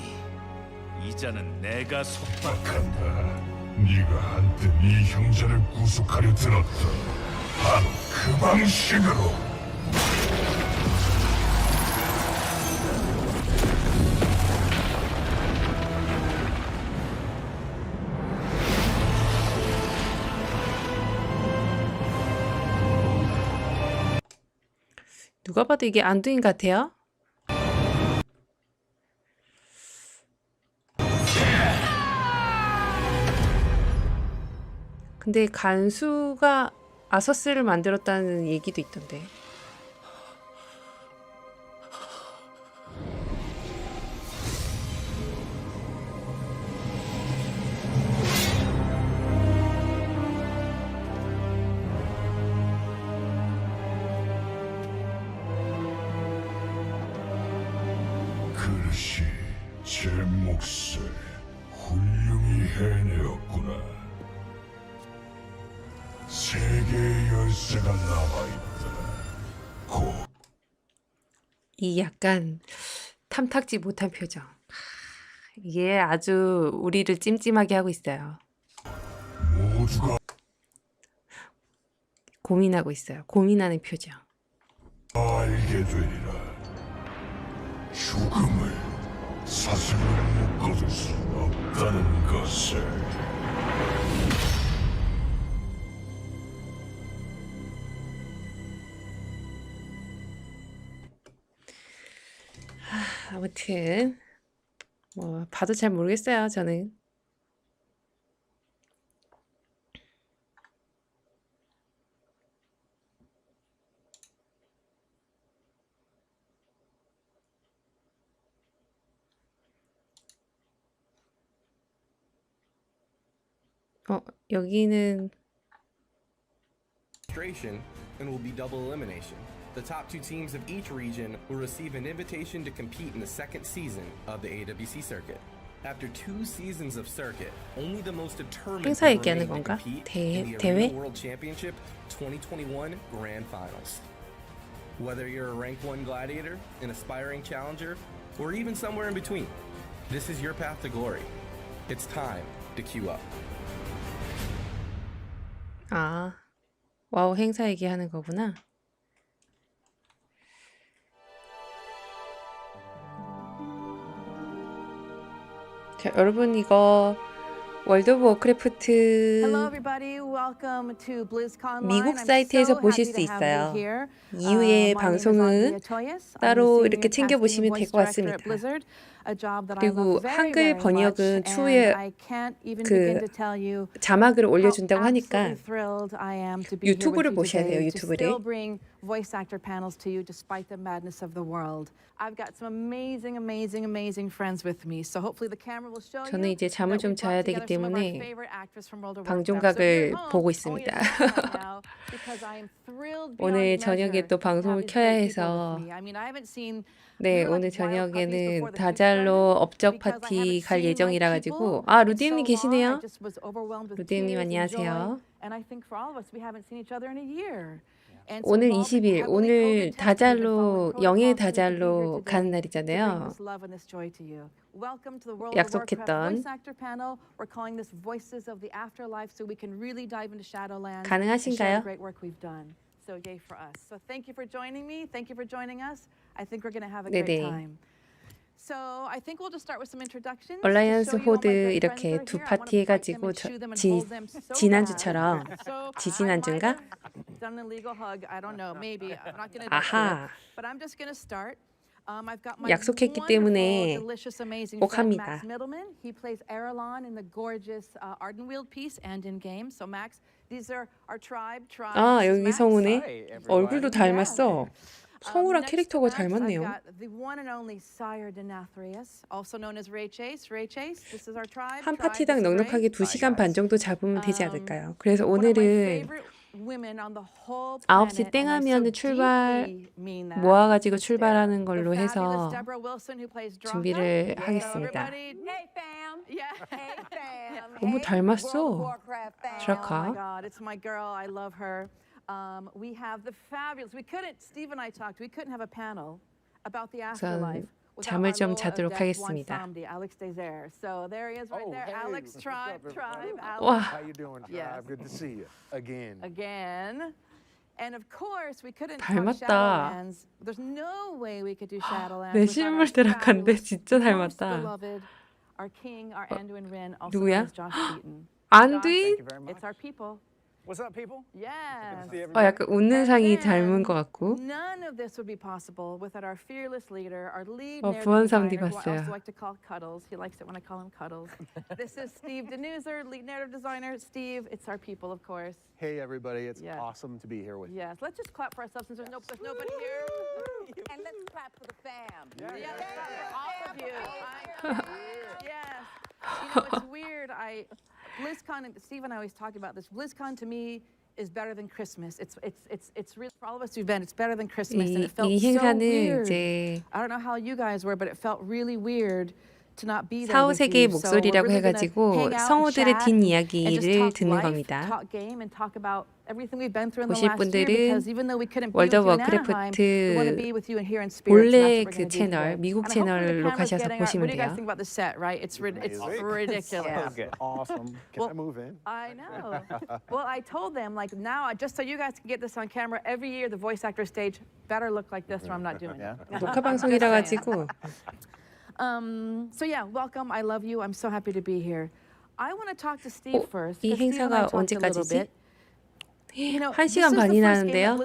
이자는 내가 속박한다. 네가 한때 네 형제를 구속하려 들었다. 바로 그 방식으로. 누가 봐도 이게 안두인 같아요? 근데 간수가 아서스를 만들었다는 얘기도 있던데. 그릇이 제 몫을 훌륭히 해내었구나. 세계의 열쇠가 남아있다. 이 약간 탐탁지 못한 표정. 이게 아주 우리를 찜찜하게 하고 있어요. 모두가 고민하고 있어요. 고민하는 표정. 알게 되리라. 죽음을 사슬로 묶어둘 수 없다는 것을. 아무튼 뭐 봐도 잘 모르겠어요. 저는. 여기는 and will be double elimination. The top two teams of each region will receive an invitation to compete in the second season of the AWC circuit. After 2 seasons of circuit, only the most determined 행사 will 얘기하는 remain to 건가? compete in the 대회? Arena World Championship 2021 Grand Finals. Whether you're a rank 1 gladiator, an aspiring challenger, or even somewhere in between. This is your path to glory. It's time to queue up. 아, 와우 행사 얘기하는 거구나. 자, 여러분 이거 월드 오브 워크래프트 Hello everybody. Welcome to BlizzConline. 미국 I'm 사이트에서 so 보실 happy 수 to have you 있어요. here. 이후의 My name is 방송은 Andrea Toyes. I'm the 따로 senior 이렇게 챙겨보시면 casting 될 것 voice director 같습니다. at Blizzard, a job that I 그리고 love very, 한글 very much, 번역은 and 추후에 I can't even begin to 그 tell you 자막을 how 올려준다고 하니까 absolutely thrilled I am to be here with 유튜브를 you 보셔야 돼요. today to still 유튜브를. bring voice actor panels to you despite the madness of the world. I've got some amazing, amazing, amazing friends with me. So hopefully the camera will show 저는 you 이제 잠을 that 좀 we 자야 brought 되기 together some of our 때문에 favorite actors from World of Warcraft. So if you're 방종각을 at home, 보고 I want you 있습니다. to turn on now because I am thrilled beyond 오늘 measure 저녁에 또 to have 방송을 these 켜야 great people 해서 with me. I mean, I haven't seen 네, 오늘 저녁에는 다잘로 업적 파티 갈 예정이라 가지고 아, 루디님 계시네요. 루디님 안녕하세요. 오늘 20일, 오늘 다잘로, 영예 다잘로 가는 날이잖아요. 약속했던. 가능하신가요? So yay for us. So thank you for joining me. Thank you for joining us. I think we're going to have a great time. So I think we'll just start with some introductions. 얼라이언스 호드 이렇게 두 파티 해가지고 지난주처럼 지지난주인가? Done a legal hug. I don't know. Maybe. I'm not going to do 아하. it. But I'm just going to start. I've got my 약속했기 wonderful, 때문에 delicious, amazing 꼭 friend 합니다. Max Middleman. He plays Erelon in the gorgeous Ardenweald piece and in game. So Max, these are our tribe. 아, This is 여기 Max. 성우네. 얼굴도 닮았어. 성우랑 캐릭터가 닮았네요. I've got the one and only Sire Denathrius, also known as Ray Chase. Ray Chase, this is our tribe. 한 파티당 넉넉하게 2시간 반 정도 잡으면 되지 않을까요? 그래서 오늘은 9시 땡 하면 출발 모아가지고 출발하는 걸로 해서 준비를 하겠습니다. 너무 닮았어. 드라카. We have the fabulous. Steve and I talked. We couldn't have a panel about the afterlife. 잠을 좀 자도록 하겠습니다. Alex stays there. So there he is right there. Alex, tribe. 와. How you doing, tribe? Good to see you again. And of course, we couldn't talk 닮았다. Shadowlands. There's no way we could do Shadowlands. 내 실물 드라카인데 진짜 닮았다. Our king, our Anduin Wrynn, also 누구야? known as Josh Keaton. 안두인? It's our people. What's up, people? Yes. 약간 웃는 상이 닮은 것 같고. None of this would be possible without our fearless leader, our lead 부원삼디 narrative designer, who I 봤어요. also like to call Cuddles. He likes it when I call him Cuddles. This is Steve Denuser, lead narrative designer. Steve, it's our people, of course. Hey, everybody. It's awesome to be here with you. Yes. Let's just clap for ourselves since there's nobody here. And let's clap for the fam. Yes. All of you. Yes. You know, it's weird. BlizzCon, and Steve and I always talk about this. BlizzCon to me is better than Christmas. It's really, for all of us who've been, it's better than Christmas, and it felt 이 so 행사는 weird. 이제 I don't know how you guys were, but it felt really weird to not be there with 사후세계의 you. So we're 목소리라고 really gonna 해가지고 hang out and 성우들의 chat and just 뒷이야기를 talk 듣는 life, 겁니다. talk game, and talk about everything we've been through in the 보실 last year. 분들은 Because even though we couldn't be with 월드 you 오브 in Anaheim, we want to be 워크래프트 with you and here in spirit. 본래 So that's what we're 그 going to do 채널, today. 미국 And hopefully the 채널로 camera's 가셔서 getting 보시면 what do you guys 돼요. think about the set? Right? It's ridiculous. Awesome. Can I move in? I know. Well, I told them, like, now, just so you guys can get this on camera, every year the voice actor stage better look like this or I'm not doing it. 녹화 방송이라 가지고. So yeah, welcome. I love you. I'm so happy to be here. I want to talk to Steve first. 이 행사가 언제까지지? You know, 1시간 반이나 하는데요.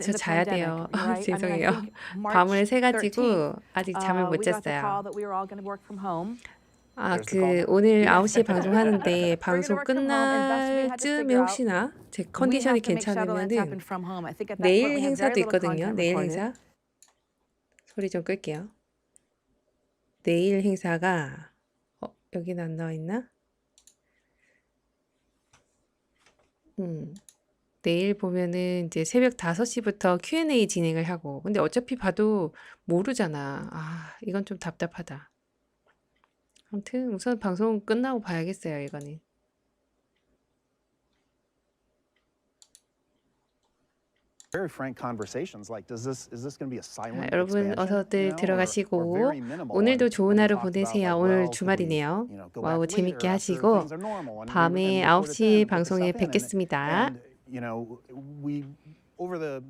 저 자야 돼요. 죄송해요. 밤을 새가지고 아직 잠을 못 잤어요. 오늘 9시에 방송하는데 방송 끝날 즈음에 혹시나 제 컨디션이 괜찮으면은 내일 행사도 있거든요. 내일 행사. 소리 좀 끌게요. 내일 행사가 여기는 안 나와 있나? 내일 보면은 이제 새벽 5시부터 Q&A 진행을 하고, 근데 어차피 봐도 모르잖아. 이건 좀 답답하다. 아무튼 우선 방송 끝나고 봐야겠어요, 이거는. very frank conversations like, is this going to be a silent 여러분 expansion? 어서들 Or 들어가시고 very minimal. 오늘도 좋은 하루 And talked about, 보내세요. like, 오늘 well, could we, 주말이네요. go 와우 back 재밌게 later after 하시고 things are normal and 밤에 record it 9시 then, put the 방송에 stuff in. 뵙겠습니다. And, we over the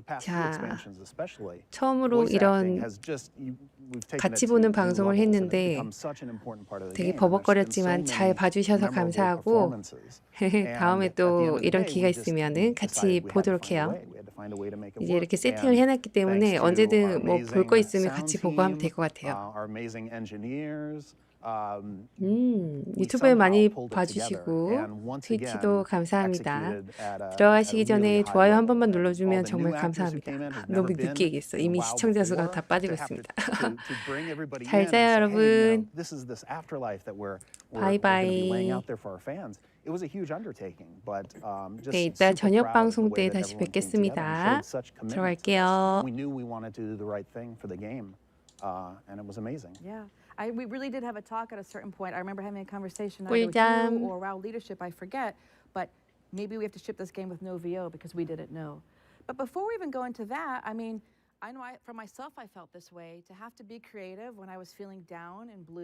past few 자, expansions especially, 처음으로 voice acting 이런 has just we've taken 같이 it to 보는 new 방송을 levels, and it's 했는데 become such an important part of the 되게 game. And there's been so 버벅거렸지만 잘 many 봐주셔서 memorable 감사하고 performances. And 다음에 at the end 또 of the 이런 day, 기회가 we just 있으면은 decided 같이 we had to 보도록 find a 해요. way. We had to find a way to make it 이제 work. 이렇게 세팅을 And 해놨기 때문에 thanks to our 언제든 뭐 볼 거 amazing 있으면 sound 같이 보고 하면 될 team, 것 같아요. our amazing engineers, 유튜브에 많이 봐주시고 트위치도 감사합니다. 들어가시기 전에 좋아요 한 번만 눌러주면 정말 감사합니다. 너무 늦게 얘기했어. 이미 시청자 수가 다 빠지고 있습니다. 잘 자요 여러분. 바이바이. 네, 이따 저녁 방송 때 다시 뵙겠습니다. 들어갈게요. And it was amazing. Yeah. We really did have a talk at a certain point. I remember having a conversation either with you 꿀잠. or around leadership, I forget, but maybe we have to ship this game with no VO because we didn't know. But before we even go into that, I mean, I know for myself I felt this way, to have to be creative when I was feeling down and blue.